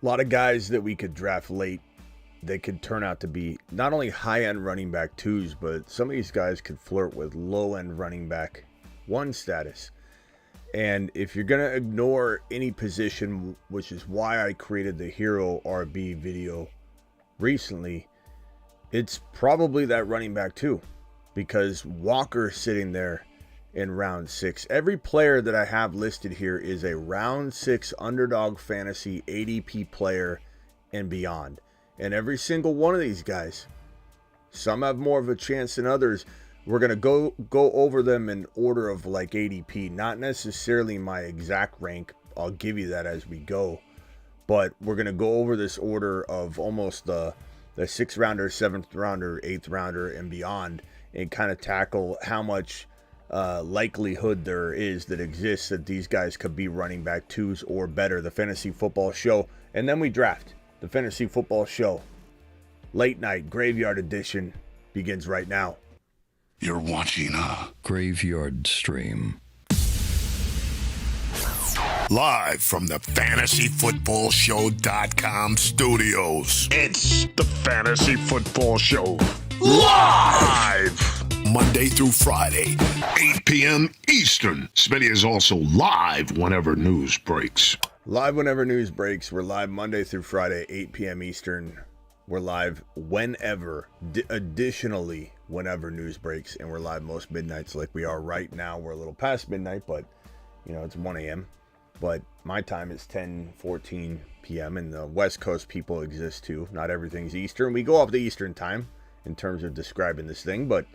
A lot of guys that we could draft late, they could turn out to be not only high-end running back 2s, but some of these guys could flirt with low-end running back 1 status. And if you're going to ignore any position, which is why I created the Hero RB video recently, it's probably that running back 2, because Walker's sitting there in round 6. Every player that I have listed here is a round 6 Underdog Fantasy ADP player and beyond. And every single one of these guys, some have more of a chance than others. We're going to go over them in order of like ADP, not necessarily my exact rank. I'll give you that as we go. But we're going to go over this order of almost the 6th rounder, 7th rounder, 8th rounder, and beyond, and kind of tackle how much likelihood there is that exists that these guys could be running back 2s or better. The Fantasy Football Show. And then we draft. The Fantasy Football Show, late night graveyard edition, begins right now. You're watching a graveyard stream. Live from the FantasyFootballShow.com studios. It's the Fantasy Football Show. Live! Monday through Friday, 8 p.m. Eastern. Smitty is also live whenever news breaks. Live whenever news breaks. We're live Monday through Friday, 8 p.m. Eastern. We're live whenever, additionally, whenever news breaks. And we're live most midnights like we are right now. We're a little past midnight, but, you know, it's 1 a.m. But my time is 10:14 p.m. And the West Coast people exist too. Not everything's Eastern. We go off the Eastern time in terms of describing this thing. But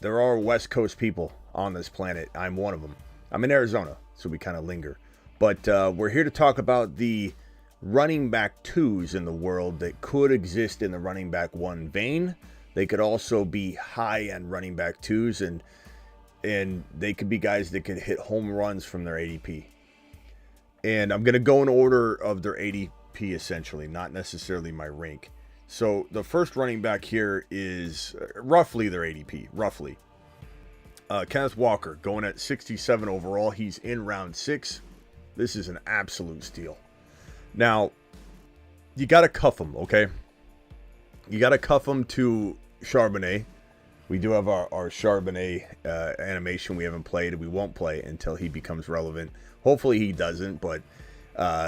there are West Coast people on this planet. I'm one of them. I'm in Arizona, so we kind of linger. But we're here to talk about the running back 2s in the world that could exist in the running back 1 vein. They could also be high-end running back 2s, and they could be guys that could hit home runs from their ADP. And I'm going to go in order of their ADP, essentially, not necessarily my rank. So the first running back here is roughly their ADP, roughly. Kenneth Walker, going at 67 overall. He's in round 6. This is an absolute steal. Now, you got to cuff him, okay? You got to cuff him to Charbonnet. We do have our Charbonnet animation we haven't played. We won't play until he becomes relevant. Hopefully he doesn't, but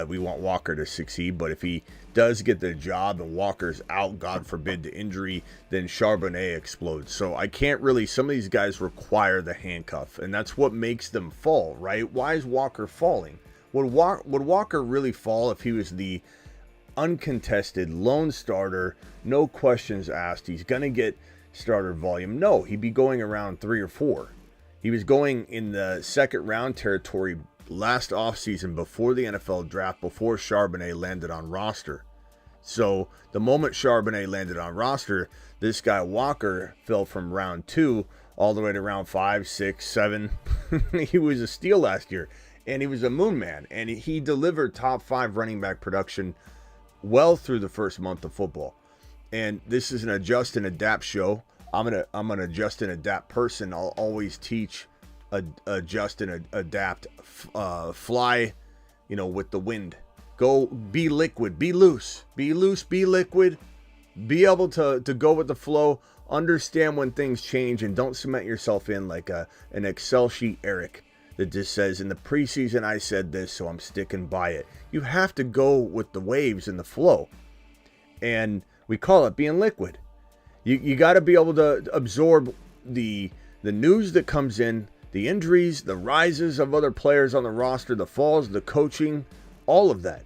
we want Walker to succeed. But if he does get the job and Walker's out, God forbid the injury, then Charbonnet explodes. So I can't really, some of these guys require the handcuff, and that's what makes them fall, right? Why is Walker falling? Would Walker really fall if he was the uncontested lone starter, no questions asked? He's going to get starter volume. No, he'd be going around 3 or 4. He was going in the 2nd round territory last offseason before the NFL draft, before Charbonnet landed on roster. So the moment Charbonnet landed on roster, this guy Walker fell from round 2 all the way to round 5, 6, 7. He was a steal last year. And he was a moon man, and he delivered top 5 running back production well through the first month of football. And this is an adjust and adapt show. I'm an adjust and adapt person. I'll always teach adjust and adapt. Fly, with the wind. Go be liquid, be loose, be liquid. Be able to go with the flow. Understand when things change, and don't cement yourself in like an Excel sheet Eric that just says, in the preseason I said this, so I'm sticking by it. You have to go with the waves and the flow. And we call it being liquid. You got to be able to absorb the news that comes in, the injuries, the rises of other players on the roster, the falls, the coaching, all of that.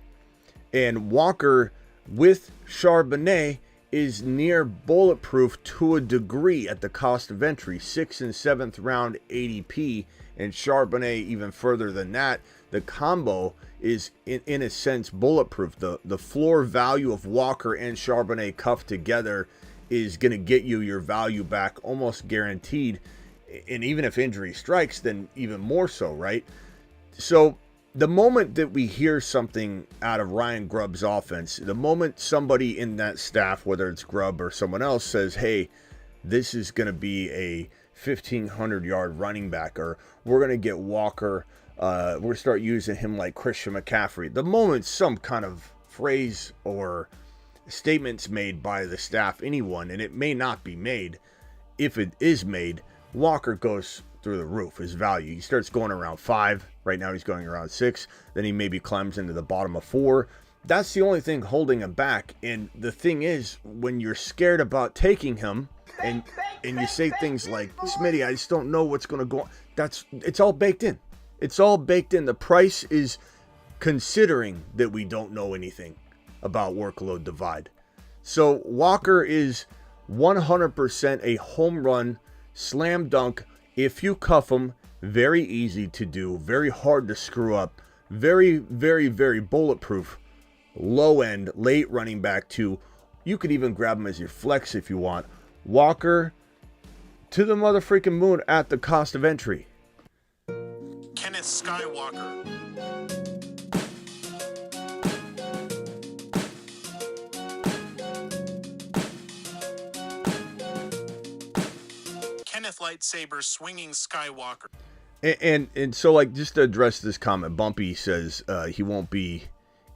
And Walker with Charbonnet is near bulletproof to a degree at the cost of entry. 6th and 7th round ADP, and Charbonnet even further than that. The combo is in a sense bulletproof. The floor value of Walker and Charbonnet cuffed together is going to get you your value back almost guaranteed. And even if injury strikes, then even more so, right? So the moment that we hear something out of Ryan Grubb's offense, the moment somebody in that staff, whether it's Grubb or someone else, says, hey, this is going to be a 1,500-yard running back, or we're going to get Walker, we're going to start using him like Christian McCaffrey. The moment some kind of phrase or statements made by the staff, anyone, and it may not be made. If it is made, Walker goes through the roof, his value. He starts going around 5. Right now he's going around 6. Then he maybe climbs into the bottom of 4. That's the only thing holding him back. And the thing is, when you're scared about taking him and you say things like, Smitty, I just don't know what's going to go on. It's all baked in. It's all baked in. The price is considering that we don't know anything about workload divide. So Walker is 100% a home run, slam dunk. If you cuff him, very easy to do, very hard to screw up, very, very, very bulletproof, low end, late running back too. You could even grab him as your flex if you want. Walker to the motherfreaking moon at the cost of entry. Kenneth Skywalker. Kenneth Lightsaber Swinging Skywalker. And so, like, just to address this comment, Bumpy says he won't be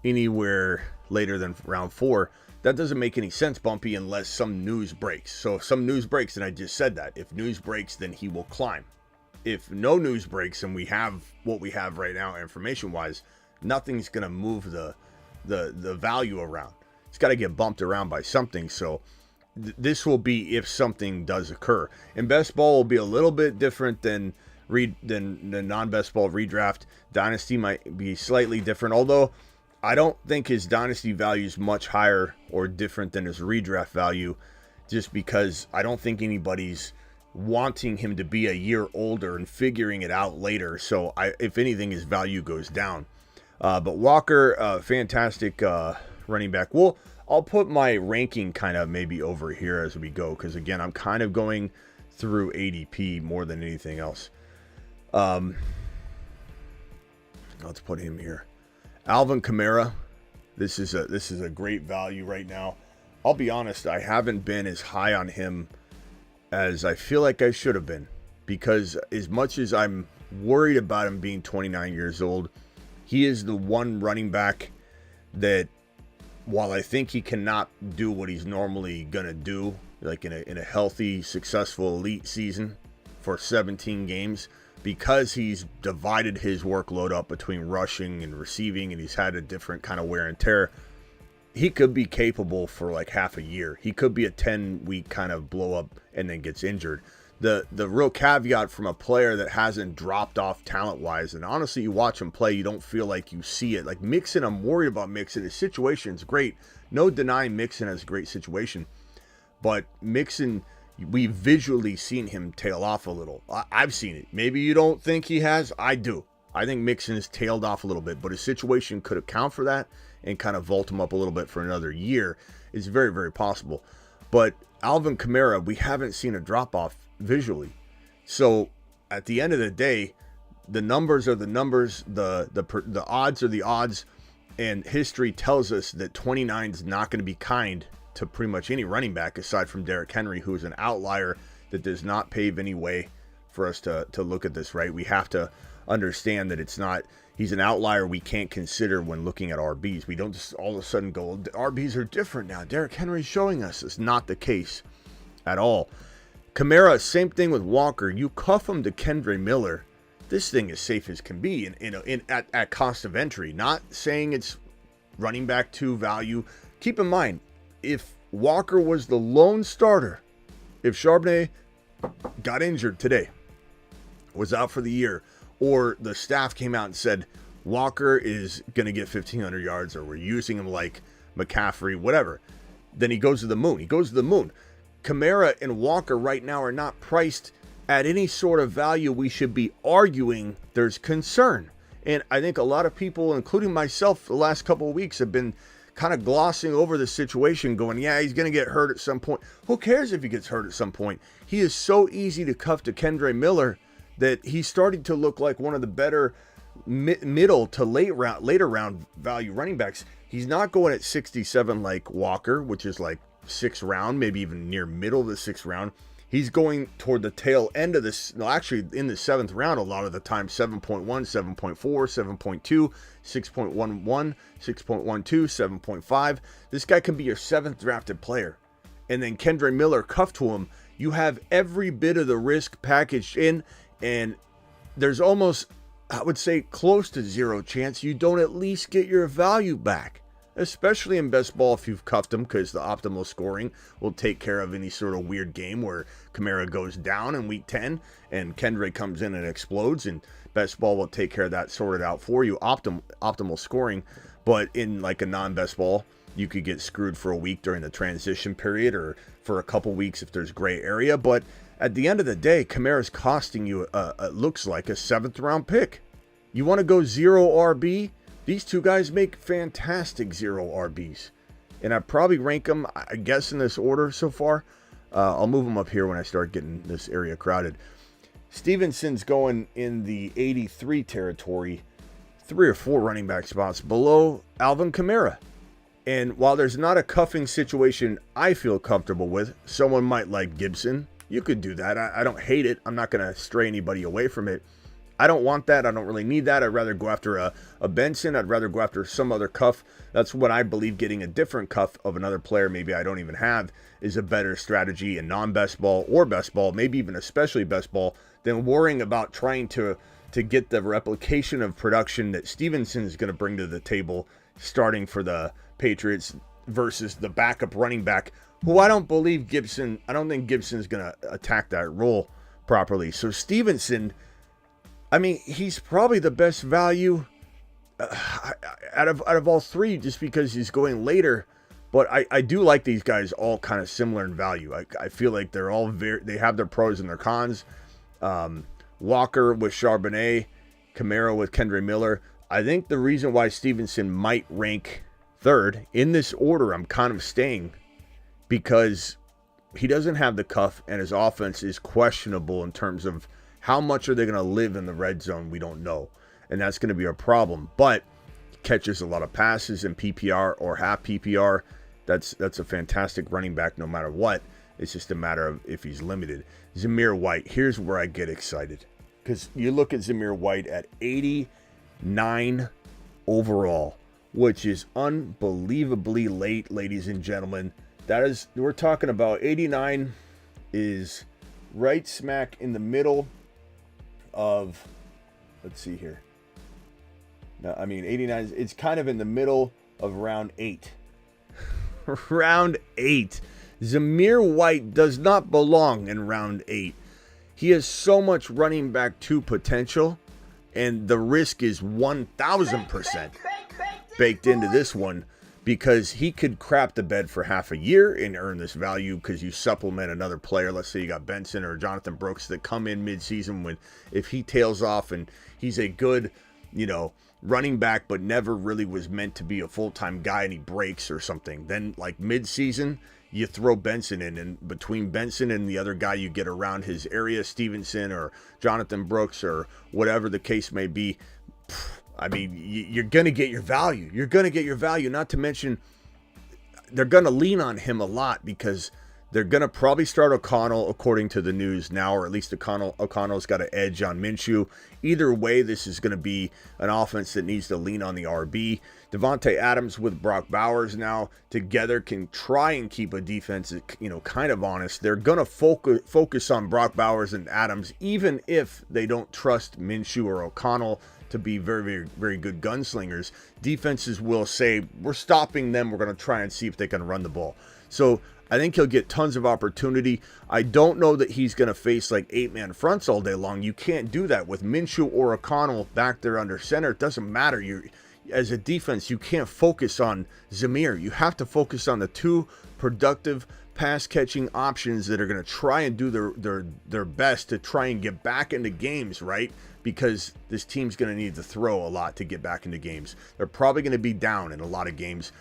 anywhere later than round 4. That doesn't make any sense, Bumpy, unless some news breaks. So if some news breaks, and I just said that, if news breaks, then he will climb. If no news breaks and we have what we have right now information-wise, nothing's going to move the value around. It's got to get bumped around by something. So this will be if something does occur. And best ball will be a little bit different than the non-best ball redraft. Dynasty might be slightly different, although I don't think his dynasty value is much higher or different than his redraft value, just because I don't think anybody's wanting him to be a year older and figuring it out later. So if anything, his value goes down. But Walker, fantastic running back. I'll put my ranking kind of maybe over here as we go, because again, I'm kind of going through ADP more than anything else. Let's put him here. Alvin Kamara, this is a great value right now. I'll be honest, I haven't been as high on him as I feel like I should have been, because as much as I'm worried about him being 29 years old, he is the one running back that, while I think he cannot do what he's normally gonna do, like in a healthy, successful elite season for 17 games, because he's divided his workload up between rushing and receiving, and he's had a different kind of wear and tear, he could be capable for like half a year. He could be a 10-week kind of blow up and then gets injured. The real caveat from a player that hasn't dropped off talent-wise, and honestly, you watch him play, you don't feel like you see it. Like Mixon, I'm worried about Mixon. His situation's great. No denying Mixon has a great situation. But Mixon, we've visually seen him tail off a little. I've seen it. Maybe you don't think he has. I do. I think Mixon has tailed off a little bit, but his situation could account for that and kind of vault him up a little bit for another year. It's very, very possible. But Alvin Kamara, we haven't seen a drop-off visually. So at the end of the day, the numbers are the numbers, the odds are the odds, and history tells us that 29 is not going to be kind to pretty much any running back aside from Derrick Henry, who is an outlier that does not pave any way for us to look at this, right? We have to understand that he's an outlier we can't consider when looking at RBs. We don't just all of a sudden go, RBs are different now. Derrick Henry's showing us. It's not the case at all. Kamara, same thing with Walker. You cuff him to Kendre Miller, this thing is safe as can be at cost of entry. Not saying it's running back 2 value. Keep in mind, if Walker was the lone starter, if Charbonnet got injured today, was out for the year, or the staff came out and said Walker is going to get 1,500 yards, or we're using him like McCaffrey, whatever, then he goes to the moon. He goes to the moon. Kamara and Walker right now are not priced at any sort of value we should be arguing there's concern. And I think a lot of people, including myself, the last couple of weeks have been kind of glossing over the situation, going, yeah, he's going to get hurt at some point. Who cares if he gets hurt at some point? He is so easy to cuff to Kendre Miller that he's starting to look like one of the better middle to later round value running backs. He's not going at 67 like Walker, which is like 6th round, maybe even near middle of the 6th round. He's going toward the tail end of this. No, actually, in the 7th round, a lot of the time, 7.1, 7.4, 7.2, 6.11, 6.12, 7.5. This guy can be your 7th drafted player. And then Kendre Miller cuffed to him. You have every bit of the risk packaged in, and there's almost, I would say, close to zero chance you don't at least get your value back. Especially in best ball if you've cuffed him, because the optimal scoring will take care of any sort of weird game where Kamara goes down in week 10 and Kendre comes in and explodes, and best ball will take care of that, sorted out for you, optimal scoring. But in like a non-best ball, you could get screwed for a week during the transition period or for a couple weeks if there's gray area. But at the end of the day, Kamara's costing you, it looks like, a 7th round pick. You want to go 0 RB? These two guys make fantastic 0 RBs. And I'd probably rank them, I guess, in this order so far. I'll move them up here when I start getting this area crowded. Stevenson's going in the 83 territory, 3 or 4 running back spots below Alvin Kamara. And while there's not a cuffing situation I feel comfortable with, someone might like Gibson. You could do that. I don't hate it. I'm not going to stray anybody away from it. I don't want that. I don't really need that. I'd rather go after a Benson. I'd rather go after some other cuff. That's what I believe. Getting a different cuff of another player maybe I don't even have is a better strategy in non-best ball or best ball, maybe even especially best ball, than worrying about trying to get the replication of production that Stevenson is going to bring to the table starting for the Patriots versus the backup running back, who I don't think Gibson's going to attack that role properly. So Stevenson, I mean, he's probably the best value out of all three just because he's going later. But I do like these guys all kind of similar in value. I feel like they're all they have their pros and their cons. Walker with Charbonnet, Kamara with Kendre Miller. I think the reason why Stevenson might rank 3rd in this order, I'm kind of staying, because he doesn't have the cuff and his offense is questionable in terms of how much are they going to live in the red zone. We don't know, and that's going to be a problem. But he catches a lot of passes in PPR or half PPR. That's a fantastic running back no matter what. It's just a matter of if he's limited. Zamir White, here's where I get excited, because you look at Zamir White at 89 overall, which is unbelievably late, ladies and gentlemen. We're talking about 89 is right smack in the middle of, let's see here. No, I mean 89 it's kind of in the middle of round 8. Round 8. Zamir White does not belong in round 8. He has so much running back 2 potential, and the risk is 1,000% baked into this one, because he could crap the bed for half a year and earn this value because you supplement another player. Let's say you got Benson or Jonathan Brooks that come in mid-season if he tails off and he's a good, running back but never really was meant to be a full-time guy and he breaks or something. Then like mid-season, you throw Benson in, and between Benson and the other guy you get around his area, Stevenson or Jonathan Brooks or whatever the case may be, I mean, you're going to get your value. You're going to get your value, not to mention they're going to lean on him a lot because they're going to probably start O'Connell according to the news now, or at least O'Connell's got an edge on Minshew. Either way, this is going to be an offense that needs to lean on the RB. Devontae Adams with Brock Bowers now together can try and keep a defense, kind of honest. They're going to focus on Brock Bowers and Adams, even if they don't trust Minshew or O'Connell to be very, very, very good gunslingers. Defenses will say, we're stopping them. We're going to try and see if they can run the ball. So I think he'll get tons of opportunity. I don't know that he's going to face like 8-man fronts all day long. You can't do that with Minshew or O'Connell back there under center. It doesn't matter. As a defense, you can't focus on Zamir. You have to focus on the 2 productive pass-catching options that are going to try and do their best to try and get back into games, right? Because this team's going to need to throw a lot to get back into games. They're probably going to be down in a lot of games.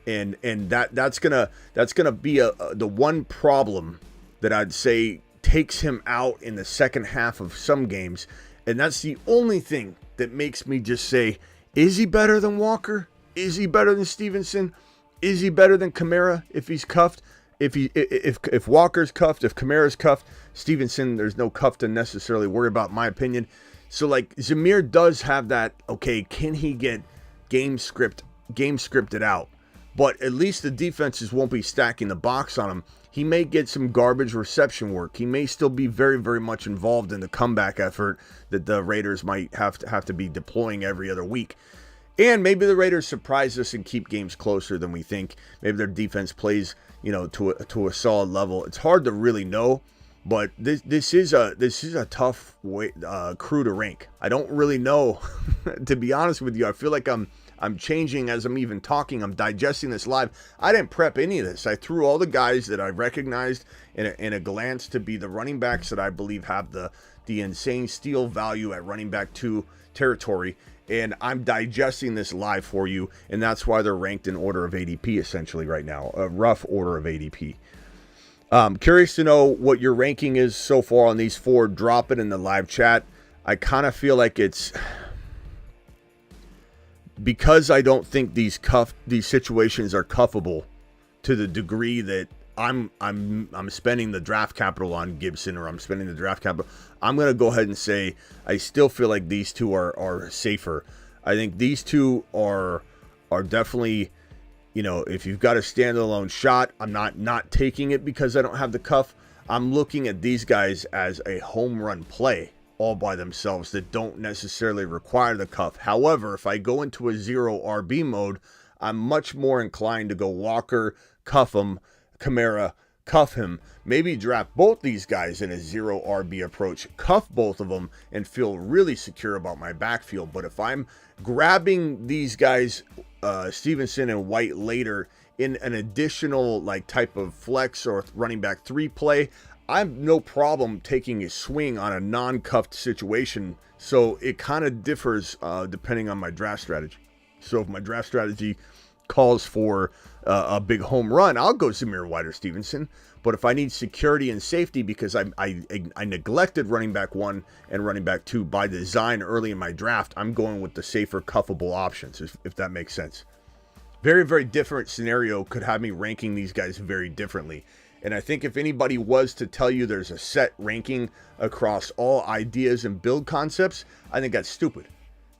And that's gonna be the one problem that I'd say takes him out in the second half of some games, and that's the only thing that makes me just say, is he better than Walker? Is he better than Stevenson? Is he better than Kamara if he's cuffed? if Walker's cuffed, if Kamara's cuffed, Stevenson, there's no cuff to necessarily worry about, in my opinion. So like Zamir does have that. Okay, can he get game scripted out? But at least the defenses won't be stacking the box on him. He may get some garbage reception work. He may still be very, very much involved in the comeback effort that the Raiders might have to be deploying every other week. And maybe the Raiders surprise us and keep games closer than we think. Maybe their defense plays, to a solid level. It's hard to really know, but this is a tough crew to rank. I don't really know, to be honest with you. I feel like I'm changing as I'm even talking. I'm digesting this live. I didn't prep any of this. I threw all the guys that I recognized in a glance to be the running backs that I believe have the insane steal value at running back 2 territory. And I'm digesting this live for you, and that's why they're ranked in order of ADP essentially right now, a rough order of ADP. Curious to know what your ranking is so far on these 4. Drop it in the live chat. I kind of feel like it's because I don't think these situations are cuffable to the degree that I'm spending the draft capital on Gibson, or I'm spending the draft capital. I'm going to go ahead and say I still feel like these 2 are safer. I think these 2 are definitely, if you've got a standalone shot, I'm not taking it because I don't have the cuff. I'm looking at these guys as a home run play all by themselves that don't necessarily require the cuff. However, if I go into a 0 RB mode, I'm much more inclined to go Walker, cuff him, Kamara, cuff him, maybe draft both these guys in a 0 RB approach, cuff both of them, and feel really secure about my backfield. But if I'm grabbing these guys, Stevenson and White, later in an additional type of flex or running back 3 play, I'm no problem taking a swing on a non-cuffed situation. So it kind of differs depending on my draft strategy. So if my draft strategy calls for a big home run, I'll go Zamir White or Stevenson. But if I need security and safety because I neglected running back 1 and running back 2 by design early in my draft, I'm going with the safer cuffable options, if that makes sense. Very, very different scenario could have me ranking these guys very differently. And I think if anybody was to tell you there's a set ranking across all ideas and build concepts, I think that's stupid.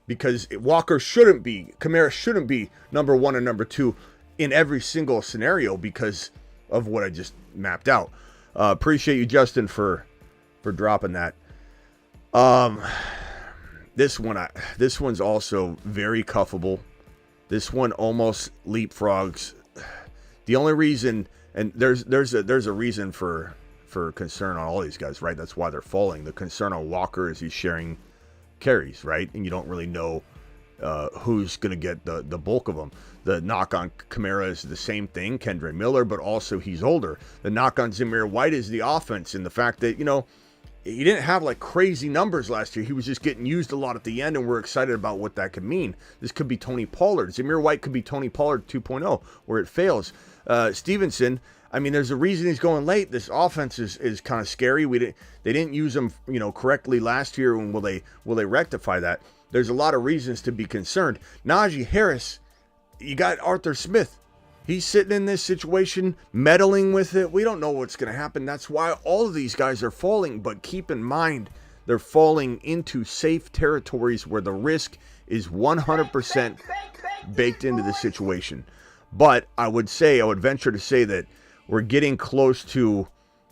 Because Walker shouldn't be, Kamara shouldn't be number 1 and number 2 in every single scenario because of what I just mapped out. Appreciate you, Justin, for dropping that. This one's also very cuffable. This one almost leapfrogs. The only reason, and there's a reason for concern on all these guys, right? That's why they're falling. The concern on Walker is he's sharing carries, right? And you don't really know who's going to get the bulk of them. The knock on Kamara is the same thing, Kendre Miller, but also he's older. The knock on Zamir White is the offense and the fact that, he didn't have crazy numbers last year. He was just getting used a lot at the end, and we're excited about what that could mean. This could be Tony Pollard. Zamir White could be Tony Pollard 2.0, where it fails. Stevenson, there's a reason he's going late. This offense is kind of scary. They didn't use him, correctly last year, and will they rectify that? There's a lot of reasons to be concerned. Najee Harris, you got Arthur Smith. He's sitting in this situation, meddling with it. We don't know what's going to happen. That's why all of these guys are falling. But keep in mind, they're falling into safe territories where the risk is 100% baked into the situation. But I would venture to say that we're getting close to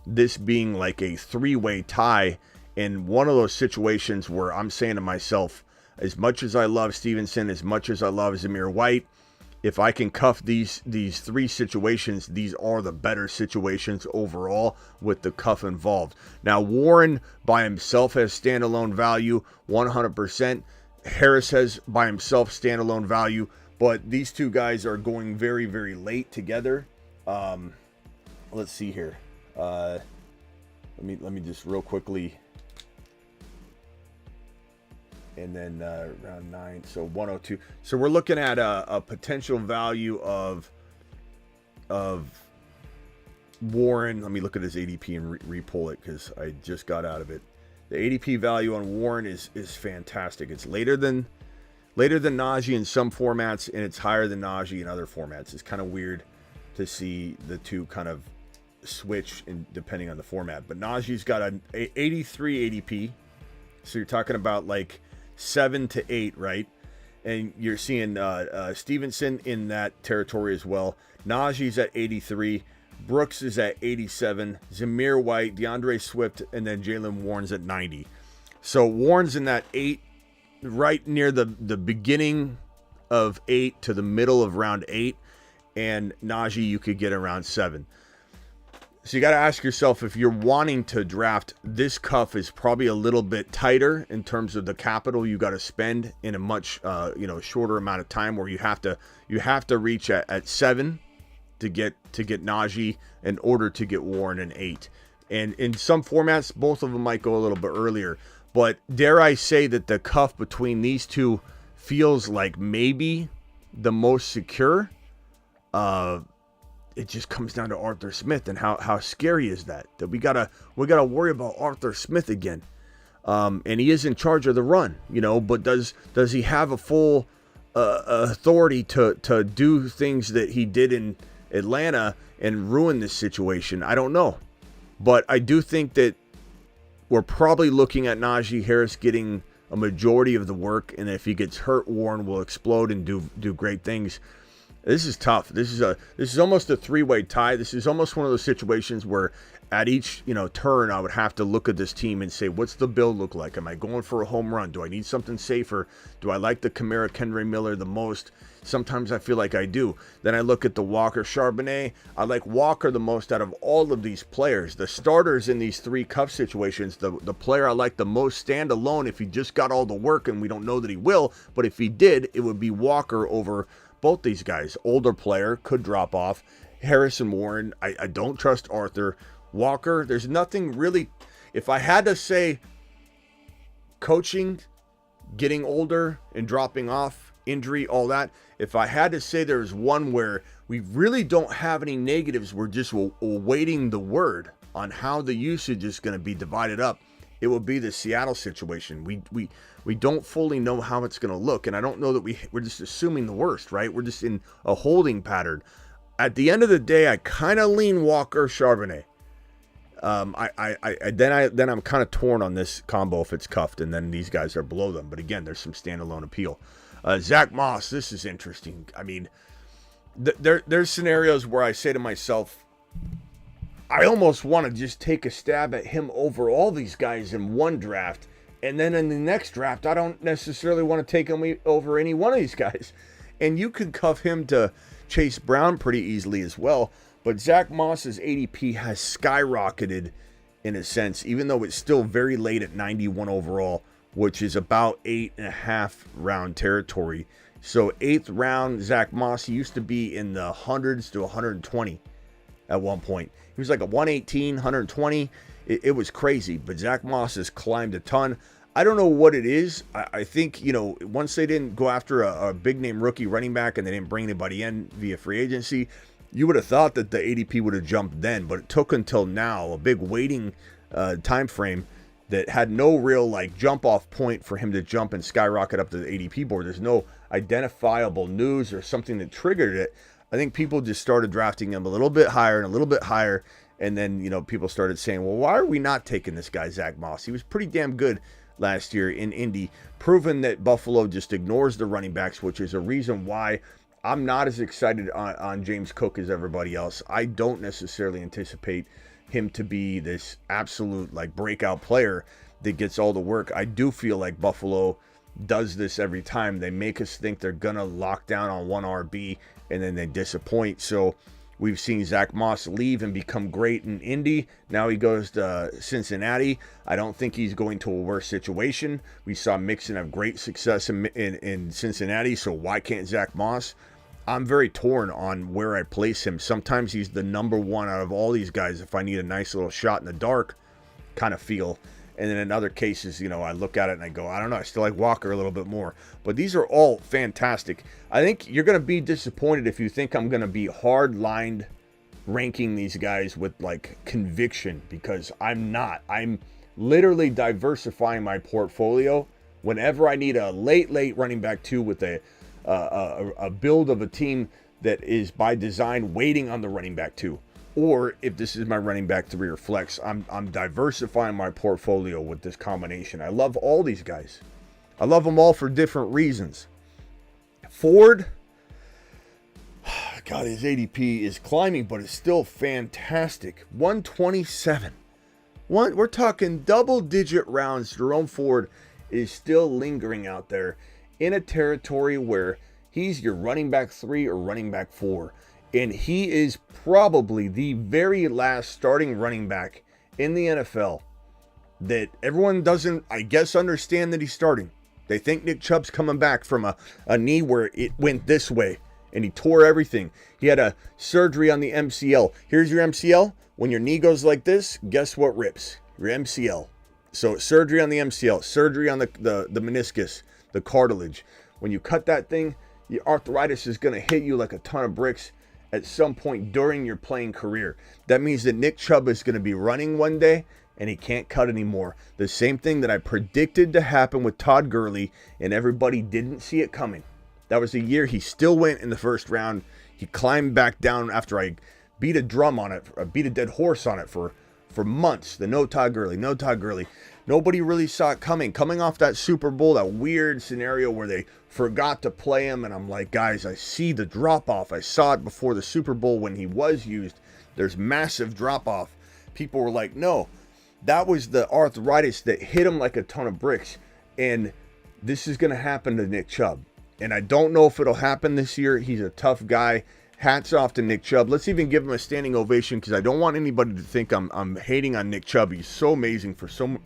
this being like a 3-way tie in one of those situations where I'm saying to myself, as much as I love Stevenson, as much as I love Zamir White, if I can cuff these 3 situations, these are the better situations overall with the cuff involved. Now, Warren by himself has standalone value, 100%. Harris has by himself standalone value, but these 2 guys are going very, very late together. Let's see here. Let me just real quickly. And then round 9, so 102. So we're looking at a potential value of Warren. Let me look at his ADP and re-pull it because I just got out of it. The ADP value on Warren is fantastic. It's later than Najee in some formats, and it's higher than Najee in other formats. It's kind of weird to see the 2 kind of switch in depending on the format. But Najee's got an 83 ADP, so you're talking about like 7 to 8, right? And you're seeing Stevenson in that territory as well. Najee's at 83. Brooks is at 87. Zamir White, DeAndre Swift, and then Jalen Warren's at 90. So Warren's in that 8, right near the beginning of 8 to the middle of round 8. And Najee you could get around 7. So you got to ask yourself, if you're wanting to draft, this cuff is probably a little bit tighter in terms of the capital you got to spend in a much shorter amount of time, where you have to reach at 7 to get Najee in order to get Warren in 8. And in some formats, both of them might go a little bit earlier. But dare I say that the cuff between these two feels like maybe the most secure. It just comes down to Arthur Smith, and how scary is that we gotta worry about Arthur Smith again. And he is in charge of the run, but does he have a full authority to do things that he did in Atlanta and ruin this situation? I don't know, but I do think that we're probably looking at Najee Harris getting a majority of the work, and if he gets hurt, Warren will explode and do great things. This is tough. This is almost a 3-way tie. This is almost one of those situations where at each turn I would have to look at this team and say, what's the build look like? Am I going for a home run? Do I need something safer? Do I like the Kamara Kendra Miller the most? Sometimes I feel like I do. Then I look at the Walker Charbonnet. I like Walker the most out of all of these players. The starters in these 3 cuff situations, the player I like the most standalone, if he just got all the work, and we don't know that he will, but if he did, it would be Walker over both these guys. Older player, could drop off. Harrison Warren, I don't trust Arthur. Walker, there's nothing really. If I had to say coaching, getting older and dropping off, injury, all that, if I had to say there's one where we really don't have any negatives, we're just awaiting the word on how the usage is going to be divided up, it would be the Seattle situation. We don't fully know how it's going to look, and I don't know that we're just assuming the worst, right? We're just in a holding pattern. At the end of the day, I kind of lean Walker Charbonnet. Then I'm kind of torn on this combo if it's cuffed, and then these guys are below them. But again, there's some standalone appeal. Zack Moss, this is interesting. I mean, there's scenarios where I say to myself, I almost want to just take a stab at him over all these guys in one draft. And then in the next draft, I don't necessarily want to take him over any one of these guys. And you could cuff him to Chase Brown pretty easily as well. But Zack Moss's ADP has skyrocketed in a sense, even though it's still very late at 91 overall, which is about 8.5 round territory. So 8th round, Zack Moss, he used to be in the hundreds to 120 at one point. He was like a 118, 120. It was crazy, but Zack Moss has climbed a ton. I don't know what it is. I think, once they didn't go after a big-name rookie running back and they didn't bring anybody in via free agency, you would have thought that the ADP would have jumped then, but it took until now, a big waiting time frame that had no real jump-off point for him to jump and skyrocket up to the ADP board. There's no identifiable news or something that triggered it. I think people just started drafting him a little bit higher and a little bit higher. And then, people started saying, well, why are we not taking this guy, Zack Moss? He was pretty damn good last year in Indy, proven that Buffalo just ignores the running backs, which is a reason why I'm not as excited on James Cook as everybody else. I don't necessarily anticipate him to be this absolute breakout player that gets all the work. I do feel like Buffalo does this every time. They make us think they're going to lock down on one RB, and then they disappoint. So we've seen Zack Moss leave and become great in Indy. Now he goes to Cincinnati. I don't think he's going to a worse situation. We saw Mixon have great success in Cincinnati, so why can't Zack Moss? I'm very torn on where I place him. Sometimes he's the number one out of all these guys if I need a nice little shot in the dark kind of feel. And then in other cases, I look at it and I go, I don't know, I still like Walker a little bit more. But these are all fantastic. I think you're going to be disappointed if you think I'm going to be hard-lined ranking these guys with conviction, because I'm not. I'm literally diversifying my portfolio whenever I need a late running back 2 with a build of a team that is by design waiting on the running back 2. or if this is my running back 3 or flex, I'm diversifying my portfolio with this combination. I love all these guys. I love them all for different reasons. Ford, God, his ADP is climbing, but it's still fantastic. 127. We're talking double-digit rounds. Jerome Ford is still lingering out there in a territory where he's your running back 3 or running back 4. And he is probably the very last starting running back in the NFL that everyone doesn't, I guess, understand that he's starting. They think Nick Chubb's coming back from a knee where it went this way and he tore everything. He had a surgery on the MCL. Here's your MCL. When your knee goes like this, guess what rips? Your MCL. So surgery on the MCL, surgery on the meniscus, the cartilage. When you cut that thing, your arthritis is going to hit you like a ton of bricks at some point during your playing career. That means that Nick Chubb is going to be running one day and he can't cut anymore. The same thing that I predicted to happen with Todd Gurley, and everybody didn't see it coming. That was a year he still went in the first round. He climbed back down after I beat a drum on it, beat a dead horse on it for months. The no Todd Gurley, no Todd Gurley. Nobody really saw it coming. Coming off that Super Bowl, that weird scenario where they forgot to play him, and I'm like, guys, I see the drop-off. I saw it before the Super Bowl when he was used. There's massive drop-off. People were like, no, that was the arthritis that hit him like a ton of bricks, and this is going to happen to Nick Chubb. And I don't know if it'll happen this year. He's a tough guy. Hats off to Nick Chubb. Let's even give him a standing ovation because I don't want anybody to think I'm hating on Nick Chubb. He's so amazing for so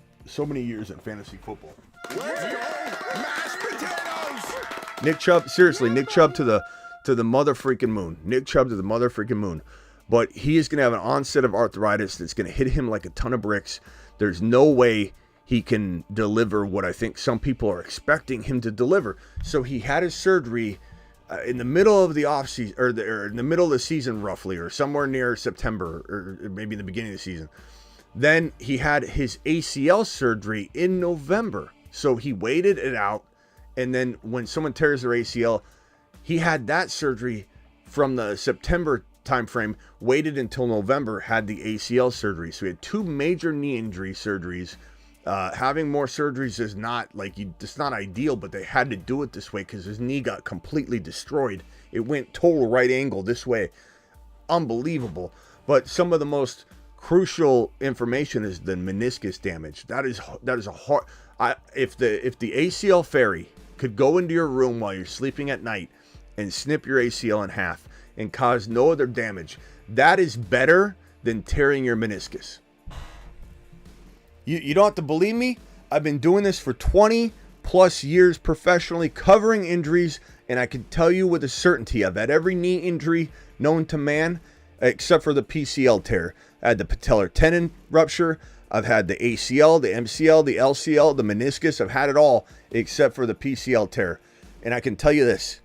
many years in fantasy football. Mashed potatoes! Nick Chubb, seriously, Nick Chubb to the mother freaking moon. Nick Chubb to the mother freaking moon. But he is going to have an onset of arthritis that's going to hit him like a ton of bricks. There's no way he can deliver what I think some people are expecting him to deliver. So he had his surgery in the middle of the offseason, or in the middle of the season roughly, or somewhere near September, or maybe in the beginning of the season. Then he had his ACL surgery in November. So he waited it out. And then when someone tears their ACL, he had that surgery from the September timeframe, waited until November, had the ACL surgery. So he had 2 major knee injury surgeries. Having more surgeries is not it's not ideal, but they had to do it this way because his knee got completely destroyed. It went total right angle this way. Unbelievable. But some of the most crucial information is the meniscus damage. That is a hard. If the ACL fairy could go into your room while you're sleeping at night and snip your ACL in half and cause no other damage, that is better than tearing your meniscus. You don't have to believe me. I've been doing this for 20 plus years professionally, covering injuries, and I can tell you with a certainty I've had every knee injury known to man except for the PCL tear. I had the patellar tendon rupture. I've had the ACL, the MCL, the LCL, the meniscus. I've had it all except for the PCL tear. And I can tell you this,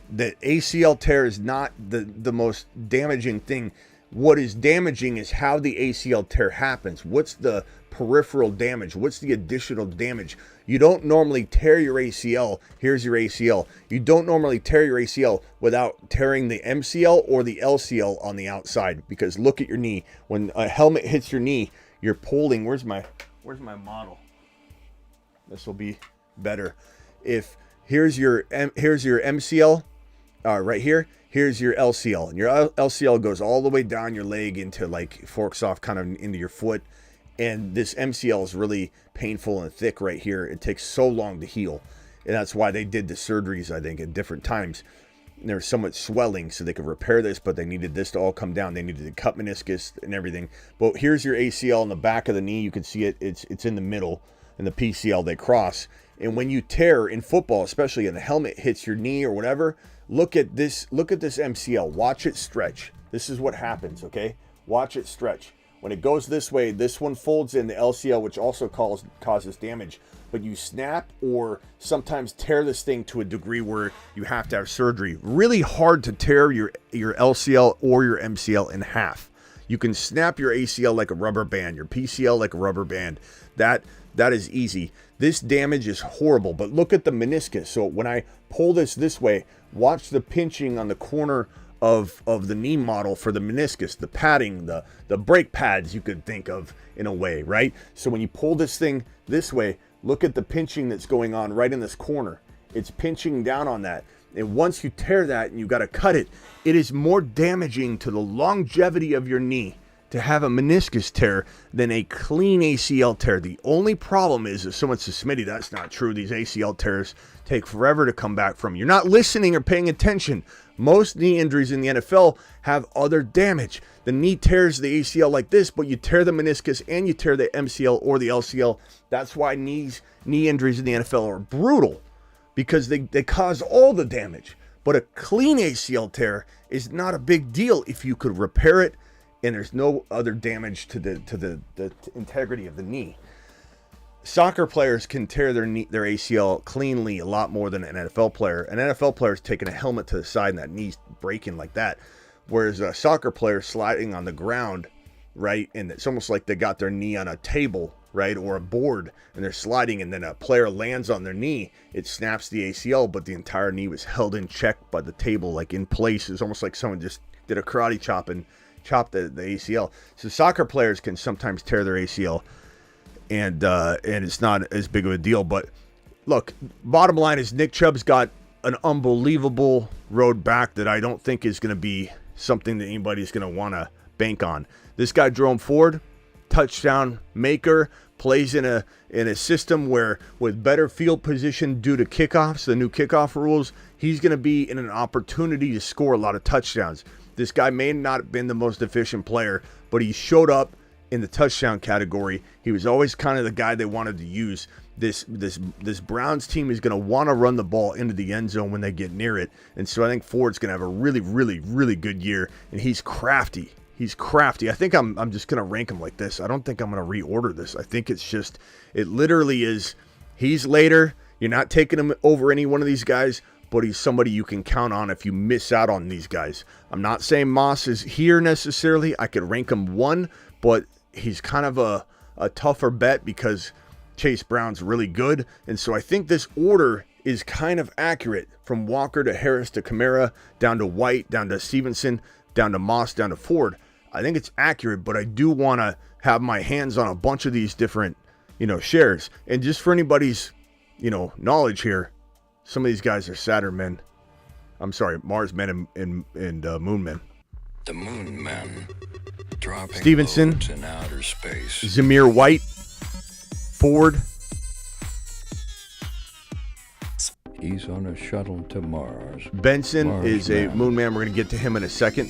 the ACL tear is not the most damaging thing. What is damaging is how the ACL tear happens. What's the peripheral damage? What's the additional damage? You don't normally tear your ACL. Here's your ACL. You don't normally tear your ACL without tearing the MCL or the LCL on the outside, because look at your knee. When a helmet hits your knee, you're pulling. Where's my model? This will be better. If here's your MCL, right here. Here's your LCL, and your LCL goes all the way down your leg into, like, forks off kind of into your foot. And this MCL is really painful and thick right here. It takes so long to heal. And that's why they did the surgeries, I think, at different times. And there was so much swelling, so they could repair this, but they needed this to all come down. They needed to cut meniscus and everything. But here's your ACL in the back of the knee. You can see it. It's in the middle. And the PCL, they cross. And when you tear in football, especially, and the helmet hits your knee or whatever, look at this MCL. Watch it stretch. This is what happens, okay? Watch it stretch. When it goes this way, this one folds in the LCL, which also causes damage. But you snap or sometimes tear this thing to a degree where you have to have surgery. Really hard to tear your LCL or your MCL in half. You can snap your ACL like a rubber band, your PCL like a rubber band. That is easy. This damage is horrible, but look at the meniscus. So when I pull this way, watch the pinching on the corner of the knee model for the meniscus, the padding, the brake pads you could think of in a way, right? So when you pull this thing this way, look at the pinching that's going on right in this corner. It's pinching down on that. And once you tear that and you got to cut it, it is more damaging to the longevity of your knee to have a meniscus tear than a clean ACL tear. The only problem is, if someone says, Smitty, that's not true. These ACL tears take forever to come back from. You're not listening or paying attention. Most knee injuries in the NFL have other damage. The knee tears the ACL like this, but you tear the meniscus and you tear the MCL or the LCL. That's why knee injuries in the NFL are brutal, because they cause all the damage. But a clean ACL tear is not a big deal if you could repair it and there's no other damage to the integrity of the knee. Soccer players can tear their ACL cleanly a lot more than an NFL player. An NFL player is taking a helmet to the side and that knee's breaking like that. Whereas a soccer player sliding on the ground, right? And it's almost like they got their knee on a table, right? Or a board, and they're sliding, and then a player lands on their knee. It snaps the ACL, but the entire knee was held in check by the table, like in place. It's almost like someone just did a karate chop and chopped the ACL. So soccer players can sometimes tear their ACL, and it's not as big of a deal. But look, bottom line is Nick Chubb's got an unbelievable road back that I don't think is going to be something that anybody's going to want to bank on. This guy, Jerome Ford, touchdown maker, plays in a system where with better field position due to kickoffs, the new kickoff rules, he's going to be in an opportunity to score a lot of touchdowns. This guy may not have been the most efficient player, but he showed up in the touchdown category. He was always kind of the guy they wanted to use. This Browns team is going to want to run the ball into the end zone when they get near it. And so I think Ford's going to have a really, really, really good year. And he's crafty. He's crafty. I think I'm just going to rank him like this. I don't think I'm going to reorder this. I think it's just, it literally is, he's later. You're not taking him over any one of these guys, but he's somebody you can count on if you miss out on these guys. I'm not saying Moss is here necessarily. I could rank him 1, but he's kind of a tougher bet because Chase Brown's really good. And so I think this order is kind of accurate, from Walker to Harris to Kamara, down to White, down to Stevenson, down to Moss, down to Ford. I think it's accurate, but I do want to have my hands on a bunch of these different, shares. And just for anybody's, knowledge here, some of these guys are Saturn men. I'm sorry, Mars men and Moon men. The Moon Men, dropping Stevenson, loads in outer space. Zamir White, Ford. He's on a shuttle to Mars. Benson Mars is a man. Moon man. We're going to get to him in a second.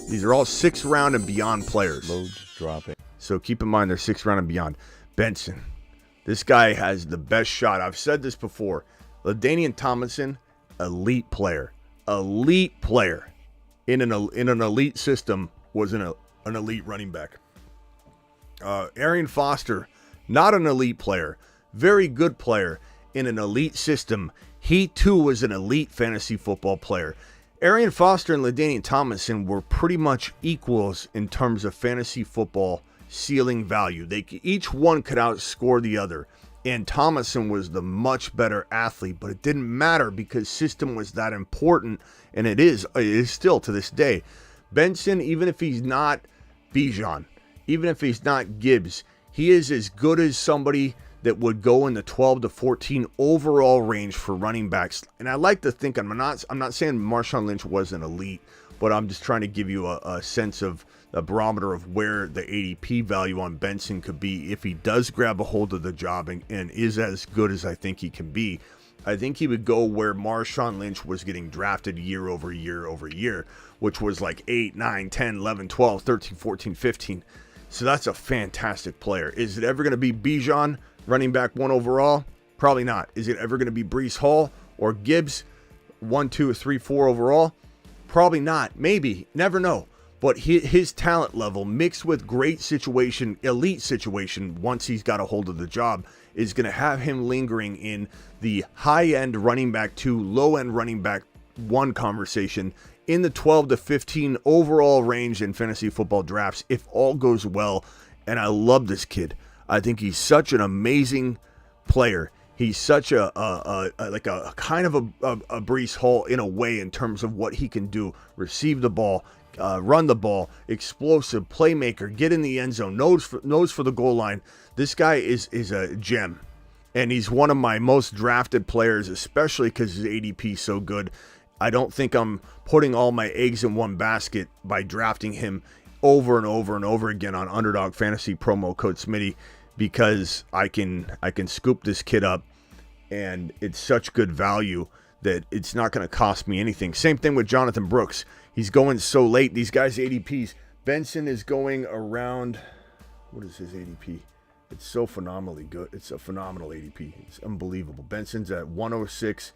These are all 6th round and beyond players. Loads dropping. So keep in mind they're 6th round and beyond. Benson, this guy has the best shot. I've said this before. LaDainian Tomlinson, elite player. Elite player. In an elite system, was an elite running back. Arian Foster, not an elite player. Very good player in an elite system. He too was an elite fantasy football player. Arian Foster and LaDainian Tomlinson were pretty much equals in terms of fantasy football ceiling value. Each one could outscore the other. And Tomlinson was the much better athlete, but it didn't matter because system was that important, and it is still to this day. Benson, even if he's not Bijan, even if he's not Gibbs, he is as good as somebody that would go in the 12 to 14 overall range for running backs. And I like to think, I'm not saying Marshawn Lynch wasn't elite, but I'm just trying to give you a sense of a barometer of where the ADP value on Benson could be if he does grab a hold of the job and is as good as I think he can be. I think he would go where Marshawn Lynch was getting drafted year over year over year, which was like 8, 9, 10, 11, 12, 13, 14, 15. So that's a fantastic player. Is it ever going to be Bijan, running back 1 overall? Probably not. Is it ever going to be Breece Hall or Gibbs, 1, 2, 3, 4 overall? Probably not. Maybe. Never know. But his talent level mixed with great situation, elite situation, once he's got a hold of the job, is going to have him lingering in the high-end running back 2, low-end running back 1 conversation in the 12 to 15 overall range in fantasy football drafts if all goes well. And I love this kid. I think he's such an amazing player. He's such a kind of a Breece Hall in a way in terms of what he can do. Receive the ball, run the ball, explosive playmaker, get in the end zone, nose for the goal line. This guy is a gem, and he's one of my most drafted players, especially because his ADP is so good. I don't think I'm putting all my eggs in one basket by drafting him over and over and over again on Underdog Fantasy promo code Smitty, because I can scoop this kid up, and it's such good value that it's not going to cost me anything. Same thing with Jonathan Brooks. He's going so late. These guys' ADPs. Benson is going around, what is his ADP? It's so phenomenally good. It's a phenomenal ADP. It's unbelievable. Benson's at 106.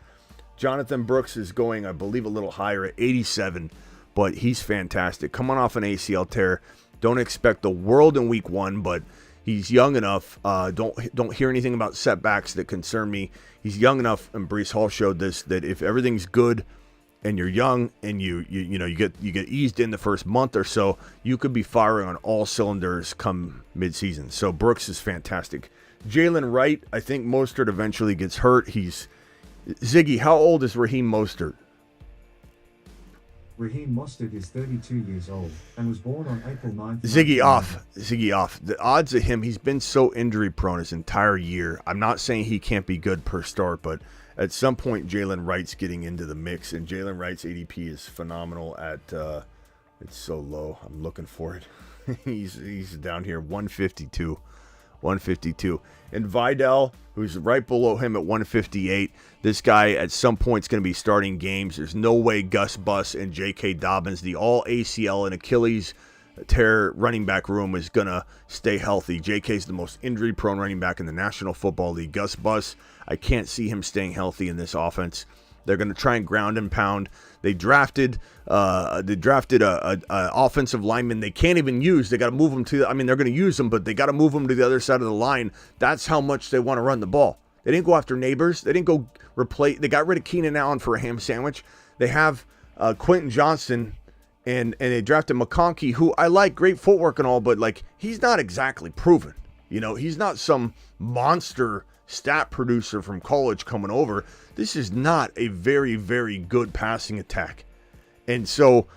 Jonathan Brooks is going, I believe, a little higher at 87, but he's fantastic. Coming off an ACL tear. Don't expect the world in week 1, but he's young enough. Don't hear anything about setbacks that concern me. He's young enough, and Breece Hall showed this, that if everything's good and you're young and you get eased in the first month or so, you could be firing on all cylinders come midseason. So Brooks is fantastic. Jalen Wright, I think Mostert eventually gets hurt. Ziggy, how old is Raheem Mostert? Raheem Mostert is 32 years old and was born on April 9th. Ziggy off. The odds of him, he's been so injury prone his entire year. I'm not saying he can't be good per start, but at some point Jalen Wright's getting into the mix, and Jalen Wright's ADP is phenomenal at it's so low. I'm looking for it. he's down here 152. And Vidal, who's right below him at 158. This guy at some point is going to be starting games. There's no way Gus Bus and J.K. Dobbins, the all ACL and Achilles tear running back room, is going to stay healthy. J.K. is the most injury-prone running back in the National Football League. Gus Bus, I can't see him staying healthy in this offense. They're going to try and ground and pound. They drafted a offensive lineman they can't even use. They got to move him they're going to use him, but they got to move him to the other side of the line. That's how much they want to run the ball. They didn't go after Neighbors. They didn't go replace. They got rid of Keenan Allen for a ham sandwich. They have Quentin Johnston, and they drafted McConkey, who I like, great footwork and all, but like, he's not exactly proven. He's not some monster stat producer from college coming over. This is not a very, very good passing attack. And so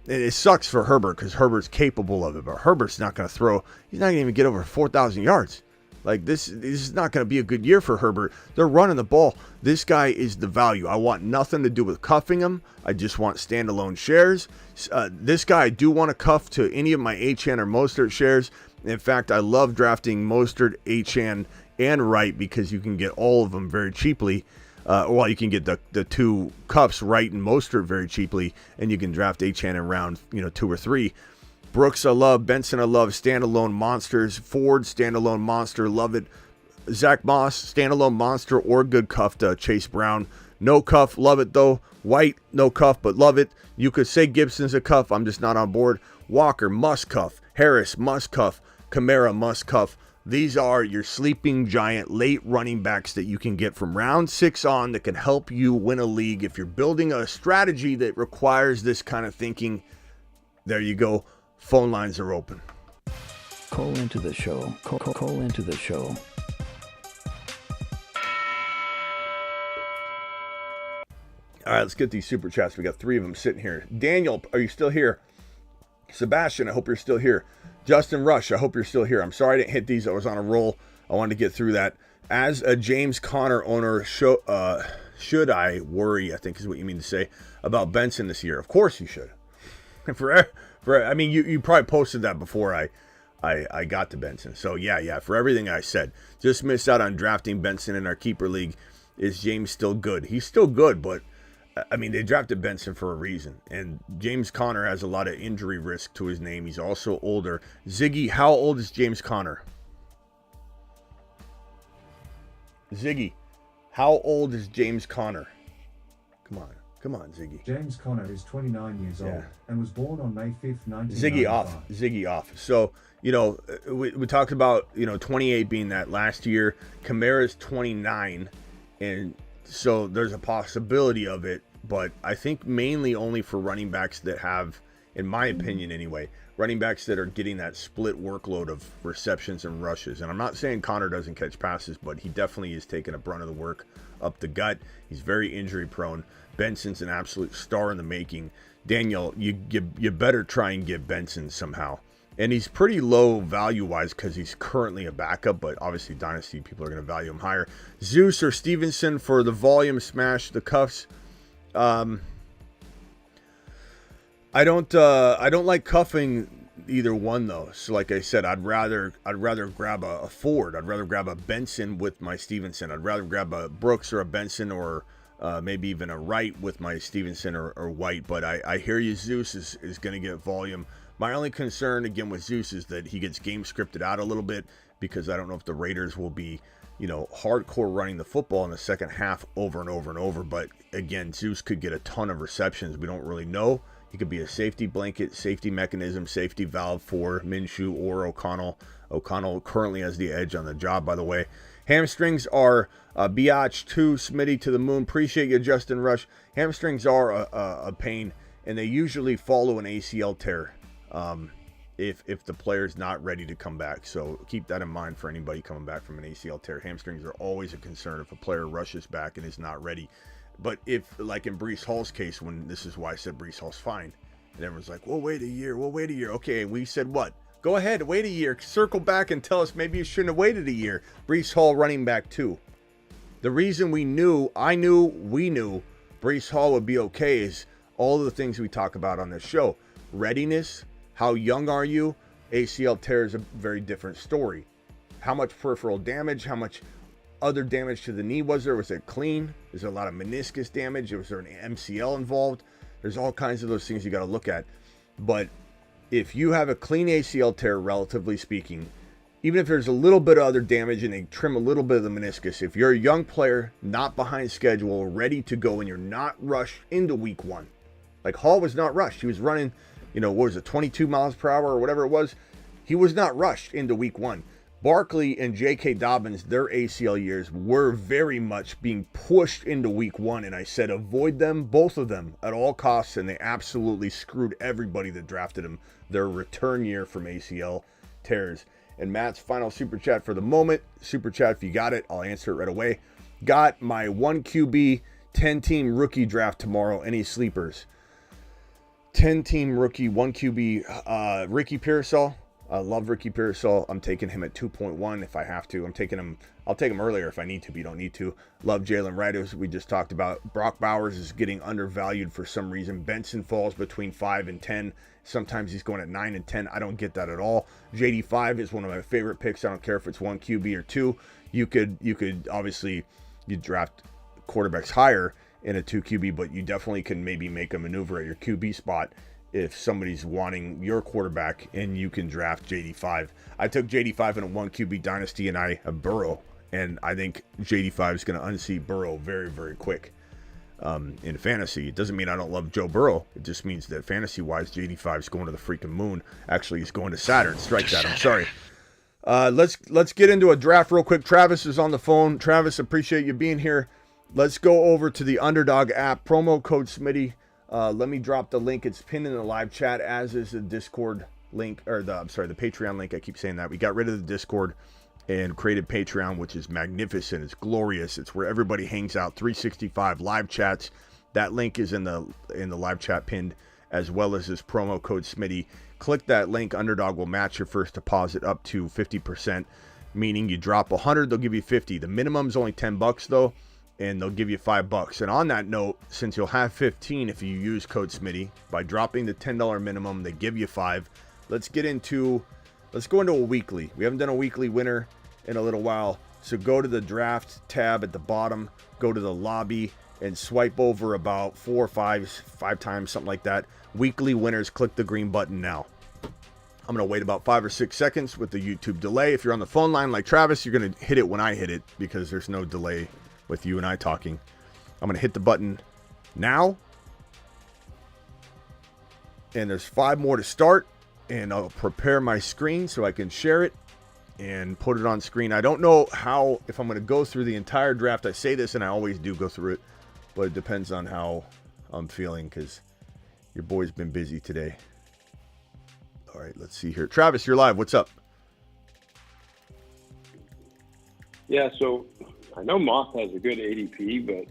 it sucks for Herbert, because Herbert's capable of it, but Herbert's not going to throw. He's not going to even get over 4,000 yards. Like, this is not going to be a good year for Herbert. They're running the ball. This guy is the value. I want nothing to do with cuffing him. I just want standalone shares. This guy I do want to cuff to any of my HN or Mostert shares. In fact, I love drafting Mostert, HN, and Wright, because you can get all of them very cheaply. You can get the two cuffs, Wright and Mostert, very cheaply, and you can draft HN in round 2 or 3. Brooks, I love. Benson, I love. Standalone monsters. Ford, standalone monster. Love it. Zack Moss, standalone monster or good cuff to Chase Brown. No cuff. Love it, though. White, no cuff, but love it. You could say Gibson's a cuff. I'm just not on board. Walker, must cuff. Harris, must cuff. Kamara, must cuff. These are your sleeping giant late running backs that you can get from round 6 on that can help you win a league. If you're building a strategy that requires this kind of thinking, there you go. Phone lines are open. Call into the show. Call into the show. All right, let's get these super chats. We got 3 of them sitting here. Daniel, are you still here? Sebastian, I hope you're still here. Justin Rush, I hope you're still here. I'm sorry I didn't hit these. I was on a roll. I wanted to get through that. As a James Conner owner, should I worry, I think is what you mean to say, about Benson this year? Of course you should. You probably posted that before I got to Benson. So yeah, for everything I said. Just missed out on drafting Benson in our keeper league. Is James still good? He's still good, but they drafted Benson for a reason. And James Conner has a lot of injury risk to his name. He's also older. Ziggy, how old is James Conner? Ziggy, how old is James Conner? Come on, Ziggy. James Conner is 29 years old and was born on May 5th, 1995. Ziggy off. So, we talked about, 28 being that last year. Kamara's 29, and so there's a possibility of it, but I think mainly only for running backs that have in my opinion anyway. Running backs that are getting that split workload of receptions and rushes. And I'm not saying Connor doesn't catch passes, but he definitely is taking a brunt of the work up the gut. He's very injury prone. Benson's an absolute star in the making. Daniel, you better try and get Benson somehow. And he's pretty low value-wise because he's currently a backup, but obviously Dynasty people are going to value him higher. Zeus or Stevenson for the volume smash, the cuffs. I don't like cuffing either one though. So like I said, I'd rather grab a Ford. I'd rather grab a Benson with my Stevenson. I'd rather grab a Brooks or a Benson or maybe even a Wright with my Stevenson or White. But I hear you, Zeus is going to get volume. My only concern, again, with Zeus is that he gets game scripted out a little bit because I don't know if the Raiders will be, hardcore running the football in the second half over and over and over. But, again, Zeus could get a ton of receptions. We don't really know. He could be a safety blanket, safety mechanism, safety valve for Minshew or O'Connell. O'Connell currently has the edge on the job, by the way. Hamstrings are Biatch 2, Smitty to the moon. Appreciate you, Justin Rush. Hamstrings are a pain, and they usually follow an ACL tear. If the player's not ready to come back. So keep that in mind for anybody coming back from an ACL tear. Hamstrings are always a concern if a player rushes back and is not ready. But if, like in Breece Hall's case, when this is why I said Breece Hall's fine, and everyone's like, we'll wait a year. Okay, and we said what? Go ahead, wait a year. Circle back and tell us maybe you shouldn't have waited a year. Breece Hall running back 2. The reason we knew Breece Hall would be okay is all of the things we talk about on this show. Readiness. How young are you? ACL tear is a very different story. How much peripheral damage? How much other damage to the knee was there? Was it clean? Is there a lot of meniscus damage? Was there an MCL involved? There's all kinds of those things you got to look at. But if you have a clean ACL tear, relatively speaking, even if there's a little bit of other damage and they trim a little bit of the meniscus, if you're a young player, not behind schedule, ready to go, and you're not rushed into week 1, like Hall was not rushed. He was running, 22 miles per hour or whatever it was. He was not rushed into week 1. Barkley and J.K. Dobbins, their ACL years were very much being pushed into week 1. And I said, avoid them, both of them, at all costs. And they absolutely screwed everybody that drafted them. Their return year from ACL tears. And Matt's final super chat for the moment. Super chat, if you got it, I'll answer it right away. Got my 1 QB, 10-team rookie draft tomorrow. Any sleepers? 10-team rookie, 1 QB, Ricky Pearsall. I love Ricky Pearsall. I'm taking him at 2.1 if I have to. I'll take him earlier if I need to, but you don't need to. Love Jalen Wright, as we just talked about. Brock Bowers is getting undervalued for some reason. Benson falls between 5 and 10. Sometimes he's going at 9 and 10. I don't get that at all. JD5 is one of my favorite picks. I don't care if it's 1 QB or 2. You could obviously, you draft quarterbacks higher in a 2 QB, but you definitely can maybe make a maneuver at your QB spot if somebody's wanting your quarterback, and you can draft JD5. I took JD5 in a 1 QB dynasty, and I have Burrow, and I think JD5 is going to unseat Burrow very, very quick in fantasy. It doesn't mean I don't love Joe Burrow. It just means that fantasy-wise, JD5 is going to the freaking moon. Actually, he's going to Saturn. Strike that. I'm sorry. Let's get into a draft real quick. Travis is on the phone. Travis, appreciate you being here. Let's go over to the Underdog app. Promo code Smitty. Let me drop the link. It's pinned in the live chat, as is the Discord link, or the Patreon link. I keep saying that. We got rid of the Discord and created Patreon, which is magnificent. It's glorious. It's where everybody hangs out. 365 live chats. That link is in the live chat pinned, as well as this promo code Smitty. Click that link. Underdog will match your first deposit up to 50%, meaning you drop 100, they'll give you 50. The minimum is only $10 though, and they'll give you $5. And on that note, since you'll have 15 if you use code Smitty, by dropping the $10 minimum, they give you 5. Let's go into a weekly. We haven't done a weekly winner in a little while. So go to the draft tab at the bottom, go to the lobby, and swipe over about 4 or 5 times, something like that. Weekly winners, click the green button now. I'm going to wait about 5 or 6 seconds with the YouTube delay. If you're on the phone line like Travis, you're going to hit it when I hit it, because there's no delay with you and I talking. I'm going to hit the button now. And there's 5 more to start. And I'll prepare my screen so I can share it and put it on screen. I don't know if I'm going to go through the entire draft. I say this and I always do go through it, but it depends on how I'm feeling, because your boy's been busy today. right, let's see here. Travis, you're live. What's up? Yeah, so I know Moss has a good ADP, but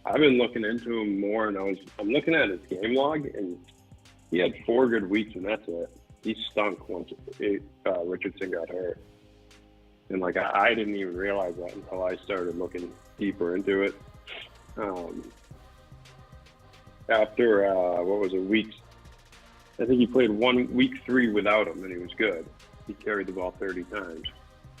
I've been looking into him more, and I'm looking at his game log, and he had 4 good weeks, and that's it. He stunk once Richardson got hurt. And, like, I didn't even realize that until I started looking deeper into it. After, weeks, I think he played week 3 without him, and he was good. He carried the ball 30 times.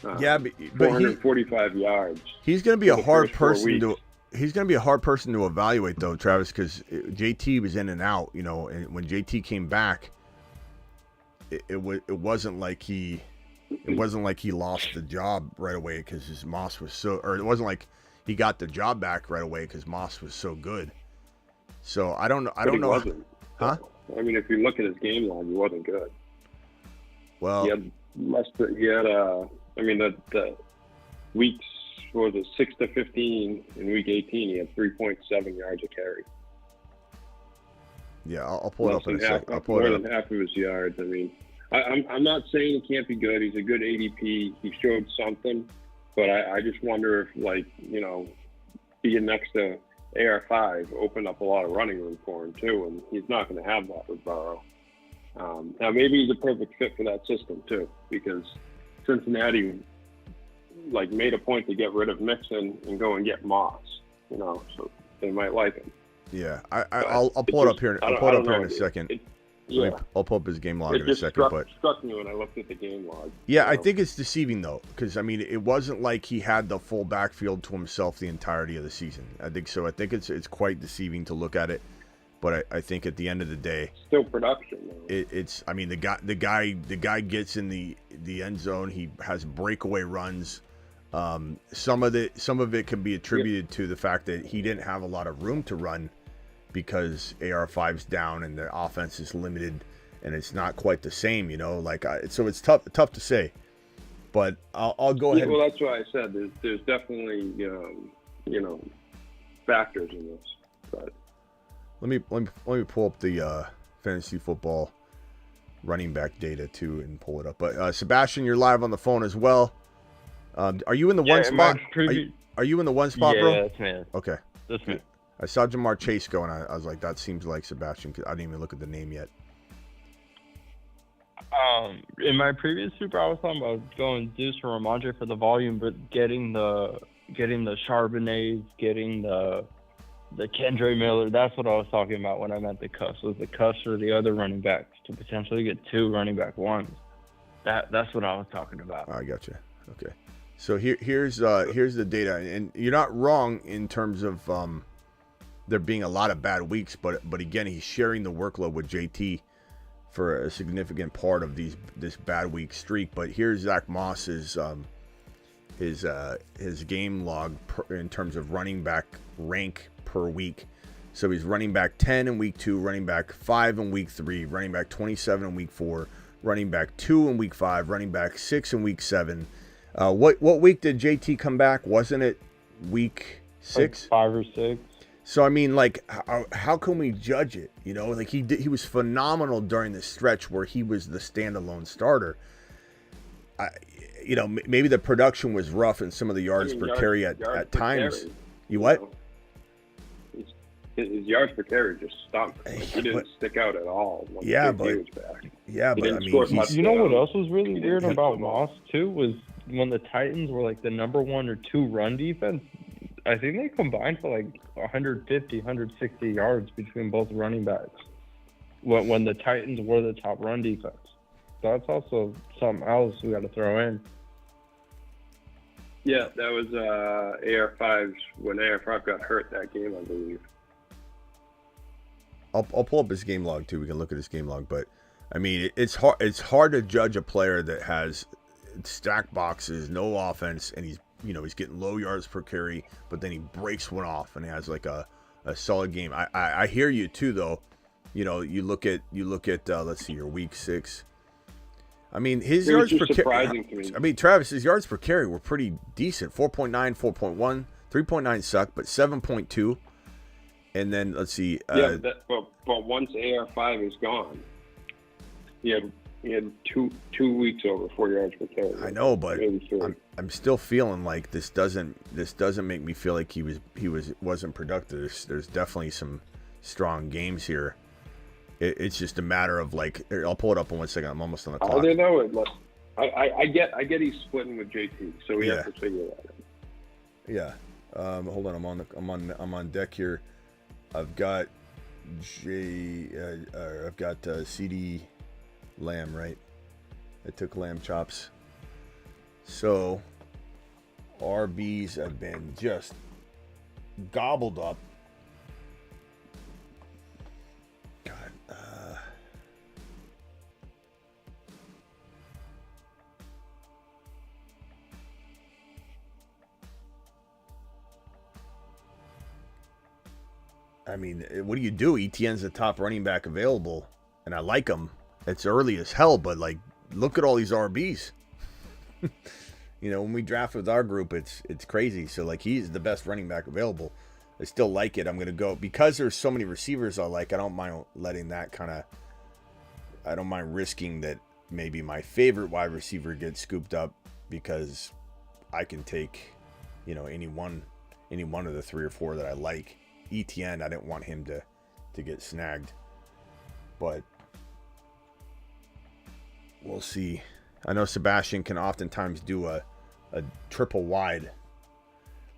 But 445 yards. He's going to be a hard person to. He's going to be a hard person to evaluate, though, Travis, because JT was in and out. You know, and when JT came back, it wasn't like he lost the job right away because his Moss was so, or it wasn't like he got the job back right away because Moss was so good. So I don't know. Wasn't. Huh? I mean, if you look at his game log, he wasn't good. Well, the weeks for the 6 to 15 in week 18, he had 3.7 yards a carry. Yeah, I'll pull it up in a second. I'll pull more it up. than half of his yards. I mean, I'm not saying he can't be good. He's a good ADP. He showed something, but I just wonder if, like, you know, being next to AR5 opened up a lot of running room for him too, and he's not going to have that with Burrow. Now maybe he's a perfect fit for that system too, because Cincinnati made a point to get rid of Mixon and go and get Moss, you know, so they might like him. Yeah, I'll pull it up here. I'll pull it up here in a second. I'll pull up his game log in a second. But struck me when I looked at the game log. Yeah, I think it's deceiving though, because I mean, it wasn't like he had the full backfield to himself the entirety of the season. I think so. I think it's quite deceiving to look at it, but I think at the end of the day, still production. It's. I mean, the guy gets in the end zone. He has breakaway runs. Some of it can be attributed to the fact that he didn't have a lot of room to run, because AR5's down and the offense is limited, and it's not quite the same, you know. So it's tough to say, but I'll go ahead. Well, that's why I said there's definitely factors in this. But let me pull up the fantasy football running back data too and pull it up. But Sebastian, you're live on the phone as well. Are you in the one spot? Are you in the one spot, bro? Yeah, that's me. Okay. That's me. I saw Jamar Chase go, and I was like, that seems like Sebastian. I didn't even look at the name yet. In my previous super, I was talking about going Deuce for Rhamondre for the volume, but getting the Charbonnets, getting the Kendre Miller. That's what I was talking about when I meant the cuffs. Was the cuffs for the other running backs to potentially get 2 running back ones. That's what I was talking about. I gotcha. Okay. So here's the data, and you're not wrong in terms of there being a lot of bad weeks, but again, he's sharing the workload with JT for a significant part of this bad week streak. But here's Zack Moss's his game log in terms of running back rank per week. So he's running back 10 in week 2, running back 5 in week 3, running back 27 in week 4, running back 2 in week 5, running back 6 in week 7. What week did JT come back? Wasn't it week 6? 5 or 6. So I mean, like, how can we judge it? You know, like he was phenomenal during the stretch where he was the standalone starter. Maybe the production was rough and some of the yards per carry at times. Carry, you what? His yards per carry just stopped. He didn't stick out at all. Yeah, but I mean, you know what else was really weird about Moss too was when the Titans were like the number 1 or 2 run defense. I think they combined for like 150, 160 yards between both running backs when the Titans were the top run defense. So that's also something else we got to throw in. Yeah, that was AR5's when AR5 got hurt that game, I believe. I'll pull up his game log too. We can look at his game log, but I mean, it's hard to judge a player that has stacked boxes, no offense, and he's getting low yards per carry, but then he breaks one off and he has like a solid game. I hear you too, though. You know, you look at let's see, your week 6. I mean, his yards per carry. I mean, Travis, his yards per carry were pretty decent. 4.9, 4.1, 3.9 sucked, but 7.2. And then let's see. But once AR5 is gone, He had two weeks over 4 yards per carry. I know, but I'm still feeling like this doesn't make me feel like he wasn't productive. There's definitely some strong games here. It's just a matter of like, I'll pull it up in 1 second. I'm almost on the clock. I don't know. I get he's splitting with JT, so we have to figure that out. Yeah. Hold on. I'm on deck here. I've got CD Lamb, right? I took lamb chops. So RBs have been just gobbled up. God. I mean, what do you do? ETN's the top running back available, and I like him. It's early as hell, but like, look at all these RBs. You know, when we draft with our group, it's crazy. So like, he's the best running back available. I still like it. I'm gonna go because there's so many receivers I like. I don't mind letting that I don't mind risking that maybe my favorite wide receiver gets scooped up because I can take, you know, any one of the 3 or 4 that I like. ETN, I didn't want him to get snagged, but we'll see. I know Sebastian can oftentimes do a triple wide.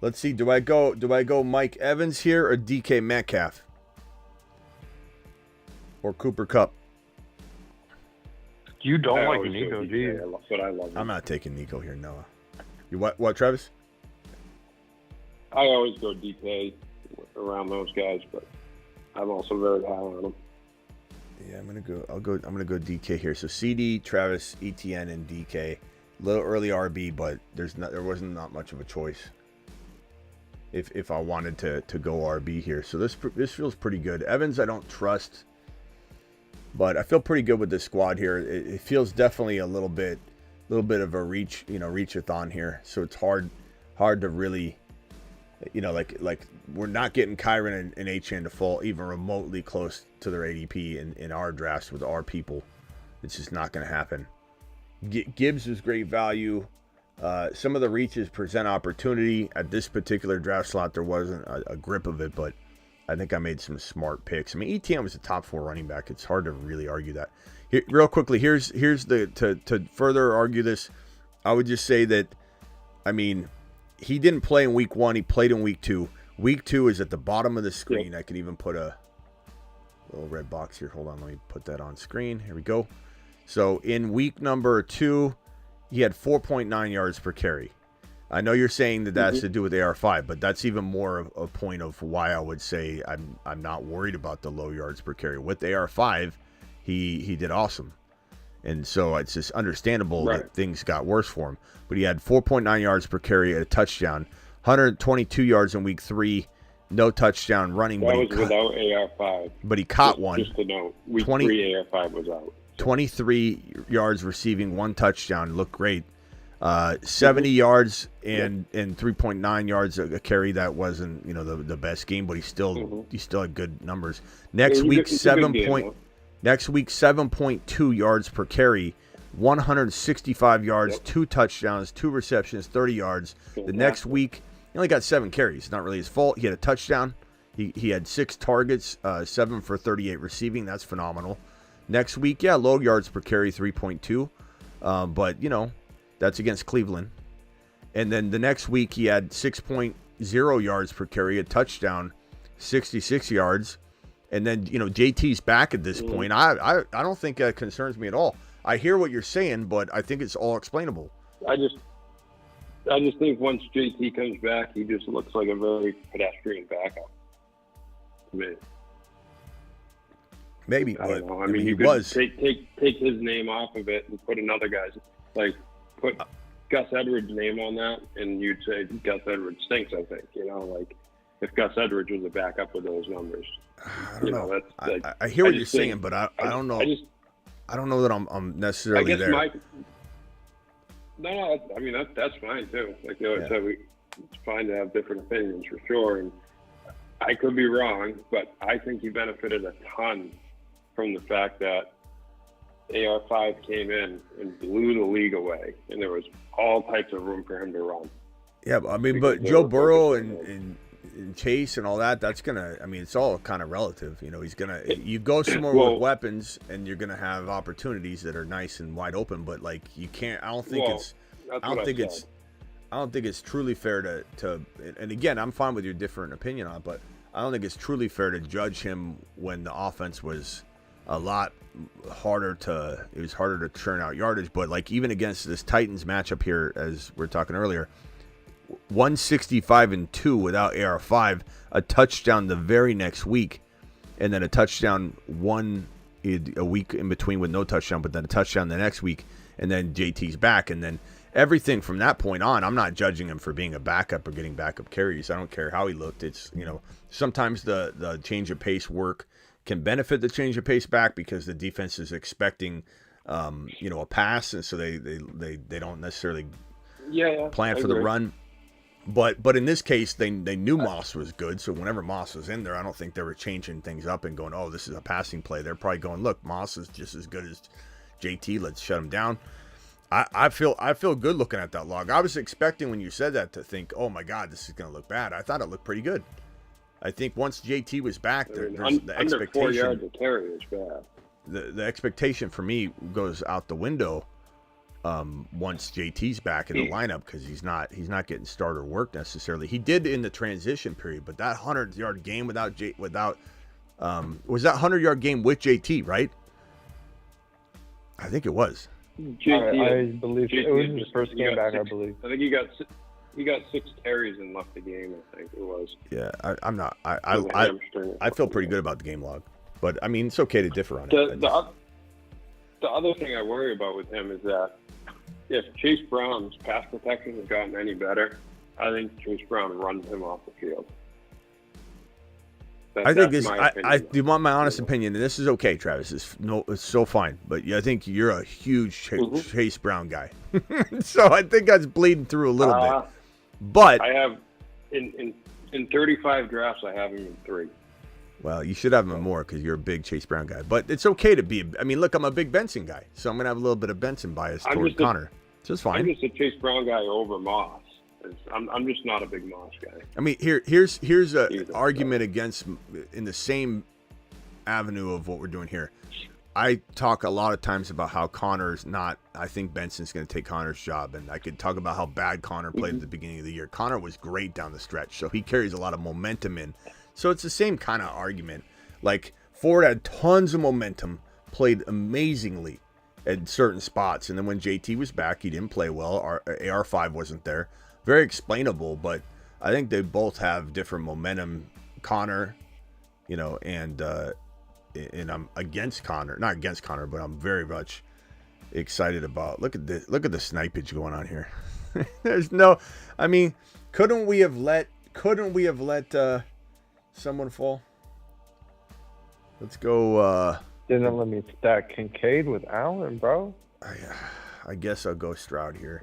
Let's see. Do I go Mike Evans here or DK Metcalf or Cooper Kupp? You don't like Nico, do you? But I love him. I'm not taking Nico here, Noah. You what, Travis? I always go DK around those guys, but I'm also very high on them. Yeah, I'm gonna go DK here. So CD, Travis, ETN, and DK. Little early RB, but there wasn't much of a choice. If I wanted to go RB here, so this feels pretty good. Evans, I don't trust, but I feel pretty good with this squad here. It feels definitely a little bit of a reach-a-thon here. So it's hard to really, like we're not getting Kyron and Achane to fall even remotely close to their ADP in our drafts with our people. It's just not going to happen. Gibbs is great value. Some of the reaches present opportunity. At this particular draft slot, there wasn't a grip of it, but I think I made some smart picks. I mean, ETN was a top 4 running back. It's hard to really argue that. Here, real quickly, here's to further argue this, I would just say that, I mean, he didn't play in week 1. He played in week 2. Week 2 is at the bottom of the screen. I can even put a little red box here. Hold on, let me put that on screen. Here we go. So in week number 2, he had 4.9 yards per carry. I know you're saying that has to do with AR5, but that's even more of a point of why I would say I'm not worried about the low yards per carry. With AR5, he did awesome. And so it's just understandable that things got worse for him. But he had 4.9 yards per carry at a touchdown, 122 yards in week 3, no touchdown running. That was without AR5. But he caught one. Just to know, week 3 AR5 was out. 23 yards receiving, 1 touchdown, looked great. 70 yards and 3.9 yards a carry. That wasn't the best game, but he still had good numbers. Next week 7.2 yards per carry, 165 yards, 2 touchdowns, 2 receptions, 30 yards. The next week he only got 7 carries. Not really his fault. He had a touchdown. He had 6 targets, 7 for 38 receiving. That's phenomenal. Next week, low yards per carry, 3.2. But, that's against Cleveland. And then the next week, he had 6.0 yards per carry, a touchdown, 66 yards. And then, JT's back at this point. I don't think that concerns me at all. I hear what you're saying, but I think it's all explainable. I just think once JT comes back, he just looks like a very pedestrian backup to me. Maybe, I don't know. I mean, you he could was. take his name off of it and put another guy's, like put Gus Edwards' name on that, and you'd say Gus Edwards stinks. I think like if Gus Edwards was a backup with those numbers. I don't know. I hear what you're saying, but I don't know. I don't know that I'm necessarily there. I mean that's fine too. Like I said, it's fine to have different opinions for sure, and I could be wrong, but I think he benefited a ton from the fact that AR5 came in and blew the league away, and there was all types of room for him to run. Yeah, I mean, but Joe Burrow and Chase and all that, that's going to, I mean, it's all kind of relative. You know, he's going to, you go somewhere with weapons and you're going to have opportunities that are nice and wide open, but like you can't, I don't think it's truly fair to, and again, I'm fine with your different opinion on it, but I don't think it's truly fair to judge him when the offense was a lot harder to churn out yardage. But like even against this Titans matchup here, as we were talking earlier, 165-2 without AR5, a touchdown the very next week, and then a touchdown a week in between with no touchdown, but then a touchdown the next week, and then JT's back, and then everything from that point on. I'm not judging him for being a backup or getting backup carries. I don't care how he looked. It's, you know, sometimes the change of pace work can benefit the change of pace back because the defense is expecting a pass, and so they don't necessarily plan for the run. But in this case, they knew Moss was good, so whenever Moss was in there, I don't think they were changing things up and going, oh, this is a passing play. They're probably going, look, Moss is just as good as JT. Let's shut him down. I feel good looking at that log. I was expecting when you said that to think, oh my God, this is going to look bad. I thought it looked pretty good. I think once JT was back, there's the expectation. Under 4 yards of carry is bad. The expectation for me goes out the window once JT's back in the lineup, because he's not getting starter work necessarily. He did in the transition period, but that 100-yard game was that 100-yard game with JT, right? I think it was. I believe JT, it was his first game back. I believe. I think he got 6 carries and left the game. I think it was. Yeah, I feel pretty good about the game log, but I mean it's okay to differ on it. The other thing I worry about with him is that if Chase Brown's pass protection has gotten any better, I think Chase Brown runs him off the field. I think this. I do want my honest opinion, and this is okay, Travis. It's so fine, but I think you're a huge Chase Brown guy, so I think that's bleeding through a little bit. But I have in 35 drafts, I have him in 3. Well, you should have him more because you're a big Chase Brown guy. But it's okay to be. I mean, look, I'm a big Benson guy, so I'm gonna have a little bit of Benson bias toward Connor. Just fine. I'm just a Chase Brown guy over Moss. I'm just not a big Moss guy. I mean, here's an argument against in the same avenue of what we're doing here. I talk a lot of times about how Connor's not. I think Benson's going to take Connor's job, and I could talk about how bad Connor played at the beginning of the year. Connor was great down the stretch, so he carries a lot of momentum in. So it's the same kind of argument. Like Ford had tons of momentum, played amazingly at certain spots, and then when JT was back, he didn't play well. AR5 wasn't there. Very explainable, but I think they both have different momentum. Connor, and I'm against Connor, not against Connor, but I'm very much excited about. Look at the snipage going on here. There's no, I mean, couldn't we have let someone fall? Let's go. Didn't let me stack Kincaid with Allen, bro. I guess I'll go Stroud here.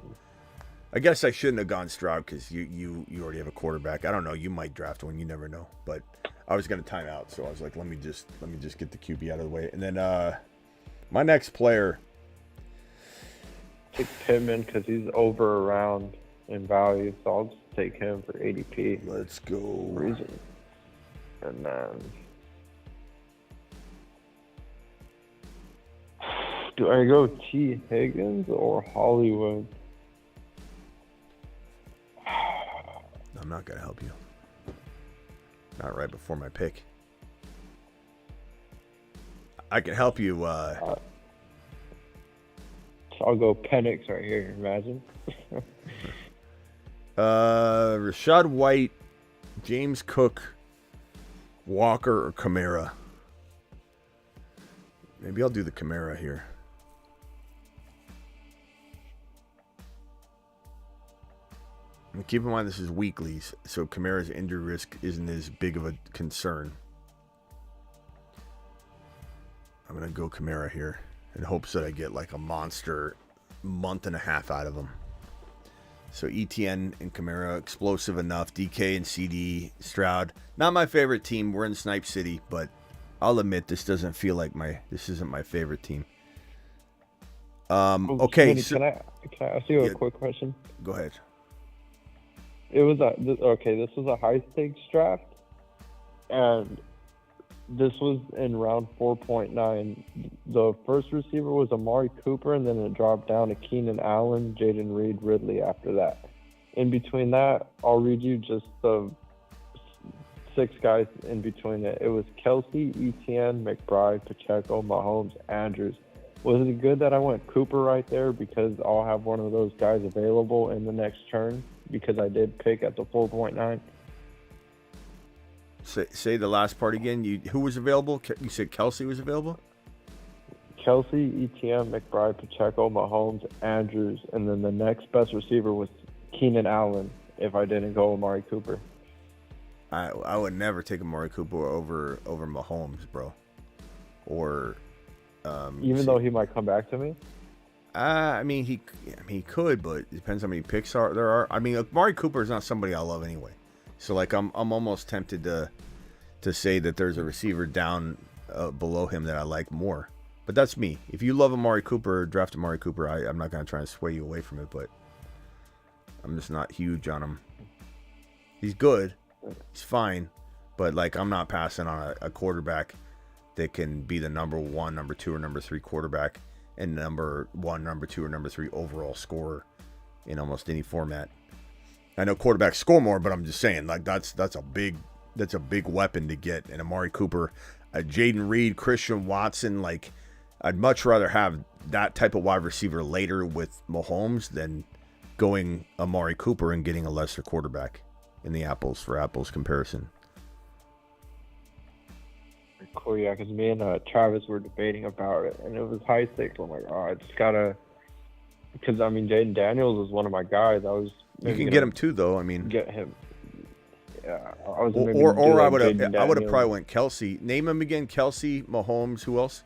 I guess I shouldn't have gone Stroud because you already have a quarterback. I don't know. You might draft one. You never know. But I was going to time out, so I was like, let me just get the QB out of the way. And then my next player. Take Pittman because he's over around in value, so I'll just take him for ADP. Let's go. Reason. And then do I go T. Higgins or Hollywood? I'm not going to help you. Not right before my pick. I can help you. So I'll go Penix right here. Imagine. Rashad White, James Cook, Walker, or Kamara. Maybe I'll do the Kamara here. And keep in mind this is weeklies, so Kamara's injury risk isn't as big of a concern. I'm going to go Kamara here in hopes that I get like a monster month and a half out of him. So ETN and Kamara, explosive enough. DK and CD, Stroud. Not my favorite team. We're in Snipe City, but I'll admit this doesn't feel like this isn't my favorite team. Okay. Smitty, can I ask you a quick question? Go ahead. It was this was a high stakes draft, and this was in round 4.9. The first receiver was Amari Cooper, and then it dropped down to Keenan Allen, Jaden Reed, Ridley after that. In between that, I'll read you just the 6 guys in between it. It was Kelsey, Etienne, McBride, Pacheco, Mahomes, Andrews. Was it good that I went Cooper right there because I'll have one of those guys available in the next turn because I did pick at the 4.9? Say the last part again. Who was available? You said Kelsey was available? Kelsey, Etienne, McBride, Pacheco, Mahomes, Andrews, and then the next best receiver was Keenan Allen if I didn't go Amari Cooper. I would never take Amari Cooper over Mahomes, bro. Or even though he might come back to me? I mean he could, but it depends how many picks there are. I mean, Amari Cooper is not somebody I love anyway. So like I'm almost tempted to say that there's a receiver down below him that I like more. But that's me. If you love Amari Cooper, draft Amari Cooper. I'm not going to try and sway you away from it, but I'm just not huge on him. He's good. He's fine. But like I'm not passing on a quarterback that can be the number 1, number 2, or number 3 quarterback and number 1, number 2, or number 3 overall scorer in almost any format. I know quarterbacks score more, but I'm just saying like that's a big weapon to get. And Amari Cooper, Jaden Reed, Christian Watson, like I'd much rather have that type of wide receiver later with Mahomes than going Amari Cooper and getting a lesser quarterback in the apples for apples comparison. Cool, yeah, because me and Travis were debating about it, and it was high stakes. I'm like, I just gotta, because I mean, Jaden Daniels was one of my guys. You can get him too, though. I mean, get him. Yeah, I was. Or I would have probably went Kelsey. Name him again: Kelsey, Mahomes. Who else?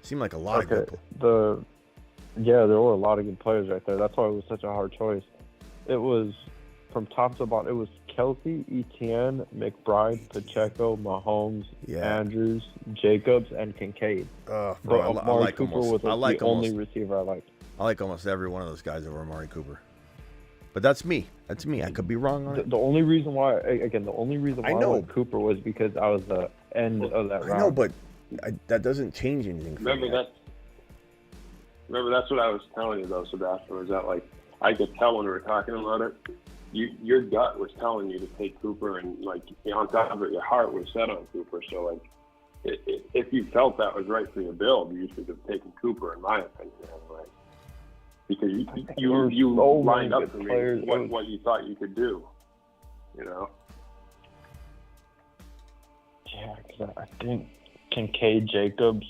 Seemed like a lot of good. There were a lot of good players right there. That's why it was such a hard choice. It was from top to bottom. It was Kelsey, Etienne, McBride, Pacheco, Mahomes, Andrews, Jacobs, and Kincaid. Bro, but Amari Cooper was the only receiver I liked. I like almost every one of those guys over Amari Cooper. But that's me. That's me. I could be wrong on it. The only reason why I went Cooper was because I was the end of that round. I know, but that doesn't change anything. Remember that's what I was telling you though, Sebastian. Was that like I could tell when we were talking about it. Your gut was telling you to take Cooper, and like on top of it, your heart was set on Cooper. So like, if you felt that was right for your build, you should have taken Cooper, in my opinion, anyway. Because you lined up for me what you thought you could do, you know. Yeah, because I think Kincaid, Jacobs,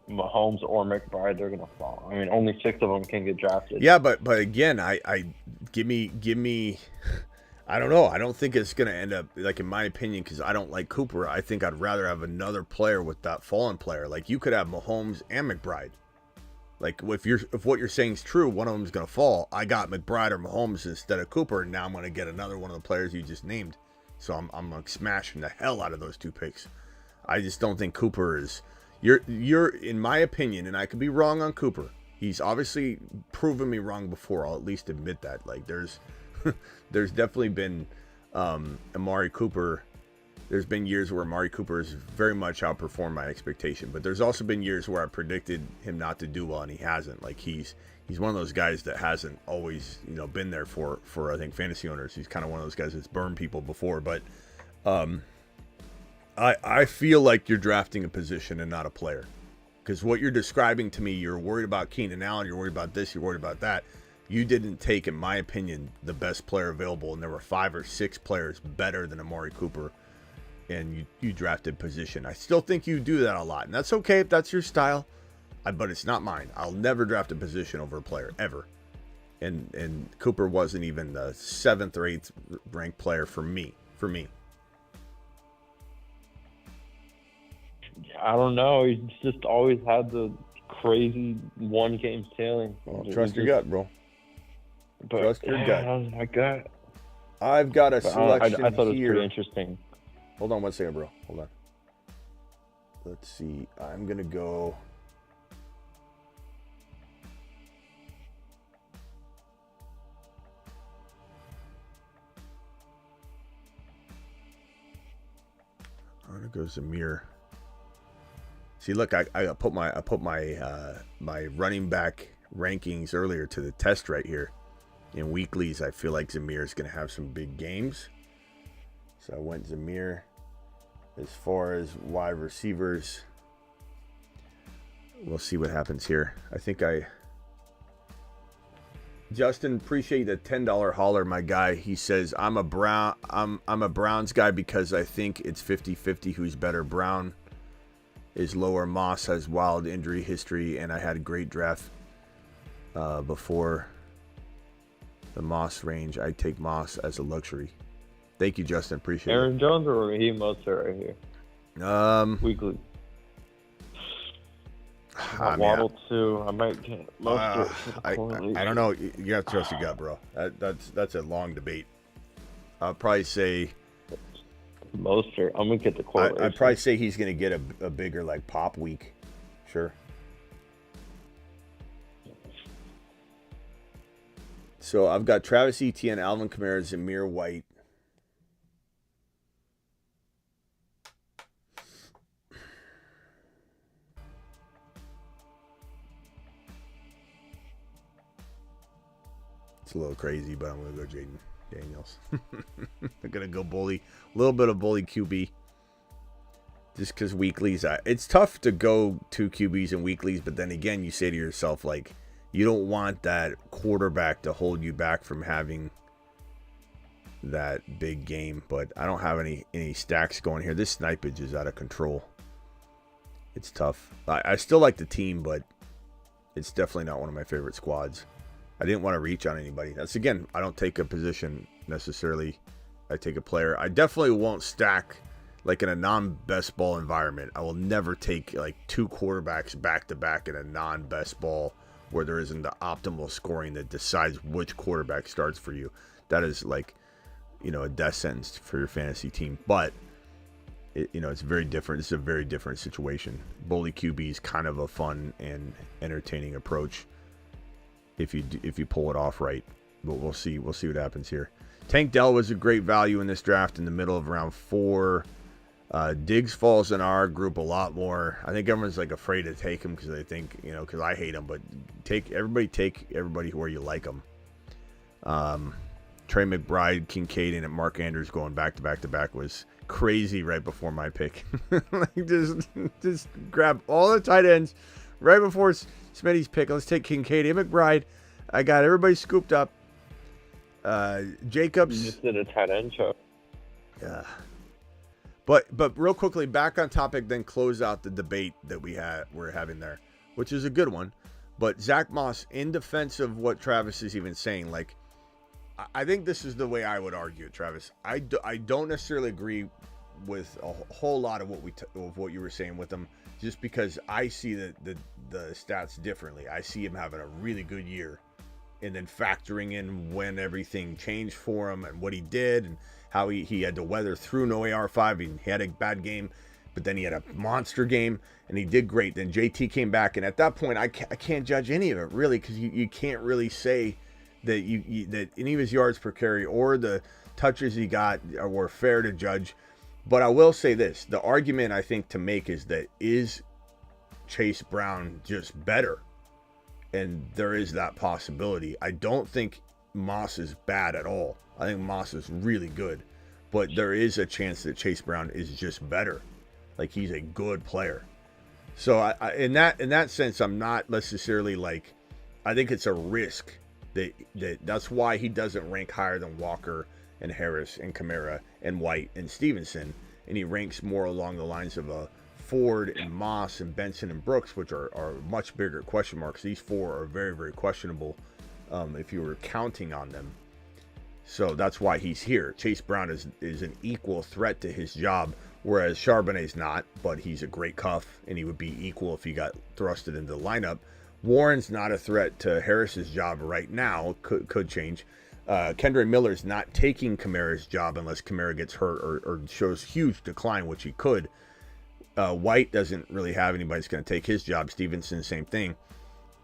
Mahomes, or McBride, they're gonna fall. I mean, only 6 of them can get drafted. Yeah, but again, I give me. I don't know. I don't think it's gonna end up like, in my opinion, because I don't like Cooper. I think I'd rather have another player with that fallen player. Like you could have Mahomes and McBride. Like if what you're saying is true, one of them is gonna fall. I got McBride or Mahomes instead of Cooper, and now I'm gonna get another one of the players you just named. So I'm like smashing the hell out of those 2 picks. I just don't think Cooper is. You're in my opinion, and I could be wrong on Cooper. He's obviously proven me wrong before. I'll at least admit that. Like there's definitely been Amari Cooper. There's been years where Amari Cooper has very much outperformed my expectation, but there's also been years where I predicted him not to do well, and he hasn't. Like he's one of those guys that hasn't always been there for I think fantasy owners. He's kind of one of those guys that's burned people before, but I feel like you're drafting a position and not a player, because what you're describing to me, you're worried about Keenan Allen, you're worried about this, you're worried about that. You didn't take, in my opinion, the best player available, and there were 5 or 6 players better than Amari Cooper, and you drafted position. I still think you do that a lot, and that's okay if that's your style, but it's not mine. I'll never draft a position over a player, ever. And Cooper wasn't even the 7th or 8th ranked player for me. I don't know. He's just always had the crazy one-game ceiling. Well, trust your gut, bro. Trust your gut. My gut. I've got a selection I thought it was here. pretty interesting. Hold on one second, bro. Hold on. Let's see. I'm going to go. goes Zamir. See, look, I put my my running back rankings earlier to the test right here. In weeklies, I feel like Zamir is going to have some big games. So I went Zamir. As far as wide receivers, we'll see what happens here. I think Justin, appreciate the $10 holler, my guy. He says, I'm a Browns guy because I think it's 50-50 who's better. Brown is lower. Moss has wild injury history, and I had a great draft before the Moss range. I take Moss as a luxury. Thank you, Justin. Appreciate Aaron it. Jones or Raheem Mostert right here? Weekly. Waddle too. I might get Mostert. I don't know. You have to trust your gut, bro. That's a long debate. I'll probably say Mostert. I'm gonna get the correlation. I'd probably say he's gonna get a bigger like pop week. Sure. So I've got Travis Etienne, Alvin Kamara, Zamir White. It's a little crazy, but I'm going to go Jaden Daniels. I'm going to go bully. A little bit of bully QB. Just because weeklies, it's tough to go 2 QBs in weeklies, but then again, you say to yourself, like, you don't want that quarterback to hold you back from having that big game. But I don't have any stacks going here. This snipage is out of control. It's tough. I still like the team, but it's definitely not one of my favorite squads. I didn't want to reach on anybody. That's, again, I don't take a position necessarily. I take a player. I definitely won't stack like in a non-best ball environment. I will never take like 2 quarterbacks back-to-back in a non-best ball where there isn't the optimal scoring that decides which quarterback starts for you. That is like, a death sentence for your fantasy team. But, it's very different. It's a very different situation. Bully QB is kind of a fun and entertaining approach if you pull it off right. But we'll see what happens here. Tank Dell was a great value in this draft in the middle of round 4. Diggs falls in our group a lot more. I think everyone's like afraid to take him because they think, because I hate him, but take everybody where you like them. Trey McBride, Kincaid, and Mark Andrews going back to back was crazy right before my pick. Like just grab all the tight ends right before Smitty's pick. Let's take Kincaid and McBride. I got everybody scooped up. Jacobs. You just did a tight end show. Yeah. But real quickly, back on topic, then close out the debate that we're having there, which is a good one. But Zack Moss, in defense of what Travis is even saying, like, I think this is the way I would argue it, Travis. I don't necessarily agree with a whole lot of what you were saying with him, just because I see the stats differently. I see him having a really good year, and then factoring in when everything changed for him and what he did and how he had to weather through no AR5. He had a bad game, but then he had a monster game, and he did great. Then JT came back, and at that point, I can't judge any of it, really, because you can't really say that that any of his yards per carry or the touches he got were fair to judge. But I will say this. The argument, I think, to make is Chase Brown just better? And there is that possibility. I don't think Moss is bad at all. I think Moss is really good, but there is a chance that Chase Brown is just better. Like, he's a good player. So in that sense, I'm not necessarily like, I think it's a risk that's why he doesn't rank higher than Walker and Harris and Kamara and White and Stevenson, and he ranks more along the lines of Ford and Moss and Benson and Brooks, which are much bigger question marks. These 4 are very, very questionable if you were counting on them. So that's why he's here. Chase Brown is an equal threat to his job, whereas Charbonnet's not, but he's a great cuff, and he would be equal if he got thrusted into the lineup. Warren's not a threat to Harris's job right now. Could change. Kendre Miller's not taking Kamara's job unless Kamara gets hurt or shows huge decline, which he could. White doesn't really have anybody that's going to take his job. Stevenson, same thing.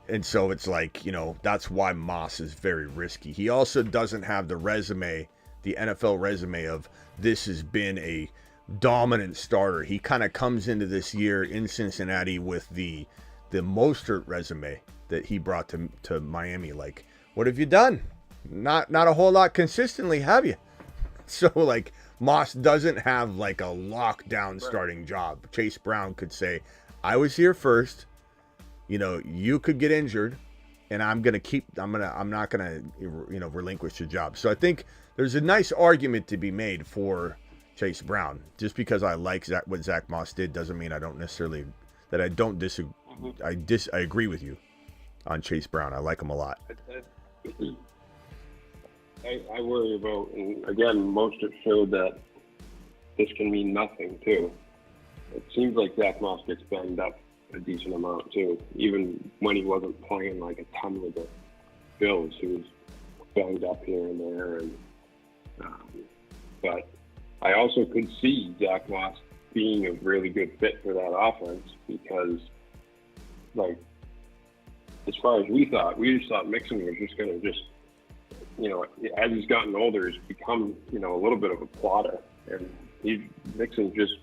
And so it's like, that's why Moss is very risky. He also doesn't have the NFL resume of this has been a dominant starter. He kind of comes into this year in Cincinnati with the Mostert resume that he brought to Miami. Like, what have you done? Not a whole lot consistently, have you? So, like, Moss doesn't have, like, a lockdown starting job. Chase Brown could say, I was here first. You know, you could get injured, and I'm not gonna, you know, relinquish your job. So I think there's a nice argument to be made for Chase Brown. Just because I like what Zack Moss did doesn't mean I don't necessarily disagree. I agree with you on Chase Brown. I like him a lot. I worry about, and again, most have showed that this can mean nothing too. It seems like Zack Moss gets banged up a decent amount too, even when he wasn't playing like a ton with the Bills. He was banged up here and there, and but I also could see Zack Moss being a really good fit for that offense because, like, as far as we just thought Mixon was just going to just, you know, as he's gotten older, he's become, you know, a little bit of a plotter, and Mixon's just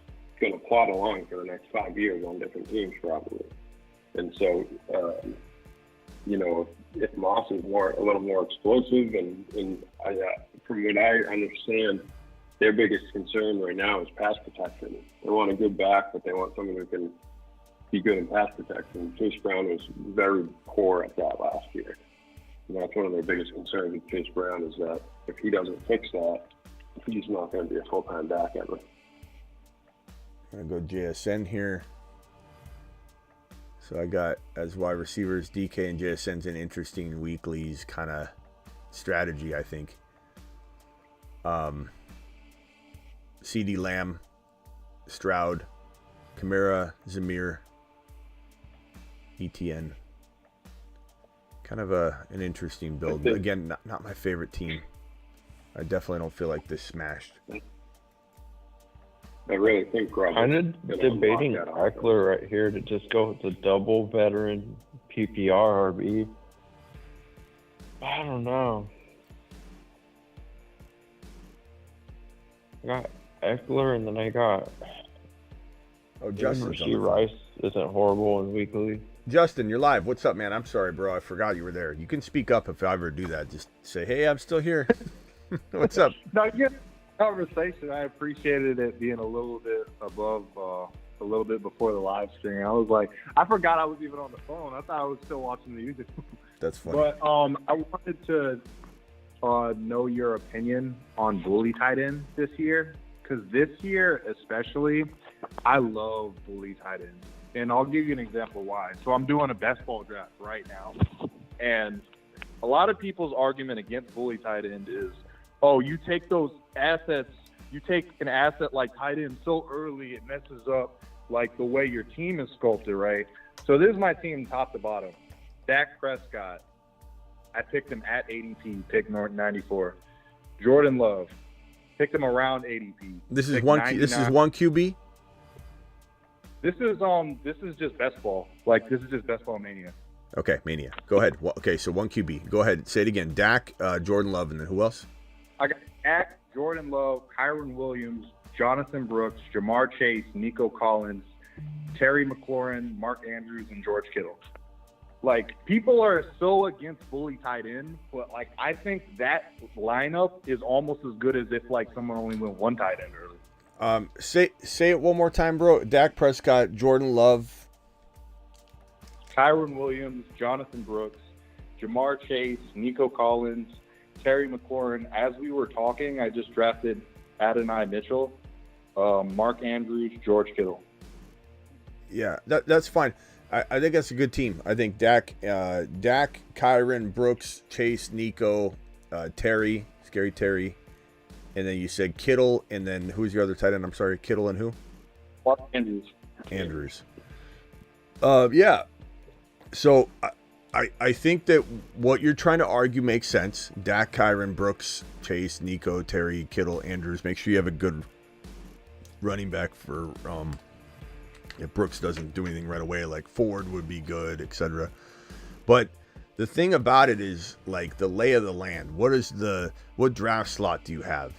going to plot along for the next 5 years on different teams probably. And so, you know, if Moss is a little more explosive, and from what I understand, their biggest concern right now is pass protection. They want a good back, but they want someone who can be good in pass protection. Chase Brown was very poor at that last year. And that's one of their biggest concerns with Chase Brown, is that if he doesn't fix that, he's not going to be a full-time back ever. I'm going to go JSN here. So I got, as wide receivers, DK and JSN's an interesting weeklies kind of strategy, I think. CD Lamb, Stroud, Kamara, Zamir, ETN. Kind of an interesting build. Again, not my favorite team. I definitely don't feel like this smashed. I really think Grubb. Kind of debating Eckler right here to just go with the double veteran PPR RB. I don't know. I got Eckler, and then I got Justin. Rice isn't horrible in weekly. Justin, you're live. What's up, man? I'm sorry, bro. I forgot you were there. You can speak up if I ever do that. Just say, hey, I'm still here. What's up? No, good conversation. I appreciated it being a little bit above, a little bit before the live stream. I was like, I forgot I was even on the phone. I thought I was still watching the YouTube. That's funny. But I wanted to know your opinion on bully tight end this year, because this year especially, I love bully tight ends. And I'll give you an example why. So I'm doing a best ball draft right now, and a lot of people's argument against bully tight end is, oh, you take those assets, you take an asset like tight end so early, it messes up like the way your team is sculpted, right? So this is my team top to bottom. Dak Prescott, I picked him at ADP, pick 94. Jordan Love, picked him around ADP. This is one QB. This is just best ball. Like, this is just best ball mania. Okay, mania. Go ahead. Okay, so one QB. Go ahead. Say it again. Dak, Jordan Love, and then who else? I got Dak, Jordan Love, Kyron Williams, Jonathan Brooks, Jamar Chase, Nico Collins, Terry McLaurin, Mark Andrews, and George Kittle. Like, people are so against bully tight end, but, like, I think that lineup is almost as good as if, like, someone only went one tight end early. Say it one more time, bro. Dak Prescott, Jordan Love, Kyron Williams, Jonathan Brooks, Jamar Chase, Nico Collins, Terry McLaurin. As we were talking, I just drafted Adonai Mitchell, Mark Andrews, George Kittle. Yeah, that's fine. I think that's a good team. I think Dak, Kyron, Brooks, Chase, Nico, Terry, Scary Terry, and then you said Kittle, and then who's your other tight end? I'm sorry, Kittle and who? Mark Andrews. Andrews. Yeah. So I think that what you're trying to argue makes sense. Dak, Kyron, Brooks, Chase, Nico, Terry, Kittle, Andrews. Make sure you have a good running back for if Brooks doesn't do anything right away, like Ford would be good, etc. But the thing about it is, like, the lay of the land. What draft slot do you have?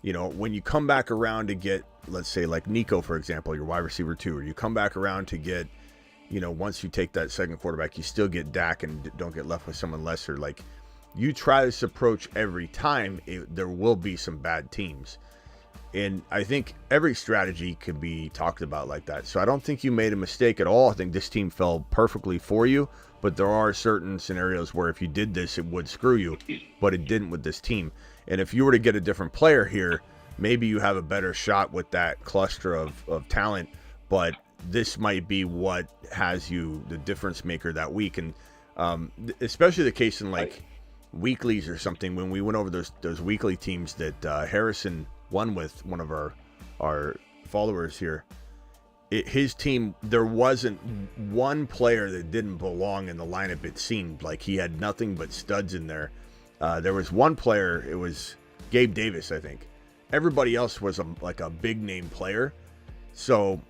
You know, when you come back around to get let's say like Nico, for example, your wide receiver 2, or you come back around to get, once you take that second quarterback, you still get Dak and don't get left with someone lesser. Like, you try this approach every time, there will be some bad teams. And I think every strategy could be talked about like that. So I don't think you made a mistake at all. I think this team fell perfectly for you, but there are certain scenarios where if you did this, it would screw you, but it didn't with this team. And if you were to get a different player here, maybe you have a better shot with that cluster of talent, but this might be what has you the difference maker that week. And especially the case in like weeklies or something, when we went over those weekly teams that Harrison won with, one of our followers here, his team, there wasn't one player that didn't belong in the lineup. It seemed like he had nothing but studs in there. There was one player, it was Gabe Davis, I think. Everybody else was like a big name player. So,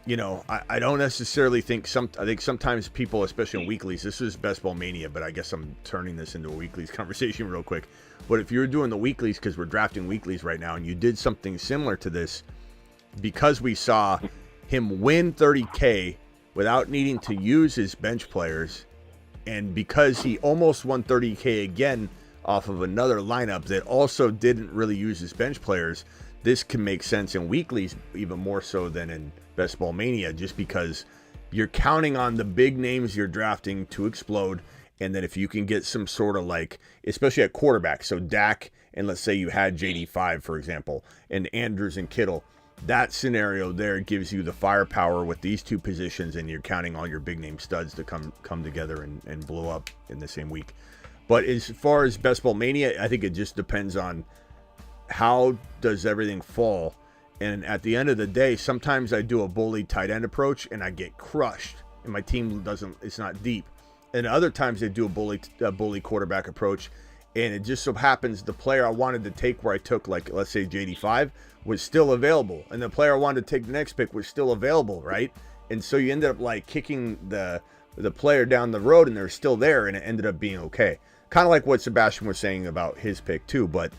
I don't necessarily think I think sometimes people, especially in weeklies, this is Best Ball Mania, but I guess I'm turning this into a weeklies conversation real quick. But if you're doing the weeklies, because we're drafting weeklies right now, and you did something similar to this, because we saw him win 30K without needing to use his bench players, and because he almost won 30K again off of another lineup that also didn't really use his bench players, this can make sense in weeklies even more so than in Best Ball Mania, just because you're counting on the big names you're drafting to explode. And then if you can get some sort of like, especially at quarterback, so Dak, and let's say you had JD5, for example, and Andrews and Kittle, that scenario there gives you the firepower with these two positions, and you're counting on your big name studs to come together and blow up in the same week. But as far as Best Ball Mania, I think it just depends on how does everything fall. And at the end of the day, sometimes I do a bully tight end approach and I get crushed, and my team it's not deep. And other times they do a bully quarterback approach, and it just so happens the player I wanted to take where I took, like, let's say JD5, was still available, and the player I wanted to take the next pick was still available, right? And so you ended up like kicking the player down the road, and they're still there, and it ended up being okay. Kind of like what Sebastian was saying about his pick too, but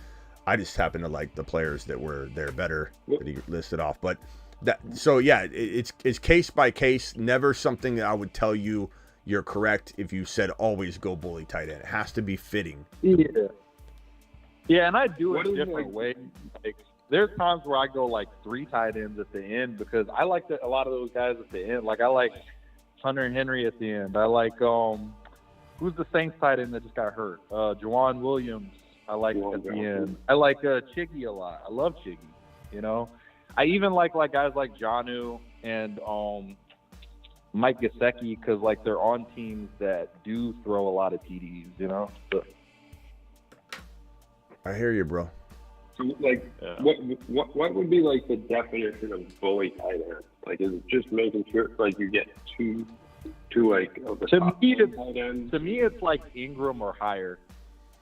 I just happen to like the players that were there better that he listed off. But it's case by case. Never something that I would tell you you're correct if you said always go bully tight end. It has to be fitting. Yeah, and I do it different ways. Like, there's times where I go like 3 tight ends at the end, because I like a lot of those guys at the end. Like, I like Hunter Henry at the end. I like who's the Saints tight end that just got hurt? Javonte Williams. I like at the end. I like Chiggy a lot. I love Chiggy. I even like guys like Jamo and Mike Gesicki, because like they're on teams that do throw a lot of TDs. So, I hear you, bro. So, like, what would be like the definition of bully tight end? Like, is it just making sure like you get two like of the top tight ends? To me, it's like Ingram or higher.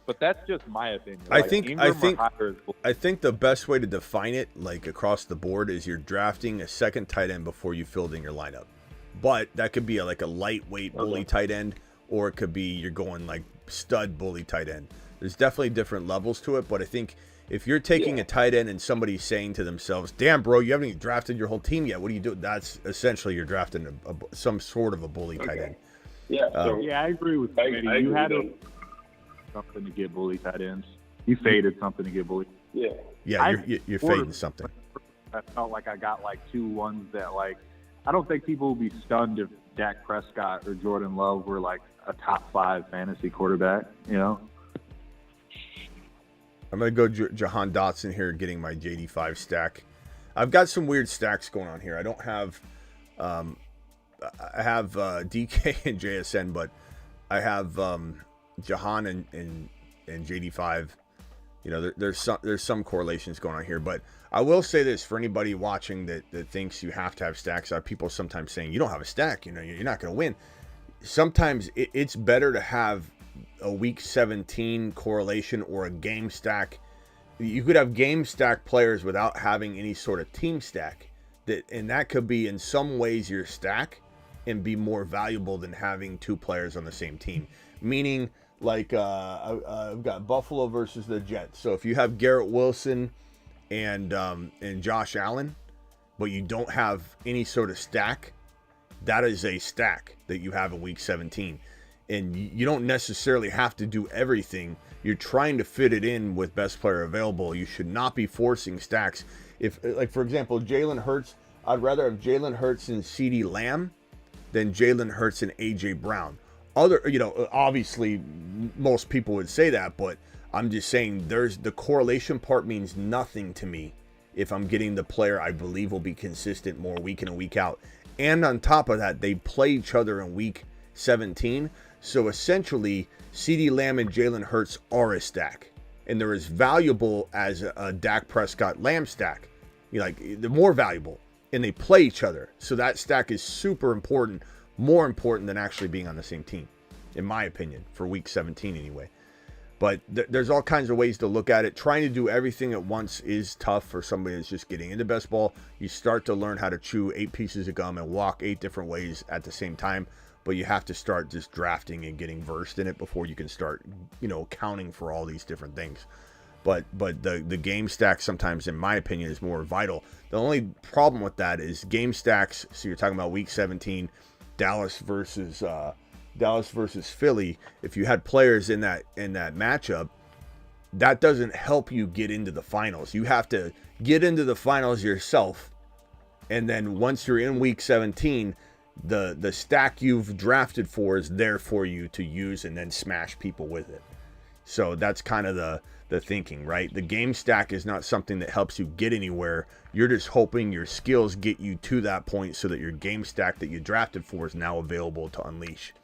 But that's just my opinion. I think the best way to define it, like across the board, is you're drafting a second tight end before you filled in your lineup. But that could be like a lightweight bully tight end, or it could be you're going like stud bully tight end. There's definitely different levels to it, but I think if you're taking a tight end and somebody's saying to themselves, "Damn, bro, you haven't even drafted your whole team yet. What do you do?" That's essentially you're drafting some sort of a bully tight end. Yeah, I agree with Smitty. You had something to get bully tight ends. You faded something to get bully. Yeah, you're fading something. I felt like I got like 2 ones that, like, I don't think people would be stunned if Dak Prescott or Jordan Love were like a top 5 fantasy quarterback. I'm going to go Jahan Dotson here, getting my JD5 stack. I've got some weird stacks going on here. I don't have I have DK and JSN, but I have Jahan and JD5. There's some correlations going on here, but I will say this for anybody watching that thinks you have to have stacks. I have people sometimes saying you don't have a stack, you're not going to win. Sometimes it's better to have a week 17 correlation or a game stack. You could have game stack players without having any sort of team stack, and that could be in some ways your stack and be more valuable than having 2 players on the same team. Meaning, like I've got Buffalo versus the Jets. So if you have Garrett Wilson and Josh Allen, but you don't have any sort of stack, that is a stack that you have in week 17. And you don't necessarily have to do everything. You're trying to fit it in with best player available. You should not be forcing stacks. If, like, for example, Jalen Hurts, I'd rather have Jalen Hurts and CeeDee Lamb than Jalen Hurts and A.J. Brown. Obviously, most people would say that, but I'm just saying the correlation part means nothing to me if I'm getting the player I believe will be consistent more week in and week out. And on top of that, they play each other in week 17. So essentially, CeeDee Lamb and Jalen Hurts are a stack. And they're as valuable as a Dak Prescott Lamb stack. They're more valuable. And they play each other. So that stack is super important. More important than actually being on the same team, in my opinion, for week 17 anyway. But there's all kinds of ways to look at it. Trying to do everything at once is tough for somebody that's just getting into best ball. You start to learn how to chew 8 pieces of gum and walk 8 different ways at the same time. But you have to start just drafting and getting versed in it before you can start, accounting for all these different things. But the game stack sometimes, in my opinion, is more vital. The only problem with that is game stacks. So you're talking about week 17, Dallas versus Philly. If you had players in that matchup, that doesn't help you get into the finals. You have to get into the finals yourself, and then once you're in week 17, the stack you've drafted for is there for you to use and then smash people with it. So that's kind of the thinking, right? The game stack is not something that helps you get anywhere. You're just hoping your skills get you to that point so that your game stack that you drafted for is now available to unleash.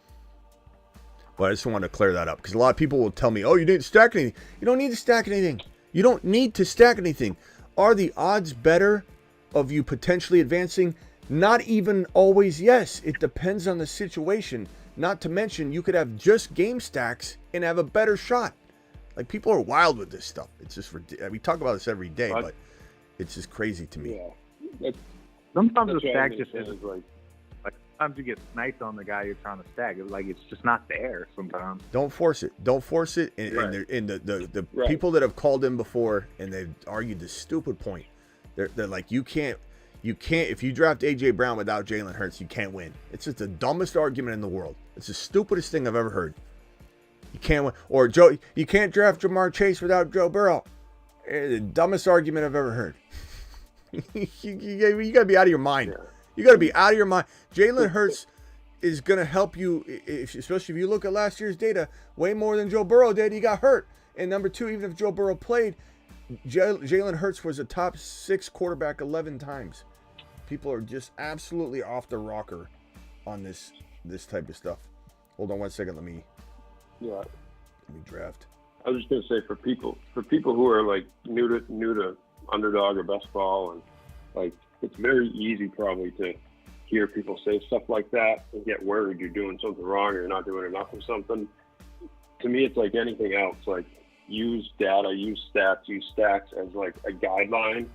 But I just want to clear that up, because a lot of people will tell me, oh, you didn't stack anything. You don't need to stack anything. You don't need to stack anything. Are the odds better of you potentially advancing? Not even always yes. It depends on the situation. Not to mention, you could have just game stacks and have a better shot. Like, people are wild with this stuff. It's just ridiculous. We talk about this every day, but it's just crazy to me. Yeah. Sometimes the stack just isn't like sometimes you get sniped on the guy you're trying to stack. It's just not there sometimes. Don't force it. Don't force it. And the Right. people that have called in before and they've argued this stupid point, they're like, you can't, if you draft A.J. Brown without Jalen Hurts, you can't win. It's just the dumbest argument in the world. It's the stupidest thing I've ever heard. You can't win. Or you can't draft Jamar Chase without Joe Burrow. The dumbest argument I've ever heard. you got to be out of your mind. Yeah. You got to be out of your mind. Jalen Hurts is going to help you, especially if you look at last year's data, way more than Joe Burrow did. He got hurt. And number 2, even if Joe Burrow played, Jalen Hurts was a top 6 quarterback 11 times. People are just absolutely off the rocker on this type of stuff. Hold on one second. Let me draft. I was just gonna say, for people who are like new to Underdog or best ball, and like, it's very easy probably to hear people say stuff like that and get worried you're doing something wrong or you're not doing enough of something. To me, it's like anything else. Like, use data, use stats, use stacks as like a guideline,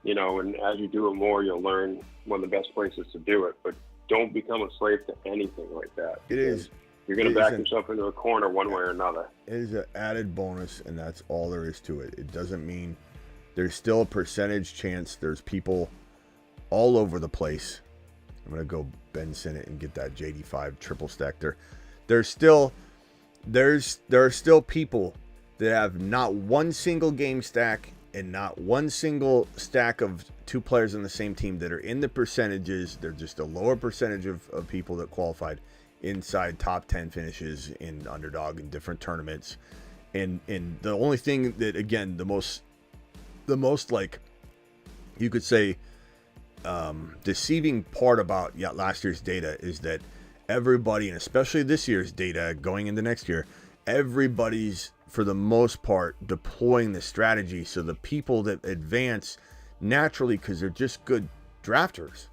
and as you do it more, you'll learn one of the best places to do it. But don't become a slave to anything like that. It is. You're going to back yourself into a corner one way or another. It is an added bonus, and that's all there is to it. It doesn't mean there's still a percentage chance. There's people all over the place. I'm going to go Ben Sinnott and get that JD5 triple stack there. There are still people that have not one single game stack and not one single stack of 2 players on the same team that are in the percentages. They're just a lower percentage of people that qualified inside top 10 finishes in Underdog in different tournaments. And the only thing that, again, the most like, you could say, deceiving part about last year's data is that everybody, and especially this year's data going into next year, everybody's, for the most part, deploying the strategy. So the people that advance naturally, because they're just good drafters,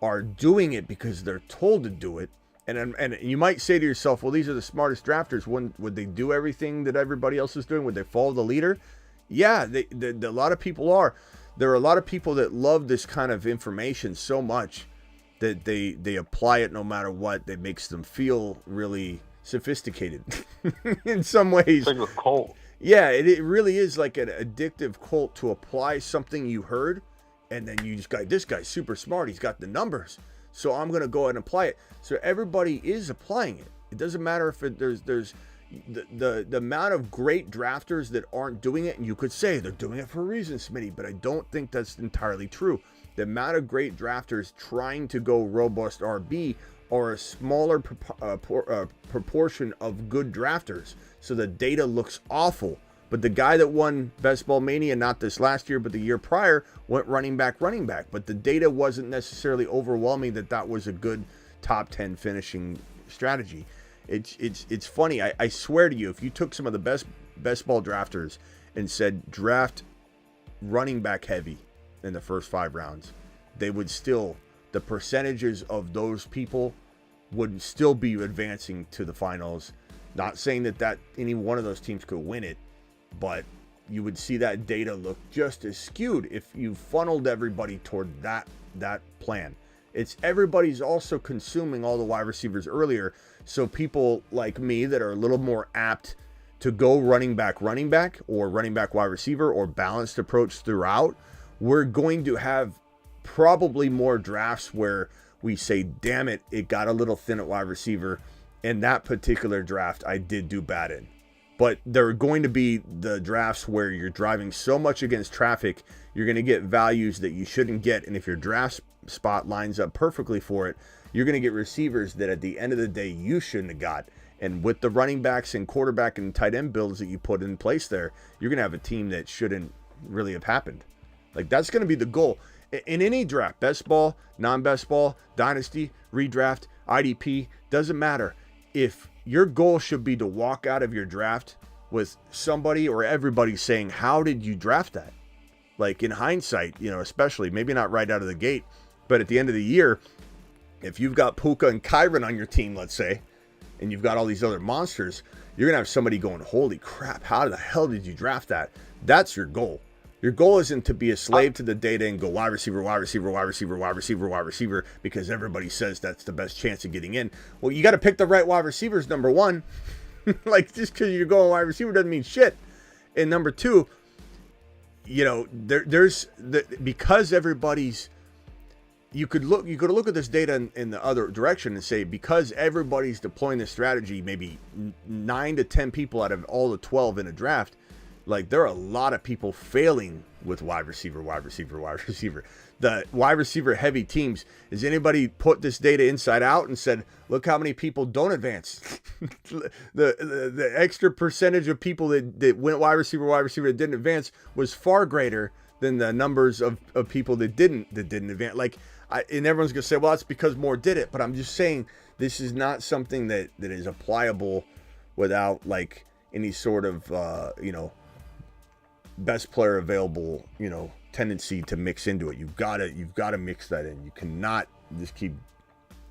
are doing it because they're told to do it. And you might say to yourself, well, these are the smartest drafters. Would they do everything that everybody else is doing? Would they follow the leader? Yeah, a lot of people are. There are a lot of people that love this kind of information so much that they apply it no matter what. That makes them feel really sophisticated in some ways. It's like a cult. Yeah, it really is like an addictive cult to apply something you heard And then you just got, this guy's super smart. He's got the numbers. So I'm going to go ahead and apply it. So everybody is applying it. It doesn't matter if there's the amount of great drafters that aren't doing it. And you could say they're doing it for a reason, Smitty, but I don't think that's entirely true. The amount of great drafters trying to go robust RB are a smaller proportion of good drafters. So the data looks awful. But the guy that won Best Ball Mania, not this last year, but the year prior, went running back. But the data wasn't necessarily overwhelming that was a good top 10 finishing strategy. It's funny. I swear to you, if you took some of the best ball drafters and said draft running back heavy in the first 5 rounds, they would still, the percentages of those people would still be advancing to the finals. Not saying that any one of those teams could win it, but you would see that data look just as skewed if you funneled everybody toward that plan. It's everybody's also consuming all the wide receivers earlier. So people like me that are a little more apt to go running back, or running back wide receiver, or balanced approach throughout, we're going to have probably more drafts where we say, damn it, it got a little thin at wide receiver. And that particular draft I did do bad in. But there are going to be the drafts where you're driving so much against traffic, you're going to get values that you shouldn't get. And if your draft spot lines up perfectly for it, you're going to get receivers that at the end of the day you shouldn't have got. And with the running backs and quarterback and tight end builds that you put in place there, you're going to have a team that shouldn't really have happened. Like, that's going to be the goal. In any draft, best ball, non-best ball, dynasty, redraft, IDP, doesn't matter. If your goal should be to walk out of your draft with somebody or everybody saying, how did you draft that? Like, in hindsight, especially, maybe not right out of the gate, but at the end of the year, if you've got Puka and Kyron on your team, let's say, and you've got all these other monsters, you're going to have somebody going, holy crap, how the hell did you draft that? That's your goal. Your goal isn't to be a slave to the data and go wide receiver, because everybody says that's the best chance of getting in. Well, you got to pick the right wide receivers, number one. Like, just because you're going wide receiver doesn't mean shit. And number two, because everybody's, you could look at this data in the other direction and say, because everybody's deploying this strategy, maybe 9 to 10 people out of all the 12 in a draft, like, there are a lot of people failing with wide receiver. The wide receiver heavy teams. Has anybody put this data inside out and said, look how many people don't advance? the extra percentage of people that went wide receiver that didn't advance was far greater than the numbers of people that didn't advance. Like, and everyone's gonna say, well, that's because more did it. But I'm just saying, this is not something that is applicable without like any sort of best player available, tendency to mix into it. You've got to mix that in. You cannot just keep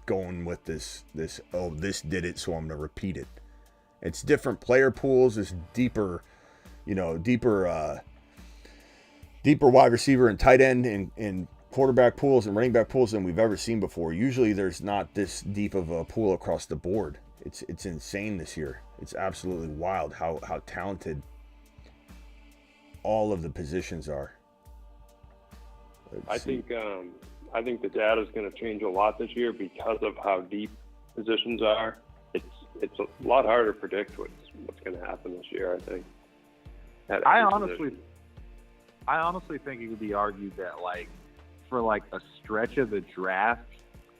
going with this, oh, this did it, so I'm going to repeat it. It's different player pools, it's deeper wide receiver and tight end and quarterback pools and running back pools than we've ever seen before. Usually there's not this deep of a pool across the board. It's insane this year. It's absolutely wild how talented all of the positions are. I think the data is going to change a lot this year because of how deep positions are. It's a lot harder to predict what's going to happen this year, I think. I honestly think it could be argued that, like, for like a stretch of the draft,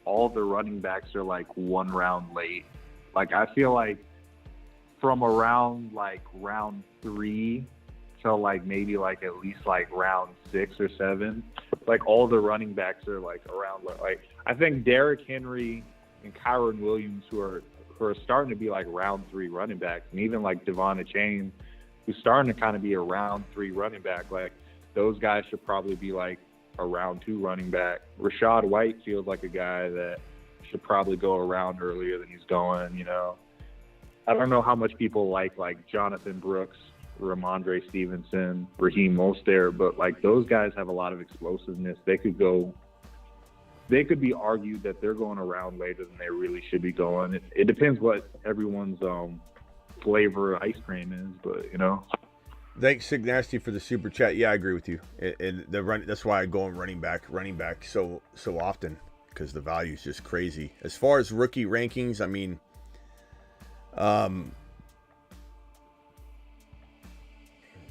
all the running backs are like one round late. Like, I feel like from around like round 3 to like maybe like at least like round 6 or 7, like all the running backs are like around. Like, I think Derrick Henry and Kyron Williams, who are starting to be like round 3 running backs, and even like Devon Chain, who's starting to kind of be a round 3 running back. Like, those guys should probably be like a round 2 running back. Rashad White feels like a guy that should probably go around earlier than he's going. I don't know how much people like Jonathan Brooks, Rhamondre Stevenson, Raheem Mostert, but like those guys have a lot of explosiveness. They could be argued that they're going around later than they really should be going. It depends what everyone's flavor of ice cream is, but Thanks, Sig Nasty, for the super chat. Yeah, I agree with you. That's why I go on running back so often, because the value is just crazy. As far as rookie rankings, I mean,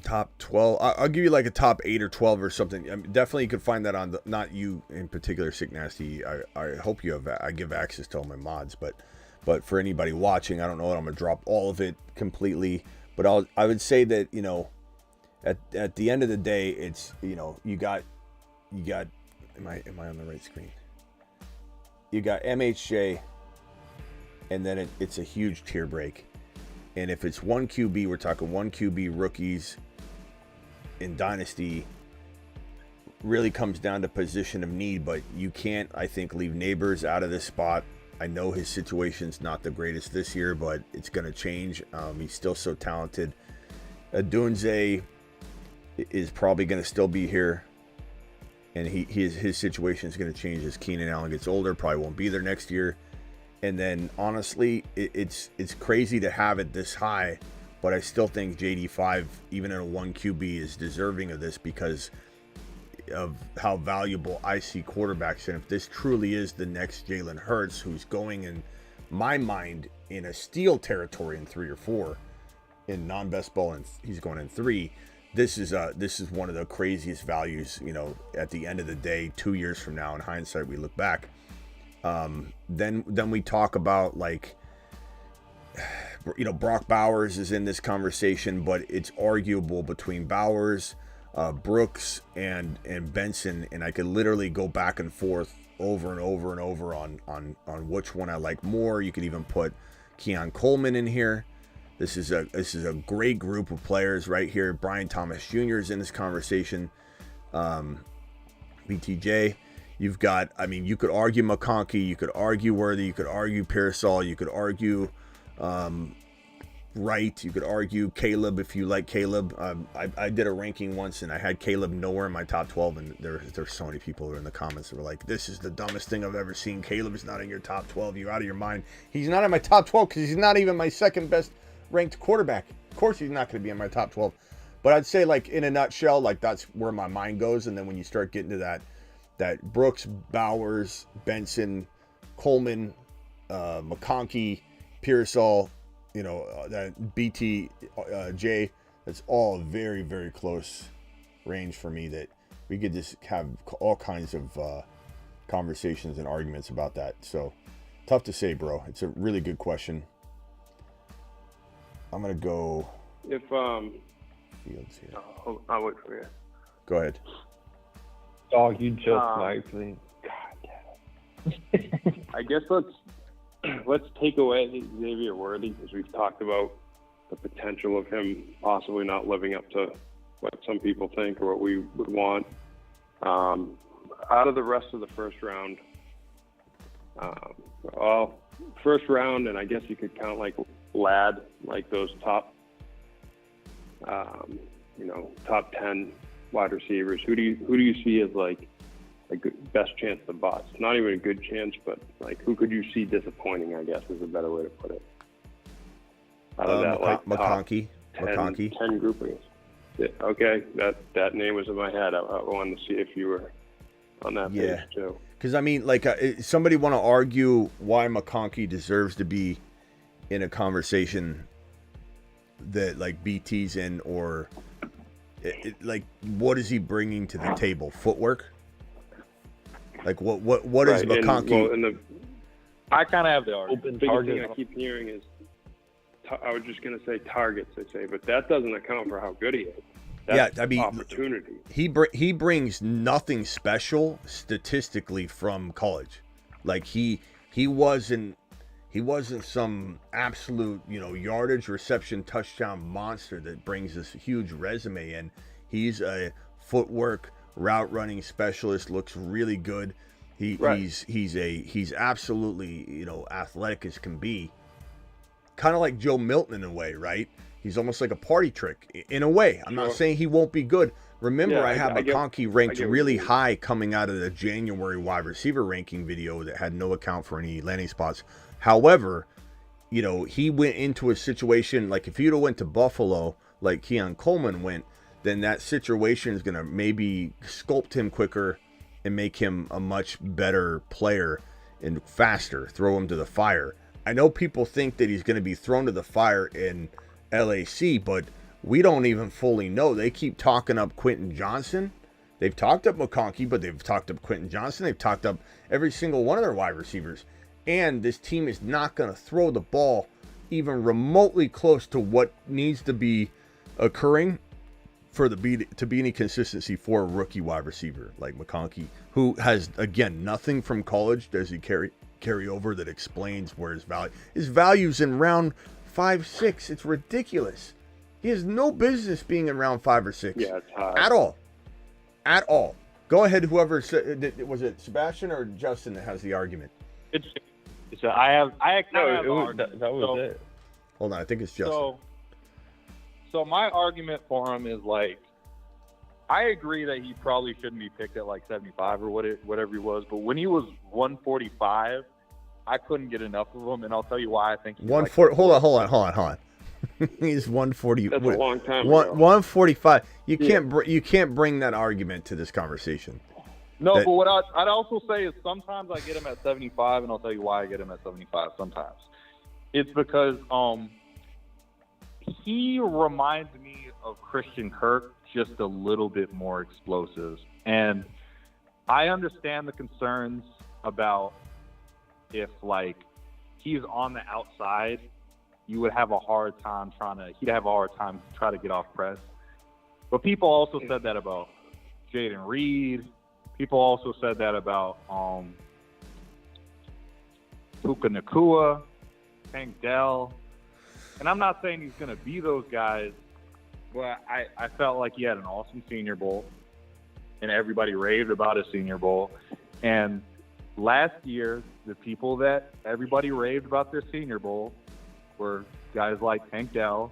top 12. I'll give you like a top 8 or 12 or something. I mean, definitely you could find that on not you in particular, Sig Nasty. I hope you have. I give access to all my mods, but for anybody watching, I don't know that I'm gonna drop all of it completely. But I would say that, you know, at the end of the day, it's, you know, you got. Am I on the right screen? You got MHJ, and then it's a huge tier break. And if it's one QB, we're talking one QB rookies in Dynasty. Really comes down to position of need, but you can't, I think, leave Neighbors out of this spot. I know his situation's not the greatest this year, but it's going to change. He's still so talented. Dunze is probably going to still be here, and his situation is going to change as Keenan Allen gets older. Probably won't be there next year. And then, honestly, it's crazy to have it this high, but I still think JD5, even in a 1 QB, is deserving of this because of how valuable I see quarterbacks. And if this truly is the next Jalen Hurts, who's going, in my mind, in a steal territory in 3 or 4, in non-best ball, and he's going in 3, this is one of the craziest values, you know, at the end of the day. 2 years from now, in hindsight, we look back. Then we talk about, like, you know, Brock Bowers is in this conversation, but it's arguable between Bowers, Brooks, and Benson, and I could literally go back and forth over and over and over on which one I like more. You could even put Keon Coleman in here. This is a great group of players right here. Brian Thomas Jr. is in this conversation. BTJ. You've got, I mean, you could argue McConkey, you could argue Worthy, you could argue Pearsall, you could argue Wright, you could argue Caleb if you like Caleb. I did a ranking once and I had Caleb nowhere in my top 12, and there's so many people who are in the comments that were like, this is the dumbest thing I've ever seen. Caleb is not in your top 12. You're out of your mind. He's not in my top 12 because he's not even my second best ranked quarterback. Of course he's not going to be in my top 12. But I'd say, like, in a nutshell, like, that's where my mind goes. And then when you start getting to that Brooks, Bowers, Benson, Coleman, McConkey, Pearsall, you know, that BTJ, that's all very, very close range for me, that we could just have all kinds of conversations and arguments about that. So tough to say, bro. It's a really good question. I'm going to go. If, Fields here. I'll wait for you. Go ahead. Dog, you just like me. God damn. I guess let's take away Xavier Worthy, because we've talked about the potential of him possibly not living up to what some people think or what we would want. Out of the rest of the first round, first round, and I guess you could count like Lad, like those top, top 10 wide receivers. Who do you see as like a good, best chance to bust? Not even a good chance, but like who could you see disappointing, I guess is a better way to put it. Out of that, like McConkey. 10 groupings. Yeah, okay, that name was in my head. I wanted to see if you were on that page too. Because, I mean, like, somebody want to argue why McConkey deserves to be in a conversation that, like, BT's in, or, like, what is he bringing to the table? Footwork? Like, what is McConkey? I kind of have the open target. Thing I keep hearing is, I was just going to say targets, I say, but that doesn't account for how good he is. That's opportunity. He brings nothing special statistically from college. Like he wasn't some absolute, yardage, reception, touchdown monster that brings this huge resume in. He's a footwork, route running specialist, looks really good. He's absolutely, athletic as can be. Kind of like Joe Milton in a way, right? He's almost like a party trick in a way. I'm not saying he won't be good. Remember, I have McConkey ranked really high coming out of the January wide receiver ranking video that had no account for any landing spots. However, he went into a situation, like if he'd have went to Buffalo like Keon Coleman went, then that situation is going to maybe sculpt him quicker and make him a much better player and faster, throw him to the fire. I know people think that he's going to be thrown to the fire in LAC, but we don't even fully know. They keep talking up Quentin Johnson. They've talked up McConkey, but they've talked up Quentin Johnson. They've talked up every single one of their wide receivers. And this team is not going to throw the ball even remotely close to what needs to be occurring for to be any consistency for a rookie wide receiver like McConkey, who has, again, nothing from college does he carry over that explains where his value's in round 5, 6. It's ridiculous. He has no business being in round 5 or 6. Yeah, it's high. At all. Go ahead, whoever said, was it Sebastian or Justin that has the argument? That was it. Hold on, I think it's Justin. So my argument for him is, like, I agree that he probably shouldn't be picked at like 75 or whatever he was, but when he was 145, I couldn't get enough of him, and I'll tell you why I think he's 140. Hold on. He's 140. That's a long time ago. 145. You can't bring that argument to this conversation. No, but what I'd also say is sometimes I get him at 75, and I'll tell you why I get him at 75 sometimes. It's because he reminds me of Christian Kirk, just a little bit more explosive. And I understand the concerns about if, like, he's on the outside, you would have a hard time he'd have a hard time to try to get off press. But people also said that about Jaden Reed. People also said that about Puka Nacua, Tank Dell. And I'm not saying he's going to be those guys, but I felt like he had an awesome Senior Bowl, and everybody raved about his Senior Bowl. And last year, the people that everybody raved about their Senior Bowl were guys like Tank Dell,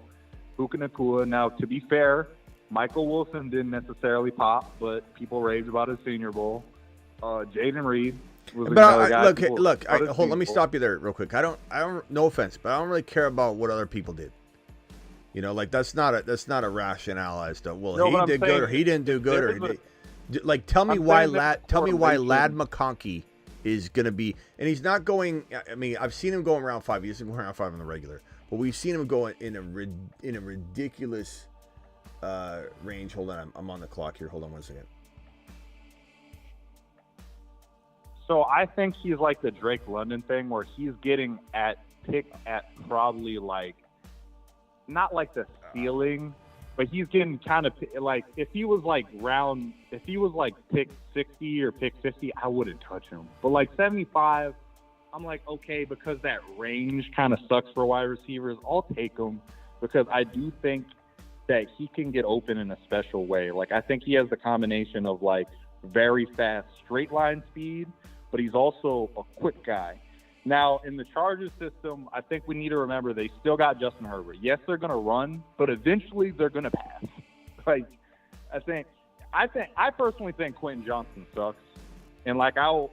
Puka Nacua. Now, to be fair, Michael Wilson didn't necessarily pop, but people raved about his Senior Bowl. Jaden Reed was another guy. Look. Let me stop you there real quick. I don't. No offense, but I don't really care about what other people did. You know, like that's not a rationale as to he did good or he didn't do good or tell me why Lad McConkey is going to be, and he's not going. I mean, I've seen him going around 5. He doesn't go around 5 on the regular, but we've seen him go in a ridiculous range. Hold on, I'm on the clock here. Hold on 1 second. So I think he's like the Drake London thing, where he's getting picked at probably like not like the ceiling, but he's getting kind of like if he was like pick 60 or pick 50, I wouldn't touch him. But like 75, I'm like, okay, because that range kind of sucks for wide receivers, I'll take him because I do think that he can get open in a special way. Like I think he has the combination of like very fast straight line speed, but he's also a quick guy. Now, in the Chargers system, I think we need to remember they still got Justin Herbert. Yes, they're going to run, but eventually they're going to pass. Like, I personally think Quentin Johnson sucks. And like, I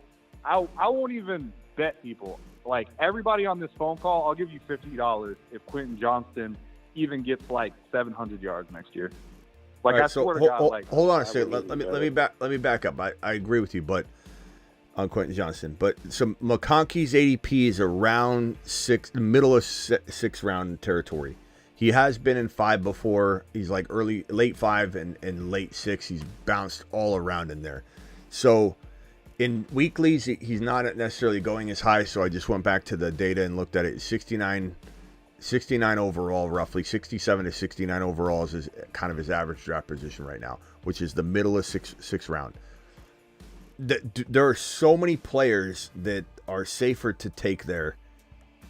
won't even bet people. Like, everybody on this phone call, I'll give you $50 if Quentin Johnson even gets like 700 yards next year. Like, right, I swear to God. Hold on a second. Let me back up. I agree with you, but on Quentin Johnson, but some McConkey's ADP is around middle of 6th round territory. He has been in 5 before. He's like late 5 and late 6. He's bounced all around in there. So in weeklies, he's not necessarily going as high. So I just went back to the data and looked at it. 69 overall, roughly 67 to 69 overall is kind of his average draft position right now, which is the middle of 6th round. There are so many players that are safer to take there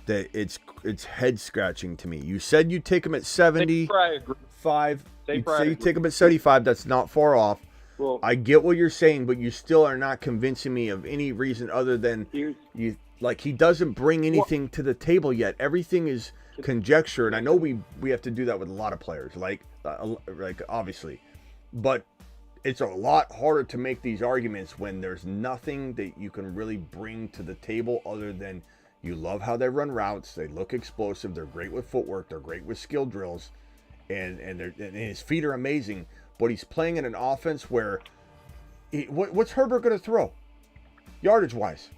that it's head scratching to me. You said you take him at 75. You say you take him at 75. That's not far off. Well, I get what you're saying, but you still are not convincing me of any reason other than you. Like, he doesn't bring anything to the table yet. Everything is conjecture, and I know we have to do that with a lot of players, like obviously, but it's a lot harder to make these arguments when there's nothing that you can really bring to the table other than you love how they run routes, they look explosive, they're great with footwork, they're great with skill drills, and his feet are amazing. But he's playing in an offense where what's Herbert going to throw, yardage wise?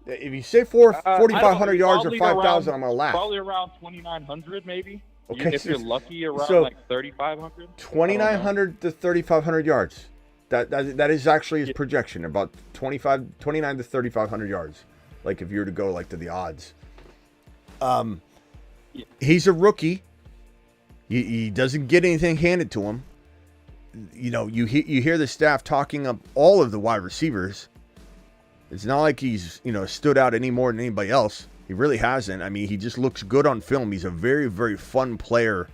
If you say 4,500 yards or 5,000, I'm going to laugh. Probably around 2,900, maybe. Okay, if you're lucky, around like 3,500. 2,900 to 3,500 yards. That is actually his projection, about 29 to 3,500 yards. Like if you were to go like to the odds. He's a rookie. He doesn't get anything handed to him. You know, you hear the staff talking up all of the wide receivers. It's not like he's, stood out any more than anybody else. He really hasn't. I mean, he just looks good on film. He's a very, very fun player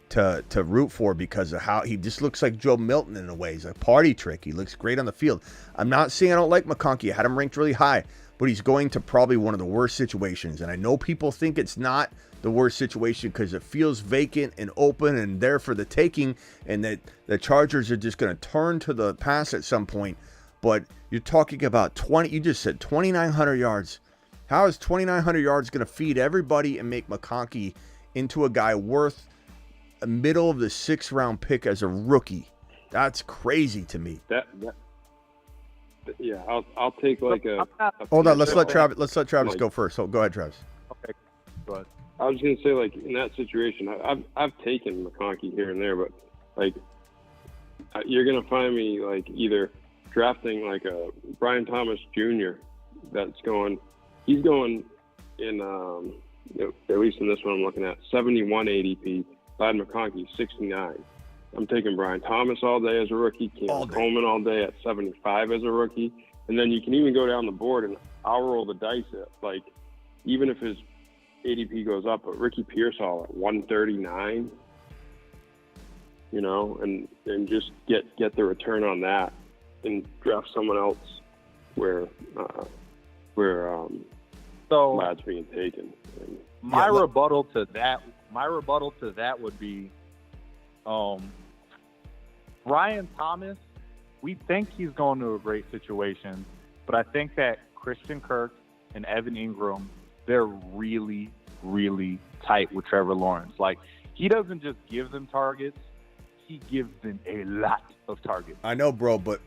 to root for because of how he just looks like Joe Milton in a way. He's a party trick. He looks great on the field. I'm not saying I don't like McConkey. I had him ranked really high, but he's going to probably one of the worst situations. And I know people think it's not the worst situation because it feels vacant and open and there for the taking, and that the Chargers are just going to turn to the pass at some point. But you're talking about you just said 2,900 yards. How is 2,900 yards going to feed everybody and make McConkey into a guy worth a middle of the 6th round pick as a rookie? That's crazy to me. Yeah, I'll take like a. Hold on, let's let Travis go first. So go ahead, Travis. Okay, go ahead. I was gonna say, like, in that situation, I've taken McConkey here and there, but like you're gonna find me like either drafting like a Brian Thomas Jr. He's going in at least in this one I'm looking at 71 ADP. Lad McConkey 69. I'm taking Brian Thomas all day as a rookie, Coleman all day at 75 as a rookie, and then you can even go down the board and I'll roll the dice at like even if his ADP goes up, but Ricky Pearsall at 139, and just get the return on that and draft someone else where Lad's being taken. My rebuttal to that would be Brian Thomas. We think he's going to a great situation, but I think that Christian Kirk and Evan Ingram, they're really, really tight with Trevor Lawrence. Like, he doesn't just give them targets, he gives them a lot of targets. I know, bro, but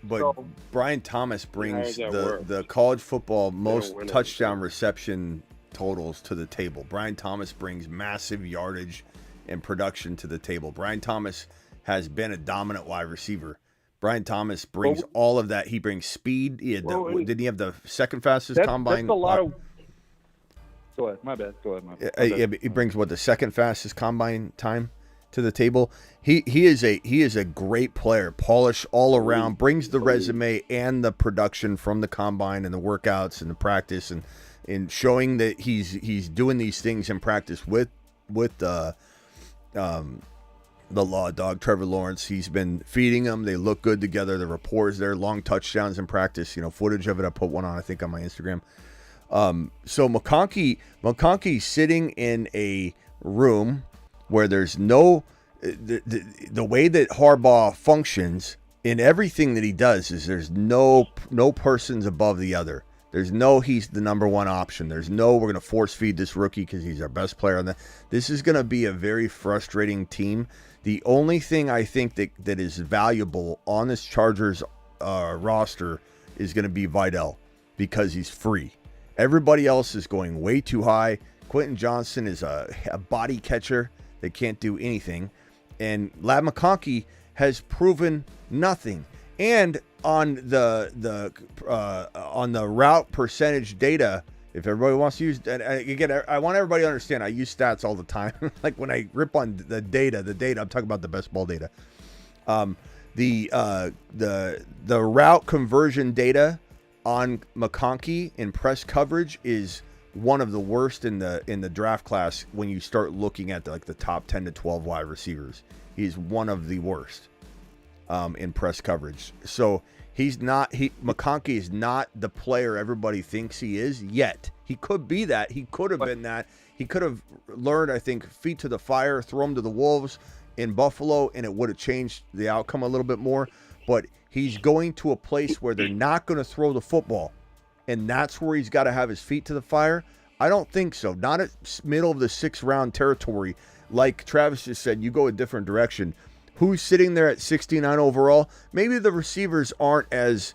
Brian Thomas brings the college football most touchdown reception totals to the table. Brian Thomas brings massive yardage and production to the table. Brian Thomas has been a dominant wide receiver. Brian Thomas brings all of that. He brings speed. Did he have the second fastest combine? That's a lot of. Go ahead. My bad. He brings the second fastest combine time to the table. He is a great player, polished all around, brings the resume and the production from the combine and the workouts and the practice and showing that he's doing these things in practice with the law dog Trevor Lawrence. He's been feeding them. They look good together. The rapport is there. Long touchdowns in practice. Footage of it. I put one on, I think, on my Instagram. So McConkey sitting in a room where there's no the way that Harbaugh functions in everything that he does is there's no person's above the other. There's no he's the number one option. There's no we're going to force feed this rookie because he's our best player on that. This is going to be a very frustrating team. The only thing I think that is valuable on this Chargers roster is going to be Vidal because he's free. Everybody else is going way too high. Quentin Johnson is a body catcher that can't do anything. And Lad McConkey has proven nothing. And on the route percentage data, if everybody wants to use, and again, I want everybody to understand, I use stats all the time. Like when I rip on the data, I'm talking about the best ball data. The route conversion data on McConkey in press coverage is one of the worst in the draft class when you start looking at the top 10 to 12 wide receivers. He's one of the worst in press coverage. So McConkey is not the player everybody thinks he is yet. He could be that. He could have been that. He could have learned, I think, feet to the fire, throw him to the wolves in Buffalo, and it would have changed the outcome a little bit more. But he's going to a place where they're not going to throw the football, and that's where he's got to have his feet to the fire. I don't think so. Not at middle of the 6th round territory. Like Travis just said, you go a different direction. Who's sitting there at 69 overall? Maybe the receivers aren't as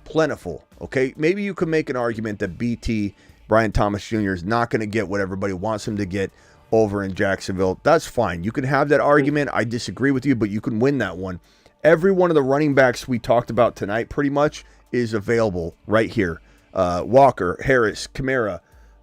plentiful, okay? Maybe you can make an argument that BT, Brian Thomas Jr., is not going to get what everybody wants him to get over in Jacksonville. That's fine. You can have that argument. I disagree with you, but you can win that one. Every one of the running backs we talked about tonight pretty much is available right here. Walker, Harris, Kamara.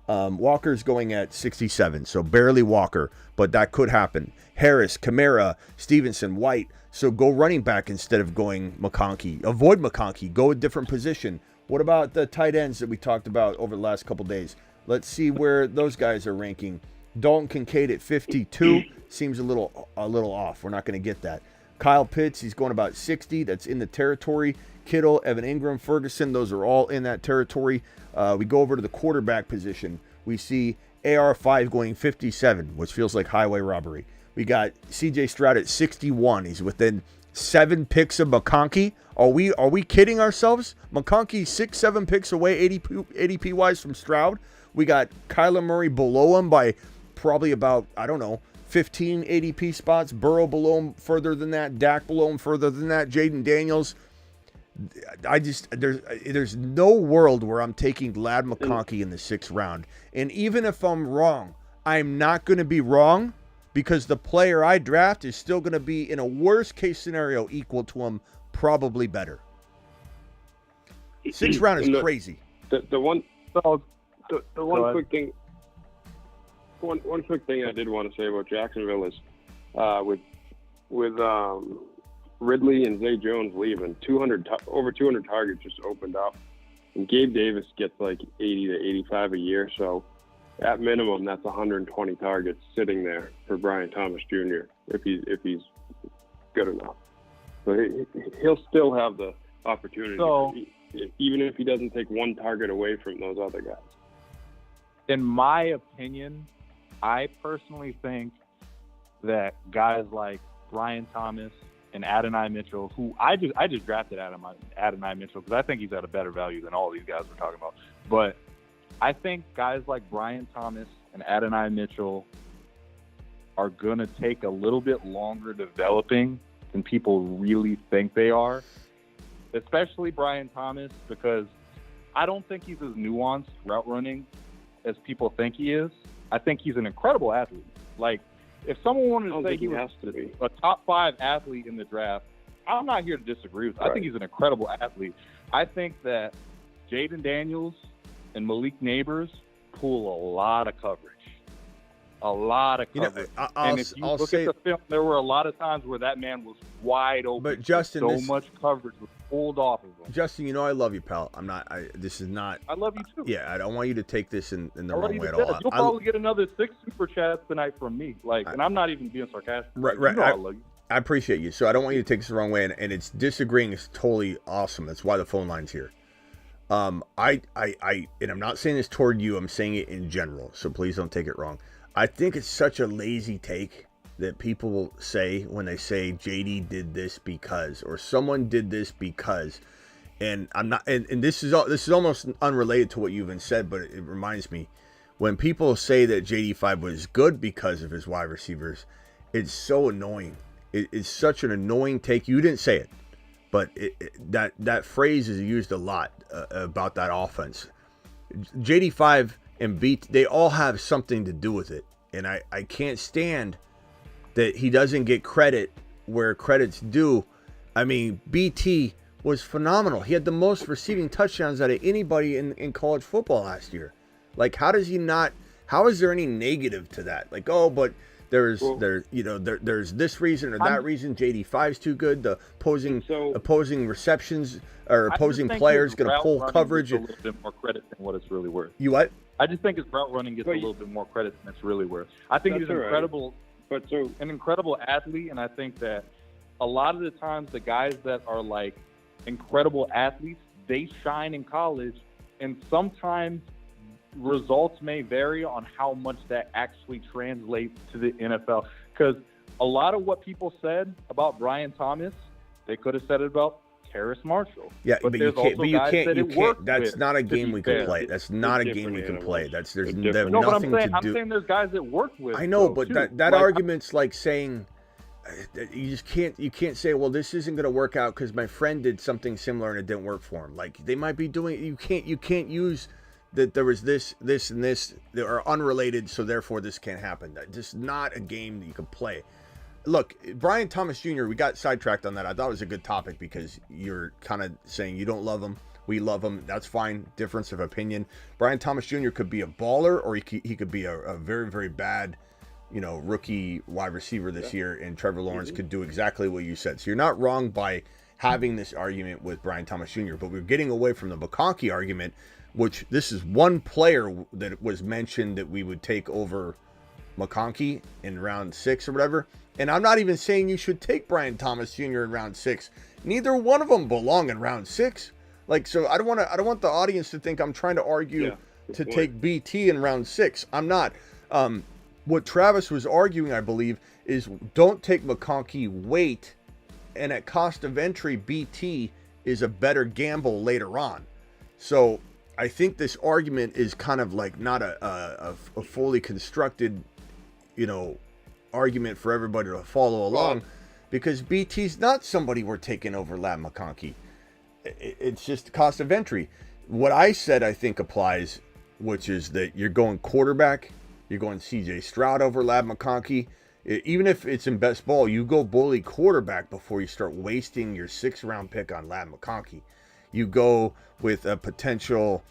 Walker's going at 67, so barely Walker, but that could happen. Harris, Kamara, Stevenson, White. So go running back instead of going McConkey. Avoid McConkey. Go a different position. What about the tight ends that we talked about over the last couple days? Let's see where those guys are ranking. Dalton Kincaid at 52 seems a little off. We're not going to get that. Kyle Pitts, he's going about 60. That's in the territory. Kittle, Evan Ingram, Ferguson, those are all in that territory. We go over to the quarterback position. We see AR5 going 57, which feels like highway robbery. We got CJ Stroud at 61. He's within 7 picks of McConkey. Are we kidding ourselves? McConkey's 6-7 picks away ADP wise from Stroud. We got Kyler Murray below him by probably about, 15 ADP spots. Burrow below him further than that. Dak below him further than that. Jaden Daniels. There's no world where I'm taking Lad McConkey in the 6th round. And even if I'm wrong, I'm not going to be wrong because the player I draft is still going to be, in a worst case scenario, equal to him, probably better. 6th round is crazy. The one quick thing I did want to say about Jacksonville is with Ridley and Zay Jones leaving, over 200 targets just opened up, and Gabe Davis gets like 80 to 85 a year. So at minimum, that's 120 targets sitting there for Brian Thomas Jr. if he's good enough. So he'll still have the opportunity, even if he doesn't take one target away from those other guys. In my opinion, I personally think that guys like Brian Thomas and Adonai Mitchell, who I just drafted Adonai Mitchell because I think he's at a better value than all these guys we're talking about. But I think guys like Brian Thomas and Adonai Mitchell are going to take a little bit longer developing than people really think they are, especially Brian Thomas, because I don't think he's as nuanced route running as people think he is. I think he's an incredible athlete. Like, if someone wanted to say he was a top 5 athlete in the draft, I'm not here to disagree with that. I think he's an incredible athlete. I think that Jaden Daniels and Malik Neighbors pull a lot of coverage. A lot of coverage. And if you look at the film, there were a lot of times where that man was wide open. But Justin, much coverage was pulled off of him. Justin, I love you, pal. I love you too. Yeah, I don't want you to take this in the wrong way at all. You'll probably get another 6 super chats tonight from me. And I'm not even being sarcastic. Right. I love you. I appreciate you. So I don't want you to take this the wrong way, and it's disagreeing is totally awesome. That's why the phone line's here. And I'm not saying this toward you. I'm saying it in general. So please don't take it wrong. I think it's such a lazy take that people will say when they say JD did this because, or someone did this because, and I'm not. And this is almost unrelated to what you've even said, but it reminds me when people say that JD5 was good because of his wide receivers. It's so annoying. It's such an annoying take. You didn't say it, but that phrase is used a lot about that offense. JD5 and they all have something to do with it. And I can't stand that he doesn't get credit where credit's due. I mean, BT was phenomenal. He had the most receiving touchdowns out of anybody in college football last year. Like, how is there any negative to that? Like, but there's this reason or that reason. JD5's too good. The opposing receptions or opposing players going to pull coverage. A little bit more credit than what it's really worth. You what? I just think his route running gets a little bit more credit than it's really worth. I think he's an incredible athlete, and I think that a lot of the times the guys that are like incredible athletes, they shine in college, and sometimes results may vary on how much that actually translates to the NFL. Because a lot of what people said about Brian Thomas, they could have said it about Terrace Marshall. Yeah, but you can't. But you can't. That's with, not a game we can play. That's not a game we can play. They have nothing to do. I'm saying there's guys that worked with. I know, but that argument's like saying you just can't. You can't say, well, this isn't going to work out because my friend did something similar and it didn't work for him. Like they might be doing. You can't use that there was this, and this that are unrelated, so therefore this can't happen. That's just not a game that you can play. Look, Brian Thomas Jr., we got sidetracked on that. I thought it was a good topic because you're kind of saying you don't love him. We love him. That's fine. Difference of opinion. Brian Thomas Jr. could be a baller or he could be a very, very bad, rookie wide receiver this year, and Trevor Lawrence could do exactly what you said. So you're not wrong by having this argument with Brian Thomas Jr., but we're getting away from the McConkey argument, which this is one player that was mentioned that we would take over McConkey in round 6 or whatever. And I'm not even saying you should take Brian Thomas Jr. in round 6. Neither one of them belong in round 6. Like, so I don't want the audience to think I'm trying to argue to take BT in round 6. I'm not. What Travis was arguing, I believe, is don't take McConkey, wait, and at cost of entry, BT is a better gamble later on. So I think this argument is kind of like not a fully constructed, argument for everybody to follow along, because BT's not somebody we're taking over Lad McConkey. It's just cost of entry. What I said I think applies, which is that you're going quarterback, you're going CJ Stroud over Lad McConkey. Even if it's in best ball, you go bully quarterback before you start wasting your 6th round pick on Lad McConkey. You go with a potential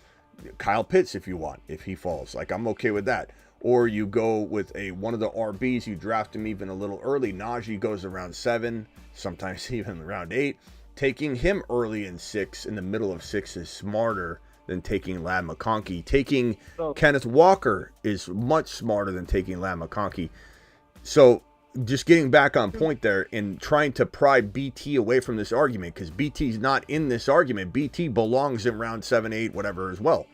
Kyle Pitts if you want, if he falls. Like, I'm okay with that. Or you go with one of the RBs, you draft him even a little early. Najee goes around 7, sometimes even around 8. Taking him early in 6, in the middle of 6, is smarter than taking Lad McConkey. Taking Kenneth Walker is much smarter than taking Lad McConkey. So just getting back on point there and trying to pry BT away from this argument, because BT's not in this argument. BT belongs in round 7, 8, whatever as well.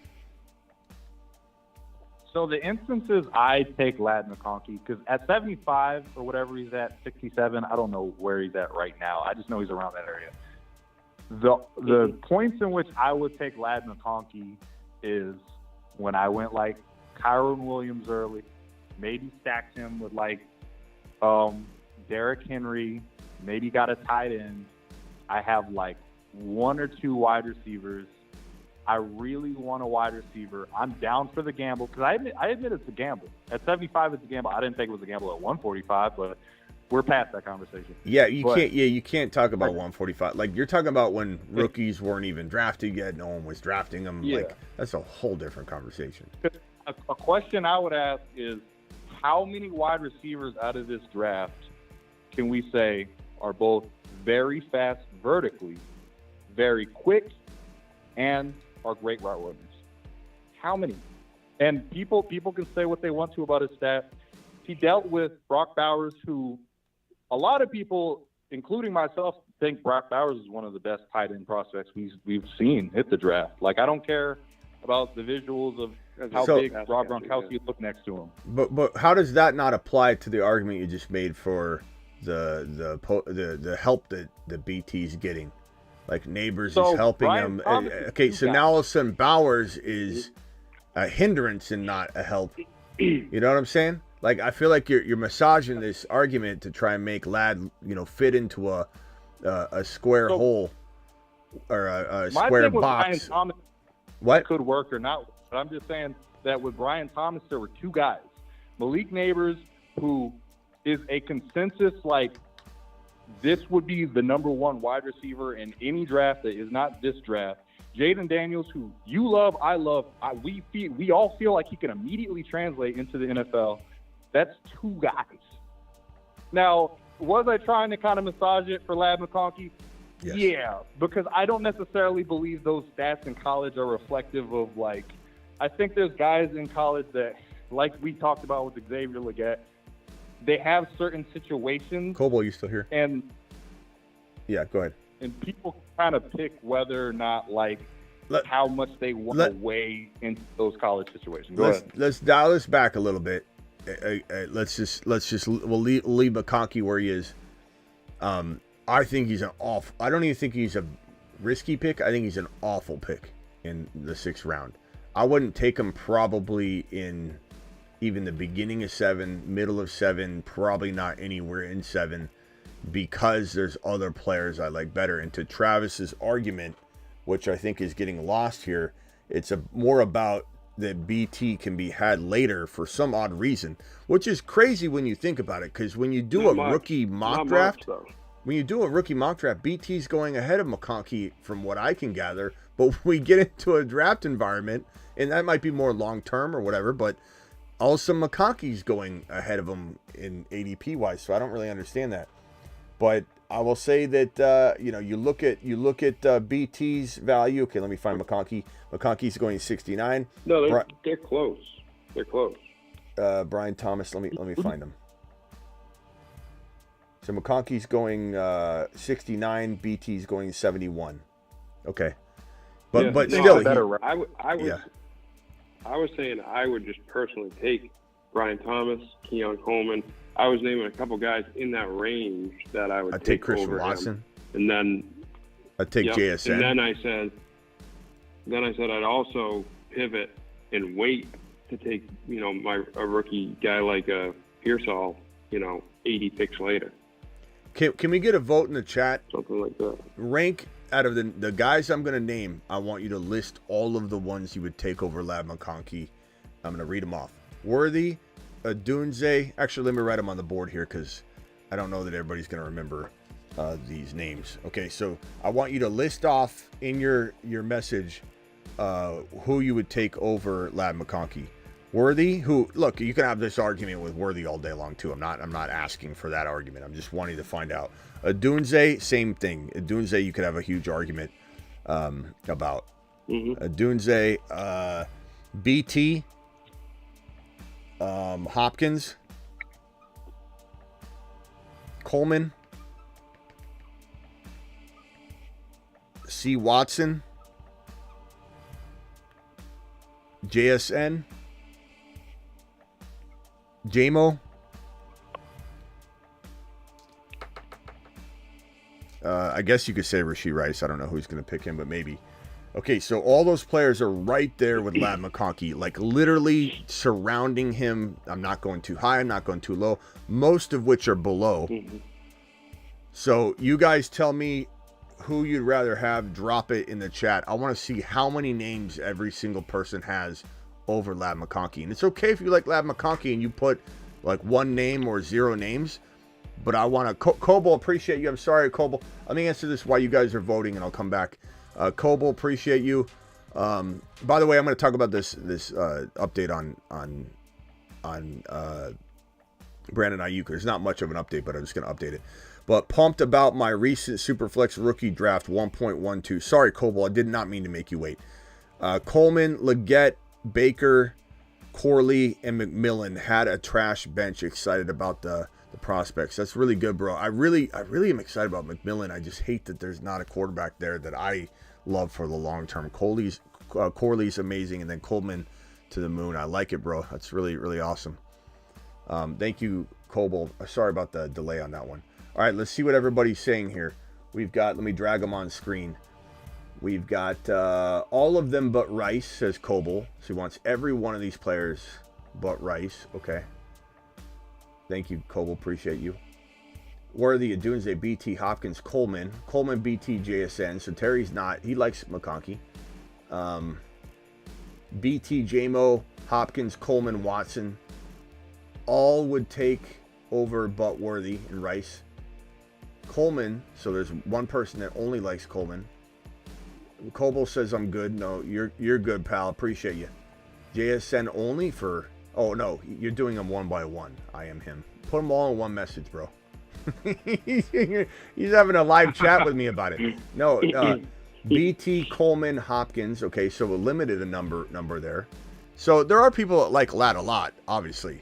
So the instances I take Lad McConkey, because at 75 or whatever he's at, 67, I don't know where he's at right now. I just know he's around that area. The points in which I would take Lad McConkey is when I went like Kyron Williams early, maybe stacked him with like Derrick Henry, maybe got a tight end. I have like 1 or 2 wide receivers. I really want a wide receiver. I'm down for the gamble because I admit it's a gamble. At 75, it's a gamble. I didn't think it was a gamble at 145, but we're past that conversation. Yeah, you can't talk about 145. Like, you're talking about when rookies weren't even drafted yet. No one was drafting them. Yeah. Like, that's a whole different conversation. A question I would ask is, how many wide receivers out of this draft can we say are both very fast vertically, very quick, and are great route runners? How many? And people can say what they want to about his stats. He dealt with Brock Bowers, who a lot of people, including myself, think Brock Bowers is one of the best tight end prospects we've seen hit the draft. Like, I don't care about the visuals of how big Rob Gronkowski looked next to him. But how does that not apply to the argument you just made for the help that the BT's getting? Like, Neighbors is helping him. Okay, so now all of a sudden Bowers is a hindrance and not a help. You know what I'm saying? Like, I feel like you're massaging this argument to try and make Lad, fit into a square hole or a square box. What could work or not? But I'm just saying that with Brian Thomas, there were 2 guys. Malik Neighbors, who is a consensus, like, this would be the number 1 wide receiver in any draft that is not this draft. Jaden Daniels, who you love, I love. We all feel like he can immediately translate into the NFL. That's 2 guys. Now, was I trying to kind of massage it for Lad McConkey? Yes. Yeah, because I don't necessarily believe those stats in college are reflective of, like, I think there's guys in college that, like we talked about with Xavier Legette, they have certain situations. Coble, you still here? And yeah, go ahead. And people kind of pick whether or not, like, how much they want to weigh into those college situations. Go ahead. Let's dial this back a little bit. We'll leave McConkey where he is. I think he's I don't even think he's a risky pick. I think he's an awful pick in the 6th round. I wouldn't take him probably in even the beginning of 7, middle of 7, probably not anywhere in 7, because there's other players I like better. And to Travis's argument, which I think is getting lost here, it's more about that BT can be had later for some odd reason, which is crazy when you think about it, because when you do rookie mock draft, BT's going ahead of McConkey from what I can gather. But when we get into a draft environment, and that might be more long-term or whatever, but also McConkey's going ahead of him in ADP-wise, so I don't really understand that. But I will say that, you look at BT's value. Okay, let me find McConkey. McConkey's going 69. No, they're close. They're close. Brian Thomas, let me find him. So McConkey's going 69, BT's going 71. Okay. But still, I was saying I would just personally take Brian Thomas, Keon Coleman. I was naming a couple guys in that range that I would I'd take Christian over Watson. Him. And then I'd take JSN. And then I said I'd also pivot and wait to take, a rookie guy like Pearsall, 80 picks later. Can we get a vote in the chat? Something like that. Rank out of the guys I'm going to name, I want you to list all of the ones you would take over Lad McConkey. I'm going to read them off. Worthy, Adunze. Actually, let me write them on the board here because I don't know that everybody's going to remember these names. Okay, so I want you to list off in your message who you would take over Lad McConkey. Worthy, who, look, you can have this argument with Worthy all day long too. I'm not asking for that argument. I'm just wanting to find out. Adunze, same thing. Adunze, you could have a huge argument about. Adunze, BT, Hopkins, Coleman, C. Watson, JSN, Jamo, I guess you could say Rashee Rice. I don't know who's going to pick him, but maybe. Okay, so all those players are right there with Lad McConkey, like literally surrounding him. I'm not going too high. I'm not going too low, most of which are below. So you guys tell me who you'd rather have. Drop it in the chat. I want to see how many names every single person has over Lad McConkey. And it's okay if you like Lad McConkey and you put like one name or 0 names. But I want to, Coble, appreciate you. I'm sorry, Coble. Let me answer this while you guys are voting, and I'll come back. Coble, appreciate you. By the way, I'm going to talk about this update on Brandon Ayuk. There's not much of an update, but I'm just going to update it. But pumped about my recent Superflex rookie draft 1.12. Sorry, Coble, I did not mean to make you wait. Coleman, Leggett, Baker, Corley, and McMillan had a trash bench. Excited about the prospects. That's really good, bro. I really am excited about McMillan. I just hate that there's not a quarterback there that I love for the long term. Corley's amazing, and then Coleman to the moon. I like it, bro. That's really, really awesome. Thank you, Coble. Sorry about the delay on that one. All right, let's see what everybody's saying here. We've got, let me drag them on screen. We've got all of them but Rice, says Coble. So he wants every one of these players but Rice. Okay. Thank you, Coble. Appreciate you. Worthy, Adunze, BT, Hopkins, Coleman, BT, JSN. So Terry's not. He likes McConkey. BT, Jamo, Hopkins, Coleman, Watson. All would take over but Worthy and Rice. Coleman, so there's one person that only likes Coleman. Coble says I'm good. No, you're good, pal. Appreciate you. JSN only for... Oh, no, you're doing them one by one. I am him. Put them all in one message, bro. He's having a live chat with me about it. No, BT, Coleman, Hopkins. Okay, so a limited number there. So there are people that like Lad a lot, obviously.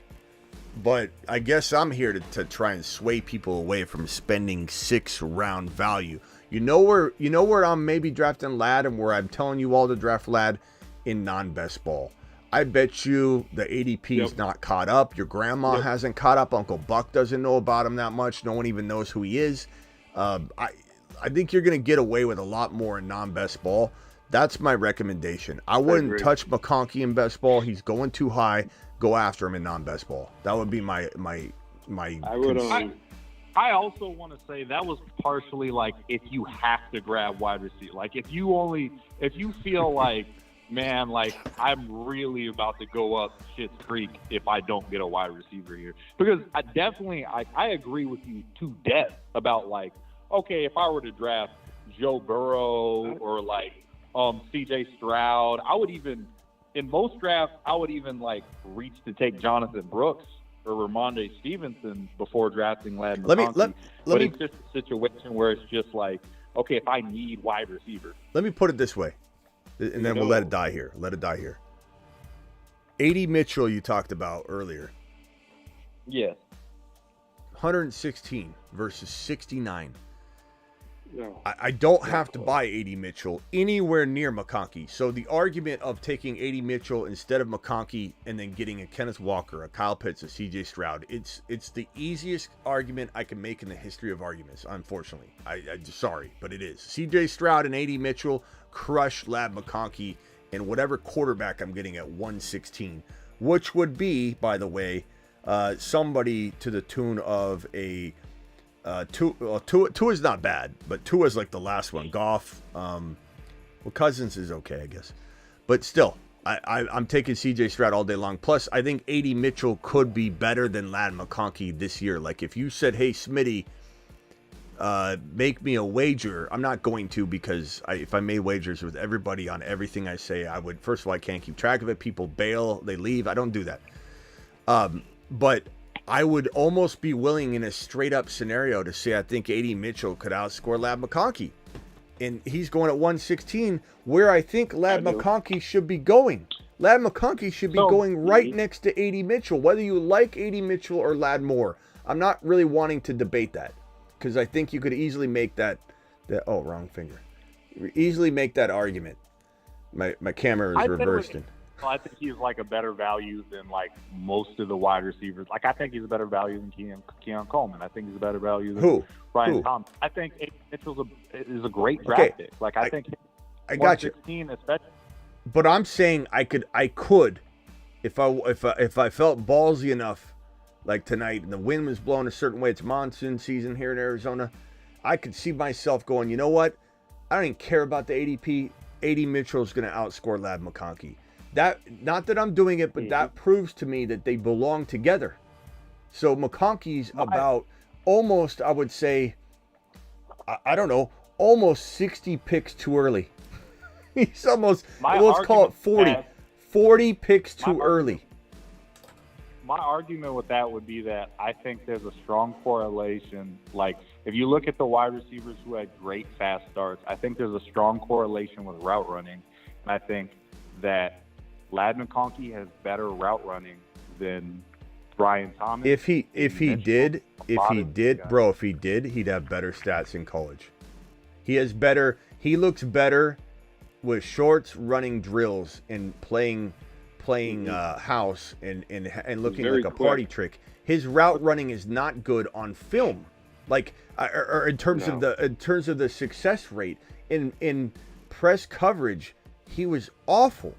But I guess I'm here to try and sway people away from spending 6-round value. You know where I'm maybe drafting Lad and where I'm telling you all to draft Lad? In non-best ball. I bet you the ADP is not caught up. Your grandma hasn't caught up. Uncle Buck doesn't know about him that much. No one even knows who he is. I think you're going to get away with a lot more in non-best ball. That's my recommendation. I wouldn't touch McConkey in best ball. He's going too high. Go after him in non-best ball. That would be my. I also want to say that was partially like if you have to grab wide receiver. Like if you feel like, man, like I'm really about to go up Schitt's Creek if I don't get a wide receiver here. Because I agree with you to death about like, okay, if I were to draft Joe Burrow or like CJ Stroud, in most drafts, I would even like reach to take Jonathan Brooks or Rhamondre Stevenson before drafting Lad McConkey. But it's just a situation where it's just like, okay, if I need wide receiver. Let me put it this way, and then we'll let it die here. A.D. Mitchell you talked about earlier. Yes. 116 versus 69. No. I don't have to buy A.D. Mitchell anywhere near McConkey. So the argument of taking A.D. Mitchell instead of McConkey and then getting a Kenneth Walker, a Kyle Pitts, a C.J. Stroud, it's the easiest argument I can make in the history of arguments, unfortunately. I'm sorry, but it is. C.J. Stroud and A.D. Mitchell crush Lad McConkey and whatever quarterback I'm getting at 116, which would be, by the way, somebody to the tune of a Tua is not bad, but Tua is like the last one. Goff, Cousins is okay, I guess, but still, I'm taking CJ Stroud all day long. Plus, I think A.D. Mitchell could be better than Lad McConkey this year. Like if you said, "Hey, Smitty, make me a wager," I'm not going to because if I made wagers with everybody on everything I say, I would. First of all, I can't keep track of it. People bail, they leave. I don't do that. But I would almost be willing in a straight up scenario to say I think A.D. Mitchell could outscore Lad McConkey. And he's going at 116 where I think Lad McConkey should be going. Lad McConkey should be going right next to A.D. Mitchell. Whether you like A.D. Mitchell or Lad more, I'm not really wanting to debate that. Because I think you could easily make that oh, wrong finger. Easily make that argument. My camera is reversed. I think he's like a better value than like most of the wide receivers. Like I think he's a better value than Keon Coleman. I think he's a better value than Ryan Thompson. I think Mitchell is a great draft pick. Like I think I got you. Especially. But I'm saying I could if I felt ballsy enough, like tonight, and the wind was blowing a certain way. It's monsoon season here in Arizona. I could see myself going, you know what? I don't even care about the ADP. A.D. Mitchell is going to outscore Lad McConkey. That, not that I'm doing it, but that proves to me that they belong together. So McConkey's about almost, I would say, I don't know, almost 60 picks too early. He's almost, let's call it 40. 40 picks too early. My argument with that would be that I think there's a strong correlation. Like, if you look at the wide receivers who had great fast starts, I think there's a strong correlation with route running. And I think that Lad McConkey has better route running than Brian Thomas. If he did, he'd have better stats in college. He looks better with shorts, running drills, and playing house and looking like a party trick. His route running is not good on film, like or in terms of the success rate in press coverage. He was awful.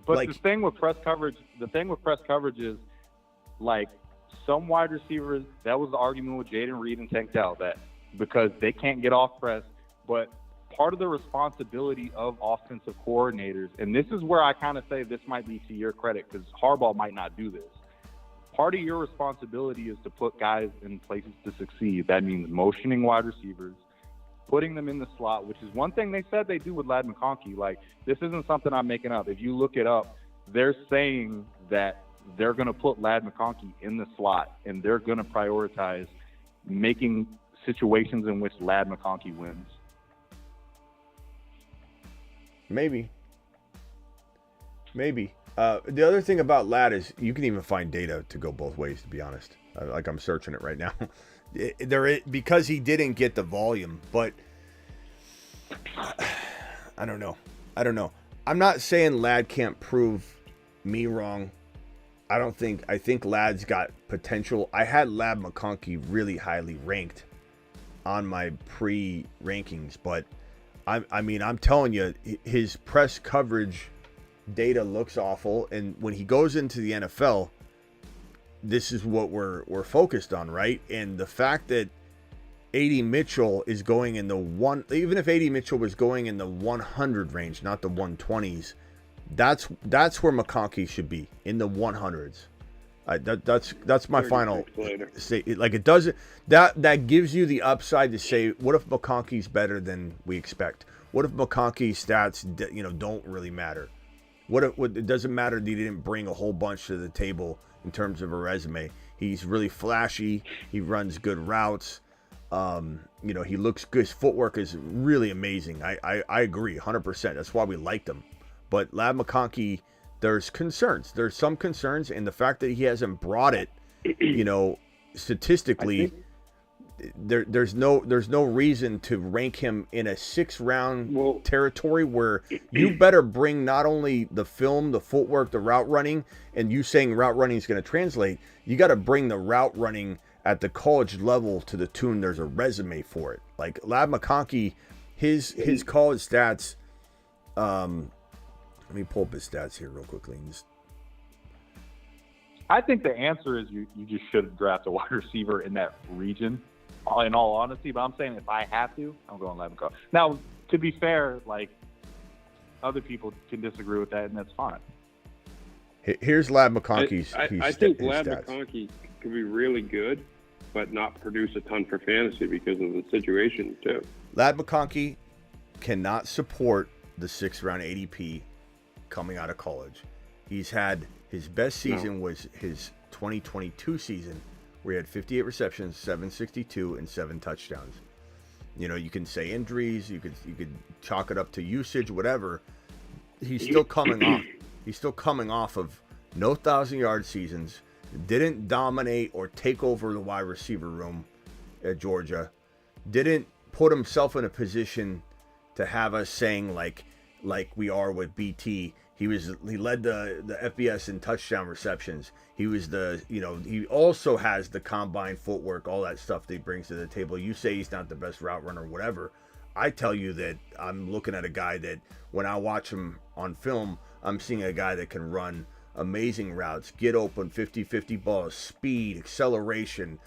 But the thing with press coverage is, like, some wide receivers, that was the argument with Jaden Reed and Tank Dell, that because they can't get off press, but part of the responsibility of offensive coordinators, and this is where I kind of say this might be to your credit because Harbaugh might not do this. Part of your responsibility is to put guys in places to succeed. That means motioning wide receivers, putting them in the slot, which is one thing they said they do with Lad McConkey. Like, this isn't something I'm making up. If you look it up, they're saying that they're going to put Lad McConkey in the slot, and they're going to prioritize making situations in which Lad McConkey wins. Maybe. The other thing about Lad is you can even find data to go both ways, to be honest. Like, I'm searching it right now. Because he didn't get the volume, but I don't know. I'm not saying Lad can't prove me wrong. I think Lad's got potential. I had Lad McConkey really highly ranked on my pre-rankings, but I mean, I'm telling you, his press coverage data looks awful, and when he goes into the NFL, this is what we're focused on, right? And the fact that A.D. Mitchell is going in the even if A.D. Mitchell was going in the 100 range, not the 120s, that's where McConkey should be, in the 100s. That's my final say. Like, it doesn't, that gives you the upside to say, what if McConkey's better than we expect? What if McConkey's stats, don't really matter? What it doesn't matter that he didn't bring a whole bunch to the table in terms of a resume. He's really flashy. He runs good routes. He looks good. His footwork is really amazing. I agree 100%. That's why we liked him. But Lad McConkey, there's concerns. There's some concerns, and the fact that he hasn't brought it, statistically, there's no reason to rank him in a 6th-round territory where you better bring not only the film, the footwork, the route running, and you saying route running is going to translate. You got to bring the route running at the college level to the tune there's a resume for it. Like Lad McConkey, his college stats. Let me pull up his stats here real quickly. I think the answer is you just should draft a wide receiver in that region, in all honesty. But I'm saying if I have to, I'm going Lad McConkey. Now, to be fair, like, other people can disagree with that, and that's fine. Here's Lad McConkey's. I think Lad McConkey could be really good, but not produce a ton for fantasy because of the situation too. Lad McConkey cannot support the 6th-round ADP coming out of college. He's had his best season was his 2022 season, where he had 58 receptions, 762, and 7 touchdowns. You can say injuries, you could chalk it up to usage, whatever. He's still coming off. He's still coming off of no 1,000-yard seasons. Didn't dominate or take over the wide receiver room at Georgia. Didn't put himself in a position to have us saying like we are with BT. He led the FBS in touchdown receptions. He was he also has the combine footwork, all that stuff that he brings to the table. You say he's not the best route runner or whatever. I tell you that I'm looking at a guy that when I watch him on film, I'm seeing a guy that can run amazing routes, get open, 50-50 balls, speed, acceleration,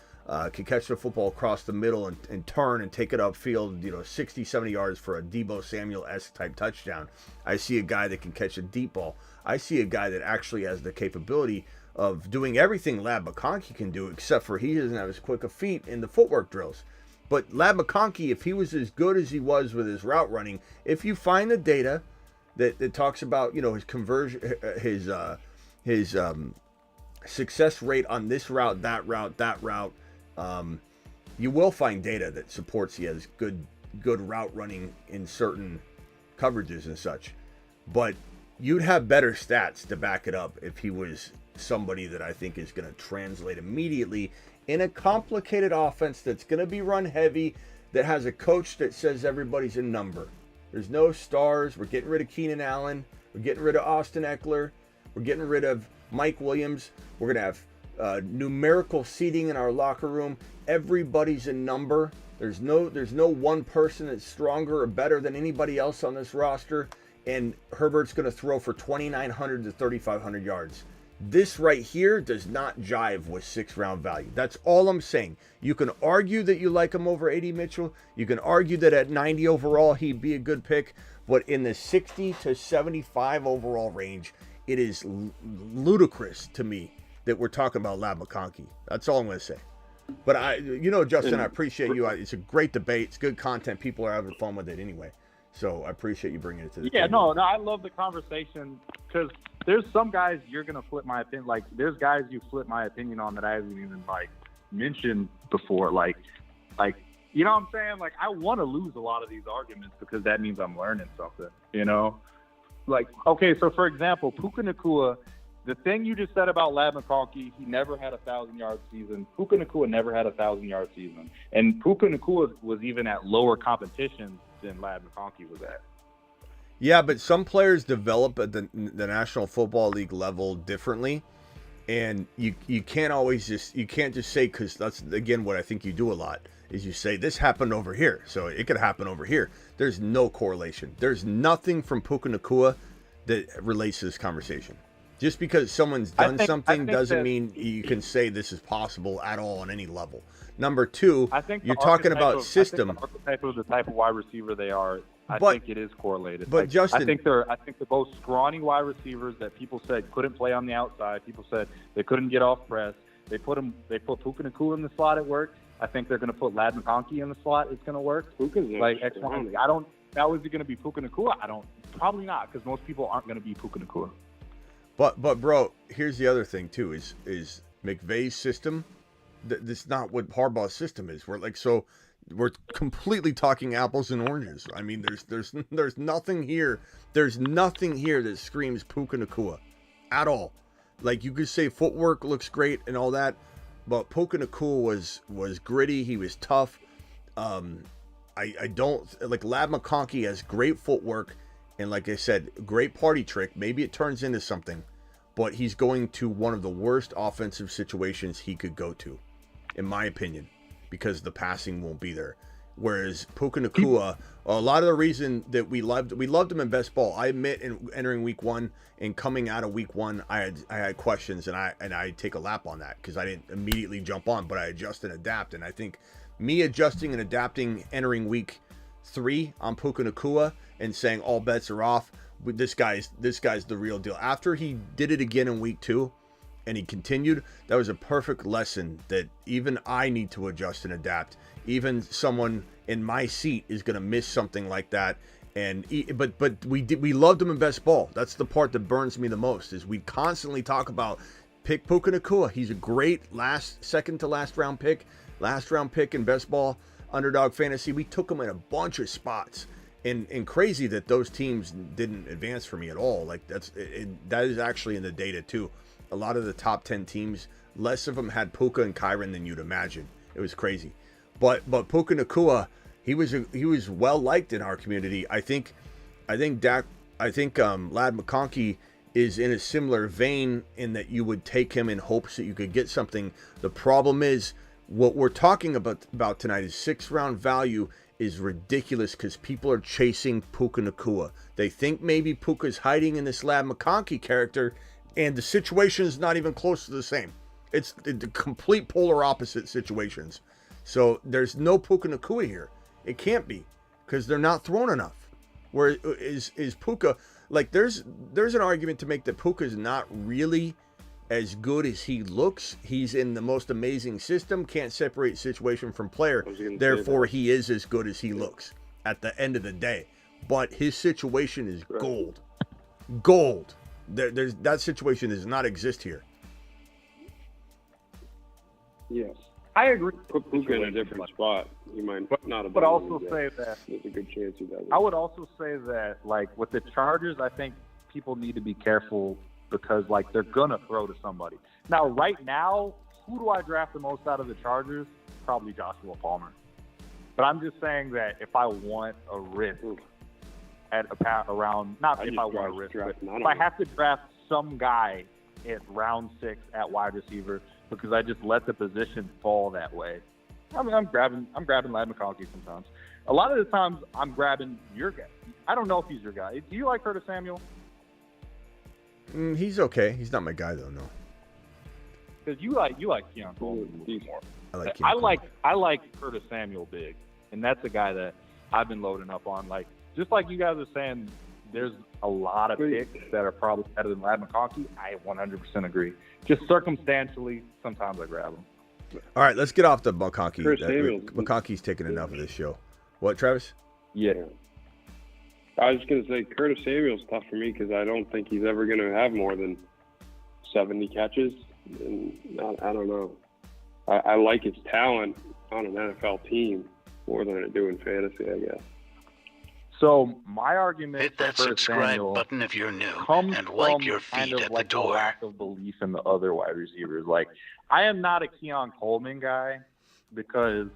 can catch the football across the middle and turn and take it upfield, 60, 70 yards for a Deebo Samuel-esque type touchdown. I see a guy that can catch a deep ball. I see a guy that actually has the capability of doing everything Lad McConkey can do, except for he doesn't have as quick a feet in the footwork drills. But Lad McConkey, if he was as good as he was with his route running, if you find the data that talks about, his conversion, his success rate on this route, that route, you will find data that supports he has good route running in certain coverages and such. But you'd have better stats to back it up if he was somebody that I think is going to translate immediately in a complicated offense that's going to be run heavy, that has a coach that says everybody's a number. There's no stars. We're getting rid of Keenan Allen. We're getting rid of Austin Eckler. We're getting rid of Mike Williams. We're going to have numerical seating in our locker room. Everybody's a number. There's no one person that's stronger or better than anybody else on this roster. And Herbert's going to throw for 2,900 to 3,500 yards. This right here does not jive with 6th-round value. That's all I'm saying. You can argue that you like him over A.D. Mitchell. You can argue that at 90 overall he'd be a good pick. But in the 60 to 75 overall range, it is ludicrous to me that we're talking about Lad McConkey. That's all I'm going to say. But Justin, I appreciate you. It's a great debate. It's good content. People are having fun with it anyway. So I appreciate you bringing it to the table. No, I love the conversation because there's some guys you're going to flip my opinion. Like, there's guys you flip my opinion on that I haven't even, mentioned before. Like, you know what I'm saying? Like, I want to lose a lot of these arguments because that means I'm learning something, Like, okay, so for example, Puka Nacua, the thing you just said about Lad McConkey, he never had a 1,000-yard season. Puka Nacua never had a 1,000-yard season. And Puka Nacua was even at lower competition than Lad McConkey was at. Yeah, but some players develop at the National Football League level differently. And you can't always just say, because that's again what I think you do a lot is you say this happened over here, so it could happen over here. There's no correlation. There's nothing from Puka Nacua that relates to this conversation. Just because someone's done something doesn't mean you can say this is possible at all on any level. Number two, you're talking about system. I think the archetype of the type of wide receiver they are, I think it is correlated. But Justin, I think they're both scrawny wide receivers that people said couldn't play on the outside. People said they couldn't get off press. They put Puka Nacua in the slot at work. I think they're going to put Lad McConkey in the slot. It's going to work. Puka's like X1. I don't. Now is it going to be Puka Nacua? I don't. Probably not, because most people aren't going to be Puka Nacua. But bro, here's the other thing too: is McVay's system. That's not what Harbaugh's system is. We're completely talking apples and oranges. I mean, there's nothing here. There's nothing here that screams Puka Nacua at all. Like, you could say footwork looks great and all that, but Puka Nacua was gritty. He was tough. I don't like Lad McConkey has great footwork and, like I said, great party trick. Maybe it turns into something, but he's going to one of the worst offensive situations he could go to, in my opinion, because the passing won't be there. Whereas Puka Nacua, a lot of the reason that we loved him in best ball. I admit, in entering week one and coming out of week one, I had questions, and I take a lap on that because I didn't immediately jump on, but I adjust and adapt. And I think me adjusting and adapting entering week 3 on Puka Nacua and saying all bets are off, this guy's the real deal. After he did it again in week 2 and he continued, that was a perfect lesson that even I need to adjust and adapt. Even someone in my seat is going to miss something like that. But we loved him in best ball. That's the part that burns me the most, is we constantly talk about pick Puka Nacua. He's a great second to last round pick in best ball, Underdog Fantasy. We took him in a bunch of spots. And crazy that those teams didn't advance for me at all. Like, that is actually in the data too. A lot of the top 10 teams, less of them had Puka and Kyron than you'd imagine. It was crazy. But Puka Nacua, he was well liked in our community. I think Lad McConkey is in a similar vein in that you would take him in hopes that you could get something. The problem is, what we're talking about tonight is 6th round value is ridiculous because people are chasing Puka Nacua. They think maybe Puka's hiding in this Lad McConkey character, and the situation is not even close to the same. It's the complete polar opposite situations. So there's no Puka Nacua here. It can't be, because they're not thrown enough. Where is Puka? Like, there's an argument to make that Puka is not really as good as he looks. He's in the most amazing system, can't separate situation from player. Therefore, he is as good as he looks at the end of the day. But his situation is gold. Gold. That situation does not exist here. Yes. I agree. Put Puka in a different spot. He might not have. But also say that there's a good chance he doesn't. I would also say that, like, with the Chargers, I think people need to be careful because, like, they're gonna throw to somebody. Now, right now, who do I draft the most out of the Chargers? Probably Joshua Palmer. But I'm just saying that if I want a risk at around, not if I want a risk, but if I have to draft some guy at round 6 at wide receiver, because I just let the position fall that way. I mean, I'm grabbing Lad McConkey sometimes. A lot of the times, I'm grabbing your guy. I don't know if he's your guy. Do you like Curtis Samuel? He's okay. He's not my guy though. No. Because you like Keon Coleman more. I like Curtis Samuel big, and that's a guy that I've been loading up on. Like, just like you guys are saying, there's a lot of picks that are probably better than Lad McConkey. I 100% agree. Just circumstantially, sometimes I grab him. All right, let's get off the McConkey. McConkey's taking enough of this show. What, Travis? Yeah. I was just going to say Curtis Samuel's tough for me because I don't think he's ever going to have more than 70 catches. And I don't know. I like his talent on an NFL team more than I do in fantasy, I guess. So my argument hit that subscribe button if you're new and wipe your feet kind of at like the door. A lack of belief in the other wide receivers. Like, I am not a Keon Coleman guy because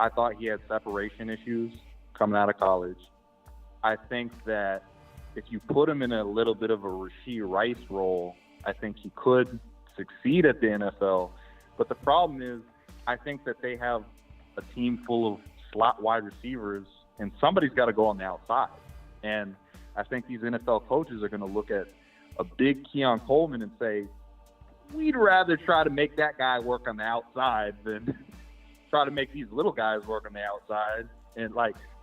I thought he had separation issues coming out of college. I think that if you put him in a little bit of a Rashee Rice role, I think he could succeed at the NFL. But the problem is, I think that they have a team full of slot wide receivers, and somebody's got to go on the outside. And I think these NFL coaches are going to look at a big Keon Coleman and say, we'd rather try to make that guy work on the outside than try to make these little guys work on the outside. And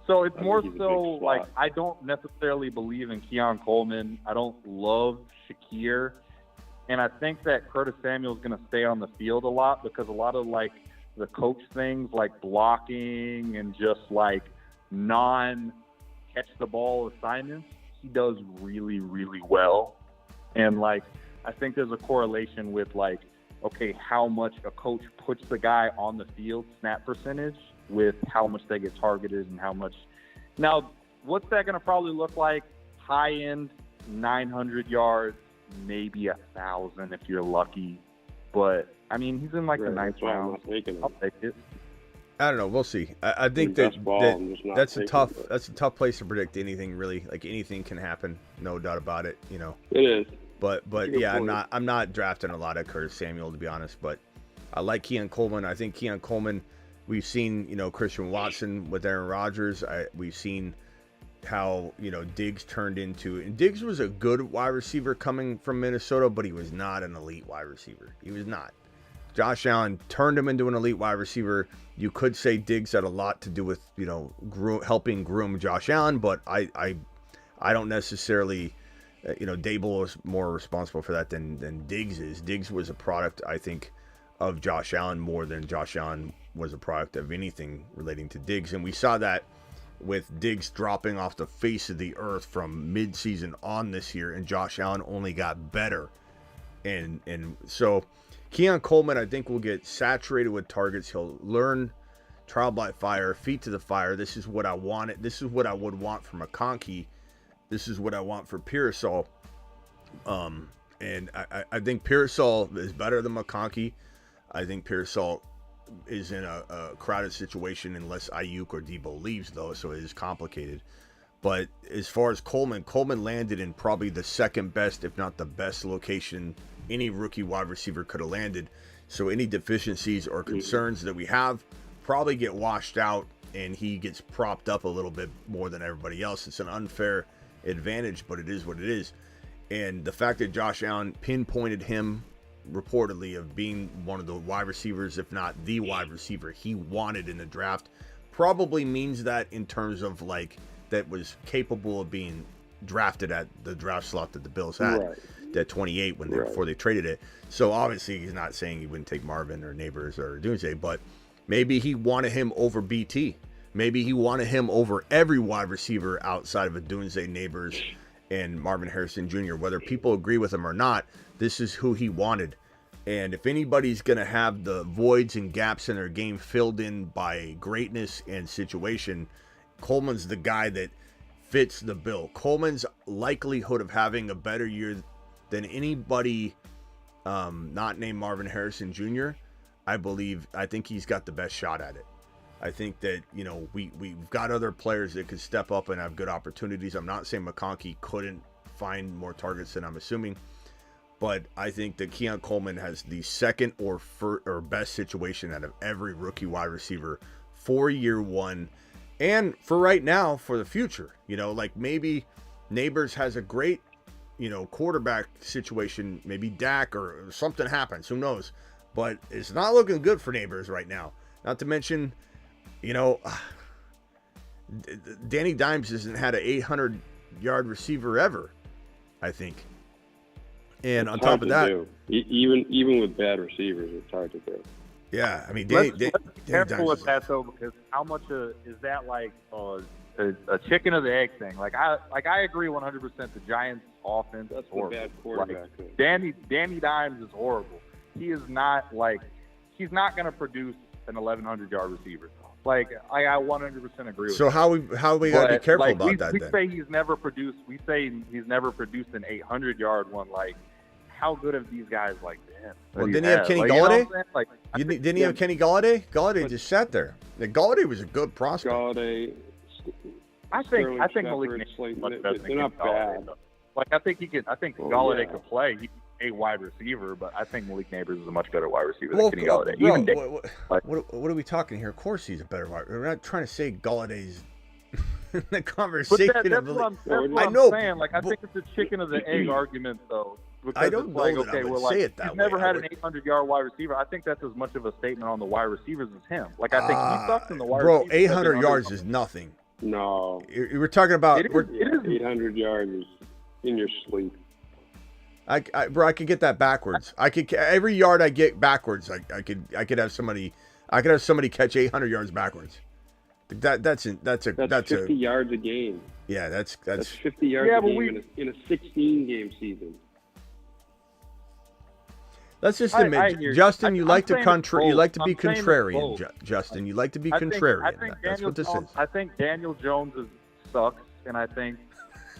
so it's more so I don't necessarily believe in Keon Coleman. I don't love Shakir. And I think that Curtis Samuel's going to stay on the field a lot because a lot of the coach things like blocking and just non-catch the ball assignments, he does really, really well. And I think there's a correlation with how much a coach puts the guy on the field, snap percentage, with how much they get targeted and how much. Now, what's that going to probably look like? High end, 900 yards, maybe 1,000 if you're lucky. But he's in the ninth round. I'll take it. I don't know. We'll see. I think that's a tough place to predict anything really. Anything can happen, no doubt about it. It is. But yeah, I'm not drafting a lot of Curtis Samuel, to be honest. But I like Keon Coleman. I think Keon Coleman. We've seen Christian Watson with Aaron Rodgers. We've seen how Diggs turned into, and Diggs was a good wide receiver coming from Minnesota, but he was not an elite wide receiver. He was not. Josh Allen turned him into an elite wide receiver. You could say Diggs had a lot to do with helping groom Josh Allen, but I don't necessarily. Dable is more responsible for that than Diggs is. Diggs was a product, I think, of Josh Allen more than Josh Allen was a product of anything relating to Diggs. And we saw that with Diggs dropping off the face of the earth from mid-season on this year, and Josh Allen only got better. And so Keon Coleman, I think, will get saturated with targets. He'll learn trial by fire, feet to the fire. This is what I wanted. This is what I would want from McConkey. This is what I want for Pearsall. And I think Pearsall is better than McConkey. I think Pearsall is in a crowded situation unless Ayuk or Debo leaves, though, so it is complicated. But as far as Coleman landed in probably the second best, if not the best location any rookie wide receiver could have landed. So any deficiencies or concerns that we have probably get washed out, and he gets propped up a little bit more than everybody else. It's an unfair advantage, but it is what it is. And the fact that Josh Allen pinpointed him reportedly of being one of the wide receivers, if not the wide receiver he wanted in the draft, probably means that in terms of that was capable of being drafted at the draft slot that the Bills had, at 28 before they traded it. So obviously he's not saying he wouldn't take Marvin or Neighbors or Doomsday, but maybe he wanted him over BT. Maybe he wanted him over every wide receiver outside of a Doomsday, Neighbors, and Marvin Harrison Jr. Whether people agree with him or not, this is who he wanted. And if anybody's going to have the voids and gaps in their game filled in by greatness and situation, Coleman's the guy that fits the bill. Coleman's likelihood of having a better year than anybody not named Marvin Harrison Jr., I think he's got the best shot at it. I think that, we've got other players that could step up and have good opportunities. I'm not saying McConkey couldn't find more targets than I'm assuming, but I think that Keon Coleman has the second or best situation out of every rookie wide receiver for year one, and for right now, for the future. Maybe Neighbors has a great, quarterback situation. Maybe Dak or something happens. Who knows? But it's not looking good for Neighbors right now. Not to mention, Danny Dimes hasn't had an 800-yard receiver ever, I think. And on top of that, even with bad receivers, it's hard to do. Yeah, I mean, let's be careful with that though, because how much is that a chicken or the egg thing? I agree 100%. The Giants' offense is horrible. Bad quarterback. Danny Dimes is horrible. He is not he's not going to produce an 1,100-yard receiver. I 100% agree with. So how we got to be careful about that? We say he's never produced. We say he's never produced an 800-yard one. How good have these guys been? Well, didn't he have Kenny Golladay? Didn't he have Kenny Golladay? Golladay just sat there. Golladay was a good prospect. Golladay. I think Malik Neighbors much better than Golladay. I think he could. I think Golladay could play. a wide receiver, but I think Malik Neighbors is a much better wide receiver than Kenny Golladay. Bro, what are we talking here? Of course he's a better wide receiver. We're not trying to say Galladay's in the conversation. But that's what I'm saying. Like, I think it's a chicken of the egg argument, though. I don't know that I would say it that way. He's never had an 800-yard wide receiver. I think that's as much of a statement on the wide receivers as him. Like, I think he sucks in the wide receivers. Bro, 800 yards is nothing. No. You were talking about... It is 800 yards is in your sleep. I could get that backwards. Every yard I get backwards, I could have somebody catch 800 yards backwards. That's 50 yards a game. Yeah, that's 50 yards a game in a 16-game season. Let's just admit, Justin, you like to be contrarian. Justin, you like to be contrarian. That's what this is. I think Daniel Jones sucks, and I think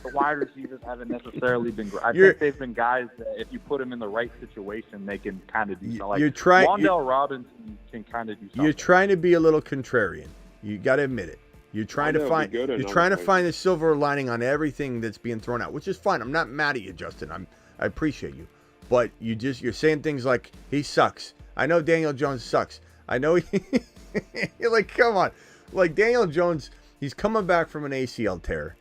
the wide receivers haven't necessarily been great. I think they've been guys that if you put them in the right situation, they can kind of do something. Like Wan'Dale Robinson can kind of do something. You're trying to be a little contrarian. You got to admit it. You're trying to find the silver lining on everything that's being thrown out, which is fine. I'm not mad at you, Justin. I appreciate you. But you're saying things like he sucks. I know Daniel Jones sucks. I know you're like, come on. Like Daniel Jones, he's coming back from an ACL tear.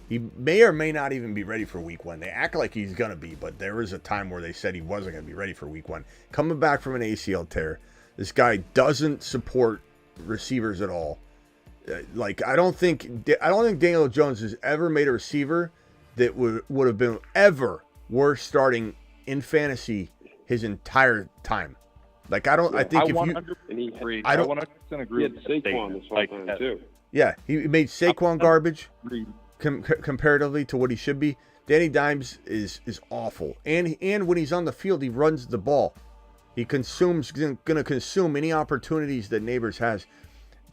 He may or may not even be ready for week 1. They act like he's going to be, but there was a time where they said he wasn't going to be ready for week 1. Coming back from an ACL tear. This guy doesn't support receivers at all. Like I don't think Daniel Jones has ever made a receiver that would have been ever worth starting in fantasy his entire time. Like I think if you, I don't 100% agree with Saquon this whole time too. Yeah, he made Saquon garbage comparatively to what he should be. Danny Dimes is awful, and when he's on the field, he runs the ball. He going to consume any opportunities that Neighbors has.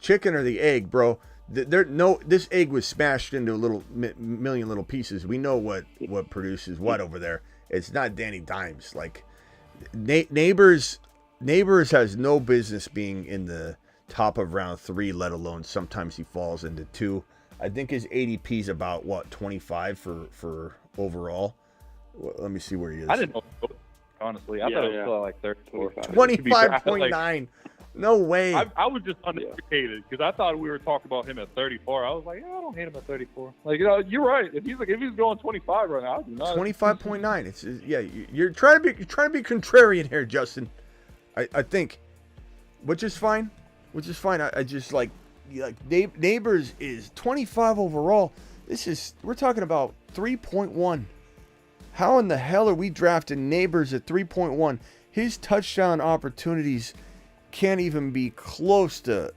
Chicken or the egg, bro? This egg was smashed into a million little pieces. We know what produces what over there. It's not Danny Dimes. Like Neighbors has no business being in the top of round 3, let alone sometimes he falls into 2. I think his ADP is about 25 for overall. Well, let me see where he is. I didn't know, honestly. I thought it was still like 34. 25.9. No way. I was just uneducated because I thought we were talking about him at 34. I was like, I don't hate him at 34. Like, you're right. If he's going 25 right now, I do not. 25.9. It's you're trying to be contrarian here, Justin. I think, which is fine. I just like Neighbors is 25 overall. We're talking about 3.1. How in the hell are we drafting Neighbors at 3.1? His touchdown opportunities can't even be close to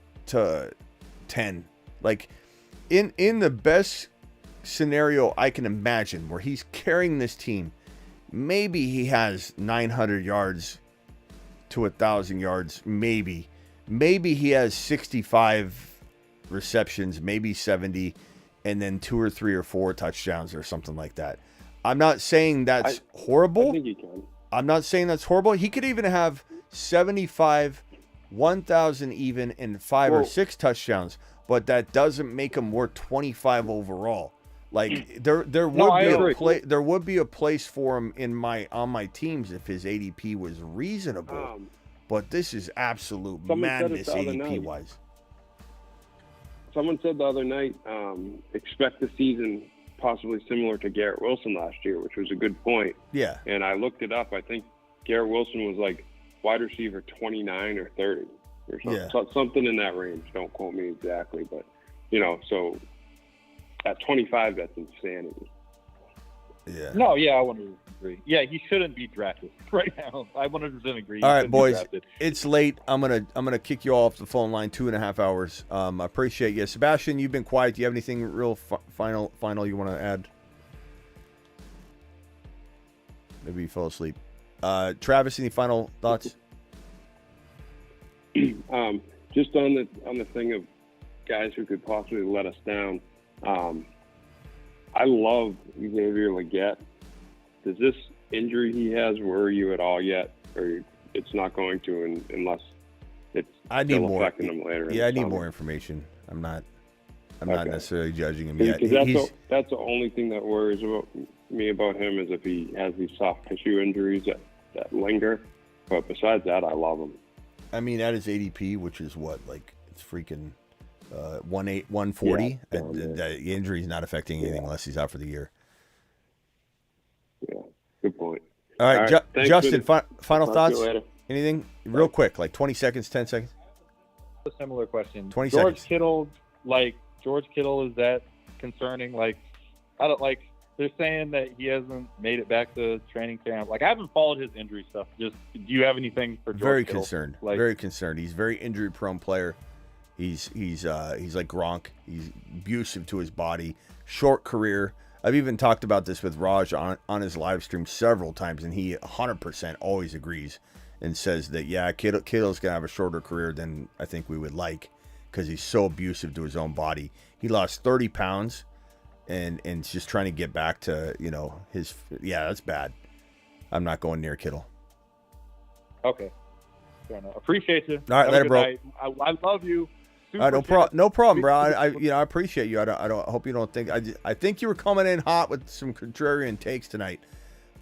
10. Like in the best scenario I can imagine where he's carrying this team, maybe he has 900 yards to 1,000 yards. Maybe he has 65 receptions, maybe 70, and then 2 or 3 or 4 touchdowns or something like that. I'm not saying that's horrible. I think he can. I'm not saying that's horrible. He could even have 75, 1,000 even, and 5 or 6 touchdowns, but that doesn't make him worth 25 overall. Like there would be a place for him on my teams if his ADP was reasonable. But this is absolute madness ADP wise. Someone said the other night, expect a season possibly similar to Garrett Wilson last year, which was a good point. Yeah. And I looked it up. I think Garrett Wilson was like wide receiver 29 or 30 or something. Yeah. So, something in that range. Don't quote me exactly, but so at 25, that's insanity. Yeah. No, yeah, I 100% agree. Yeah, he shouldn't be drafted right now. I 100% agree. All right, boys, it's late. I'm gonna kick you off the phone line 2.5 hours. I appreciate you, Sebastian. You've been quiet. Do you have anything real final you want to add? Maybe you fell asleep. Travis, any final thoughts? Just on the thing of guys who could possibly let us down. I love Xavier Legette. Does this injury he has worry you at all yet, or it's not going to unless it's still affecting him later? Yeah, I need more information. I'm not necessarily judging him yet. Because that's the only thing that worries me about him is if he has these soft tissue injuries that linger. But besides that, I love him. I mean, at his ADP, which is what, like, it's freaking 140. Yeah, the injury is not affecting anything unless he's out for the year. Yeah, good point. All right, thanks, Justin, final Talk thoughts? to you later. Anything? Real quick, like 20 seconds, 10 seconds? A similar question. 20 George seconds. George Kittle, is that concerning? Like, I don't like. They're saying that he hasn't made it back to training camp. Like, I haven't followed his injury stuff. Just, do you have anything for George Very Kittle? concerned. Like, Very concerned. He's a very injury prone player. He's like Gronk. He's abusive to his body. Short career. I've even talked about this with Raj on his live stream several times, and he 100% always agrees and says that, yeah, Kittle's going to have a shorter career than I think we would like because he's so abusive to his own body. He lost 30 pounds and just trying to get back to, his – yeah, that's bad. I'm not going near Kittle. Okay. Fair enough. Appreciate you. All right, later, bro. Night. I love you. No problem, bro. I appreciate you. I hope you don't think I think you were coming in hot with some contrarian takes tonight,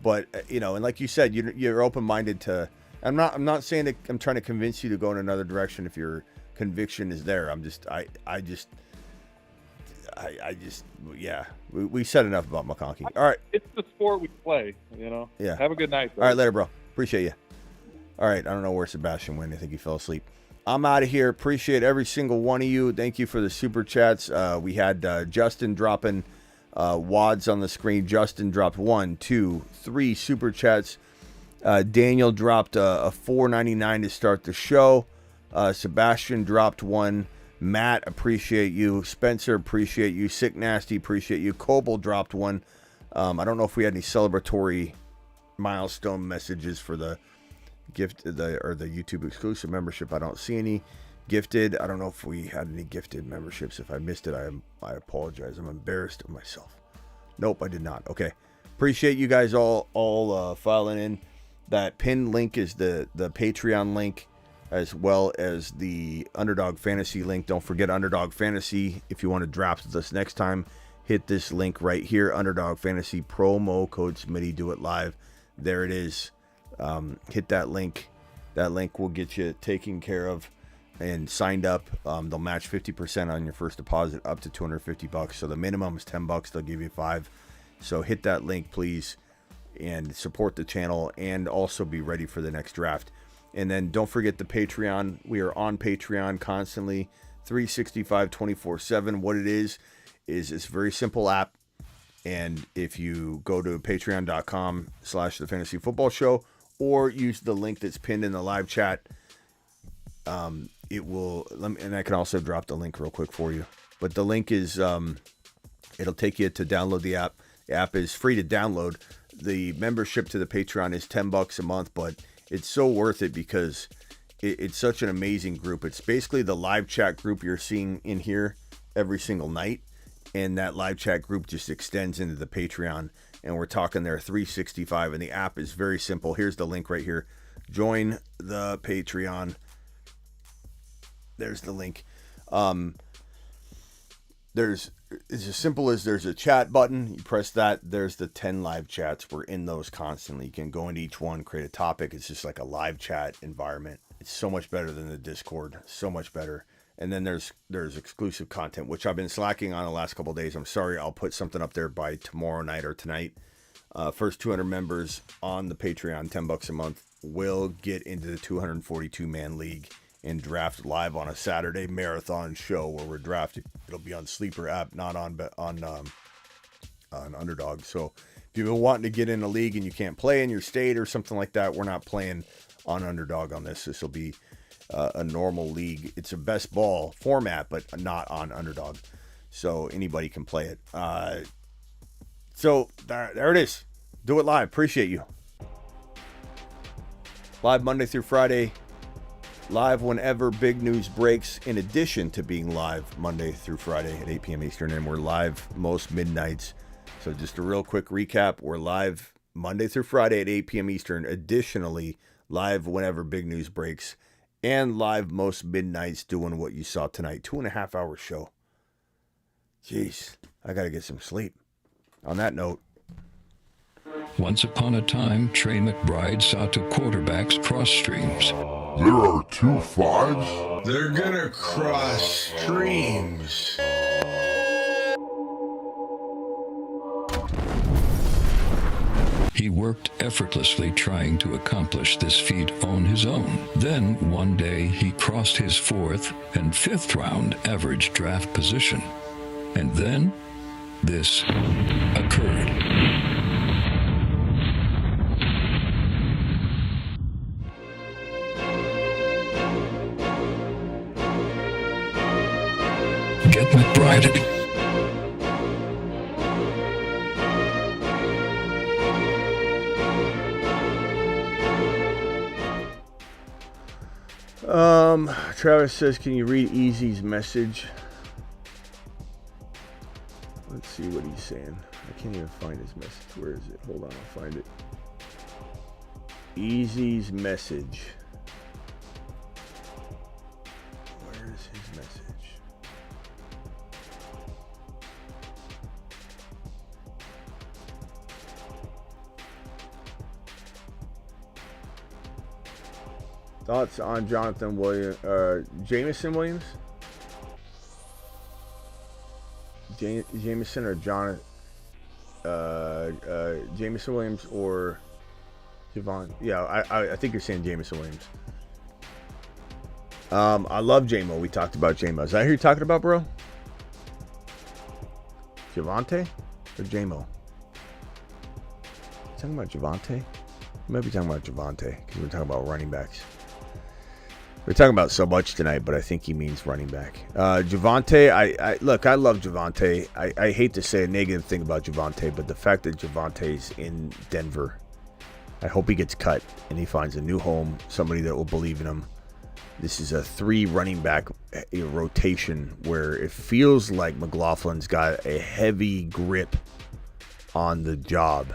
but and like you said, you're open minded to. I'm not saying that I'm trying to convince you to go in another direction if your conviction is there. We said enough about McConkey. All right, it's the sport we play. Yeah. Have a good night, bro. All right, later, bro. Appreciate you. All right, I don't know where Sebastian went. I think he fell asleep. I'm out of here. Appreciate every single one of you. Thank you for the super chats. We had Justin dropping wads on the screen. Justin dropped 1, 2, 3 super chats. Daniel dropped a $4.99 to start the show. Sebastian dropped 1. Matt, appreciate you. Spencer, appreciate you. Sick Nasty, appreciate you. Coble dropped 1. I don't know if we had any celebratory milestone messages for the the YouTube exclusive membership. I don't see any. Gifted, I don't know if we had any gifted memberships. If I missed it, I apologize. I'm embarrassed of myself. Nope, I did not. Okay, appreciate you guys all filing in. That pinned link is the Patreon link, as well as the Underdog Fantasy link. Don't forget Underdog Fantasy. If you want to draft with us next time, hit this link right here. Underdog Fantasy promo code Smitty. Do it live. There it is. Hit that link. That link will get you taken care of and signed up. They'll match 50% on your first deposit up to $250. So the minimum is $10. They'll give you $5. So hit that link, please, and support the channel, and also be ready for the next draft. And then don't forget the Patreon. We are on Patreon constantly, 365, 24/7. What it is it's a very simple app. And if you go to patreon.com/the fantasy football show, or use the link that's pinned in the live chat, it will, and I can also drop the link real quick for you. But the link is, it'll take you to download the app. The app is free to download. The membership to the Patreon is $10 a month, but it's so worth it because it's such an amazing group. It's basically the live chat group you're seeing in here every single night. And that live chat group just extends into the Patreon. And we're talking there 365. And the app is very simple. Here's the link right here. Join the Patreon. There's the link. It's as simple as there's a chat button. You press that. There's the 10 live chats. We're in those constantly. You can go into each one, create a topic. It's just like a live chat environment. It's so much better than the Discord. So much better. And then there's exclusive content, which I've been slacking on the last couple of days. I'm sorry. I'll put something up there by tomorrow night or tonight. First 200 members on the Patreon, $10 a month, will get into the 242-man league and draft live on a Saturday marathon show where we're drafting. It'll be on Sleeper app, not on Underdog. So if you've been wanting to get in a league and you can't play in your state or something like that, we're not playing on Underdog on this. This will be a normal league. It's a best ball format, but not on Underdog. So anybody can play it. So there it is. Do it live. Appreciate you. Live Monday through Friday. Live whenever big news breaks, in addition to being live Monday through Friday at 8 p.m. Eastern, and we're live most midnights. So just a real quick recap. We're live Monday through Friday at 8 p.m. Eastern. Additionally, live whenever big news breaks, and live most midnights doing what you saw tonight. 2.5 hour show. Jeez, I got to get some sleep. On that note, Once upon a time, Trey McBride saw two quarterbacks cross streams. There are 2 5s? They're gonna cross streams. He worked effortlessly trying to accomplish this feat on his own. Then, one day, he crossed his 4th and 5th round average draft position. And then, this occurred. Get McBride. Travis says, can you read Easy's message? Let's see what he's saying. I can't even find his message. Where is it? Hold on, I'll find it. Easy's message. Where is his message? Thoughts on Jonathan Williams, Jameson Williams? Jameson or Jameson Williams or Javon? Yeah, I think you're saying Jameson Williams. I love Jamo. We talked about Jamo. Is that who you're talking about, bro? Javonte or Jamo? You talking about Javonte? You might be talking about Javonte because we're talking about running backs. We're talking about so much tonight, but I think he means running back. Javonte, I love Javonte. I hate to say a negative thing about Javonte, but the fact that Javonte's in Denver, I hope he gets cut and he finds a new home, somebody that will believe in him. This is a 3 running back rotation where it feels like McLaughlin's got a heavy grip on the job.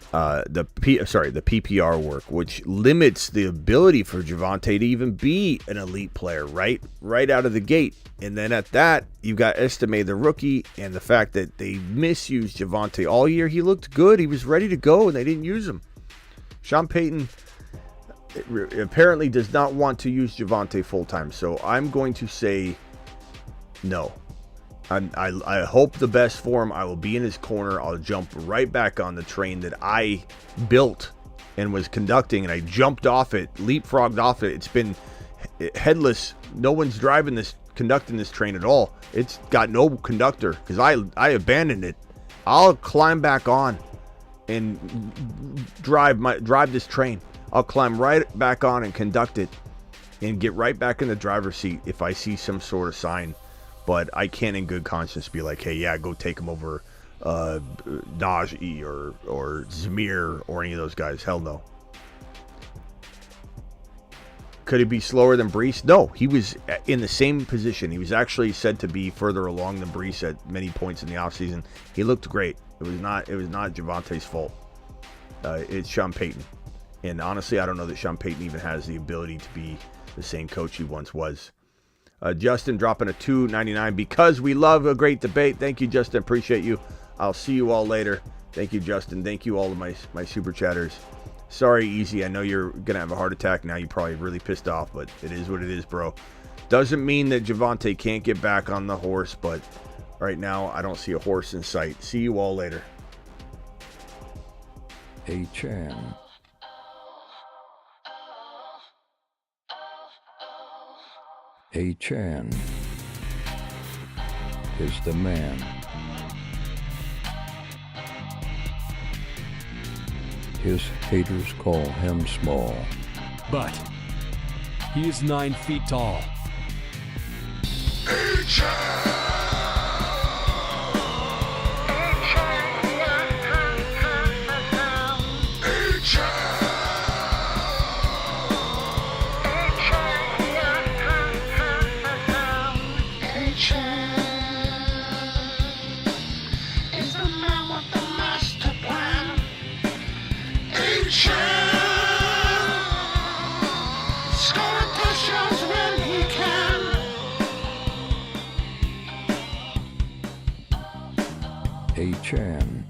The PPR work, which limits the ability for Javonte to even be an elite player right out of the gate. And then at that, you've got Estime, the rookie, and the fact that they misused Javonte all year. He looked good. He was ready to go, and they didn't use him. Sean Payton apparently does not want to use Javonte full-time, so I'm going to say no. I hope the best for him. I will be in his corner. I'll jump right back on the train that I built and was conducting, and I jumped off it, leapfrogged off it. It's been headless. No one's conducting this train at all. It's got no conductor because I abandoned it. I'll climb back on and drive this train. I'll climb right back on and conduct it and get right back in the driver's seat if I see some sort of sign. But I can't in good conscience be like, hey, yeah, go take him over Najee or Zamir or any of those guys. Hell no. Could he be slower than Breece? No, he was in the same position. He was actually said to be further along than Breece at many points in the offseason. He looked great. It was not Javonte's fault. It's Sean Payton. And honestly, I don't know that Sean Payton even has the ability to be the same coach he once was. Justin dropping a $2.99 because we love a great debate. Thank you, Justin. Appreciate you. I'll see you all later. Thank you, Justin. Thank you, all of my super chatters. Sorry, Easy. I know you're going to have a heart attack now. You're probably really pissed off, but it is what it is, bro. Doesn't mean that Javonte can't get back on the horse, but right now I don't see a horse in sight. See you all later. Hey, Chan. A-Chan is the man. His haters call him small. But he is 9 feet tall. A-Chan! A-Chan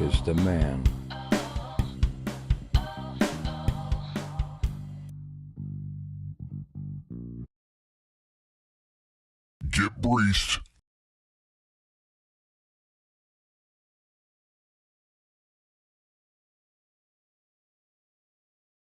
is the man. Get breached.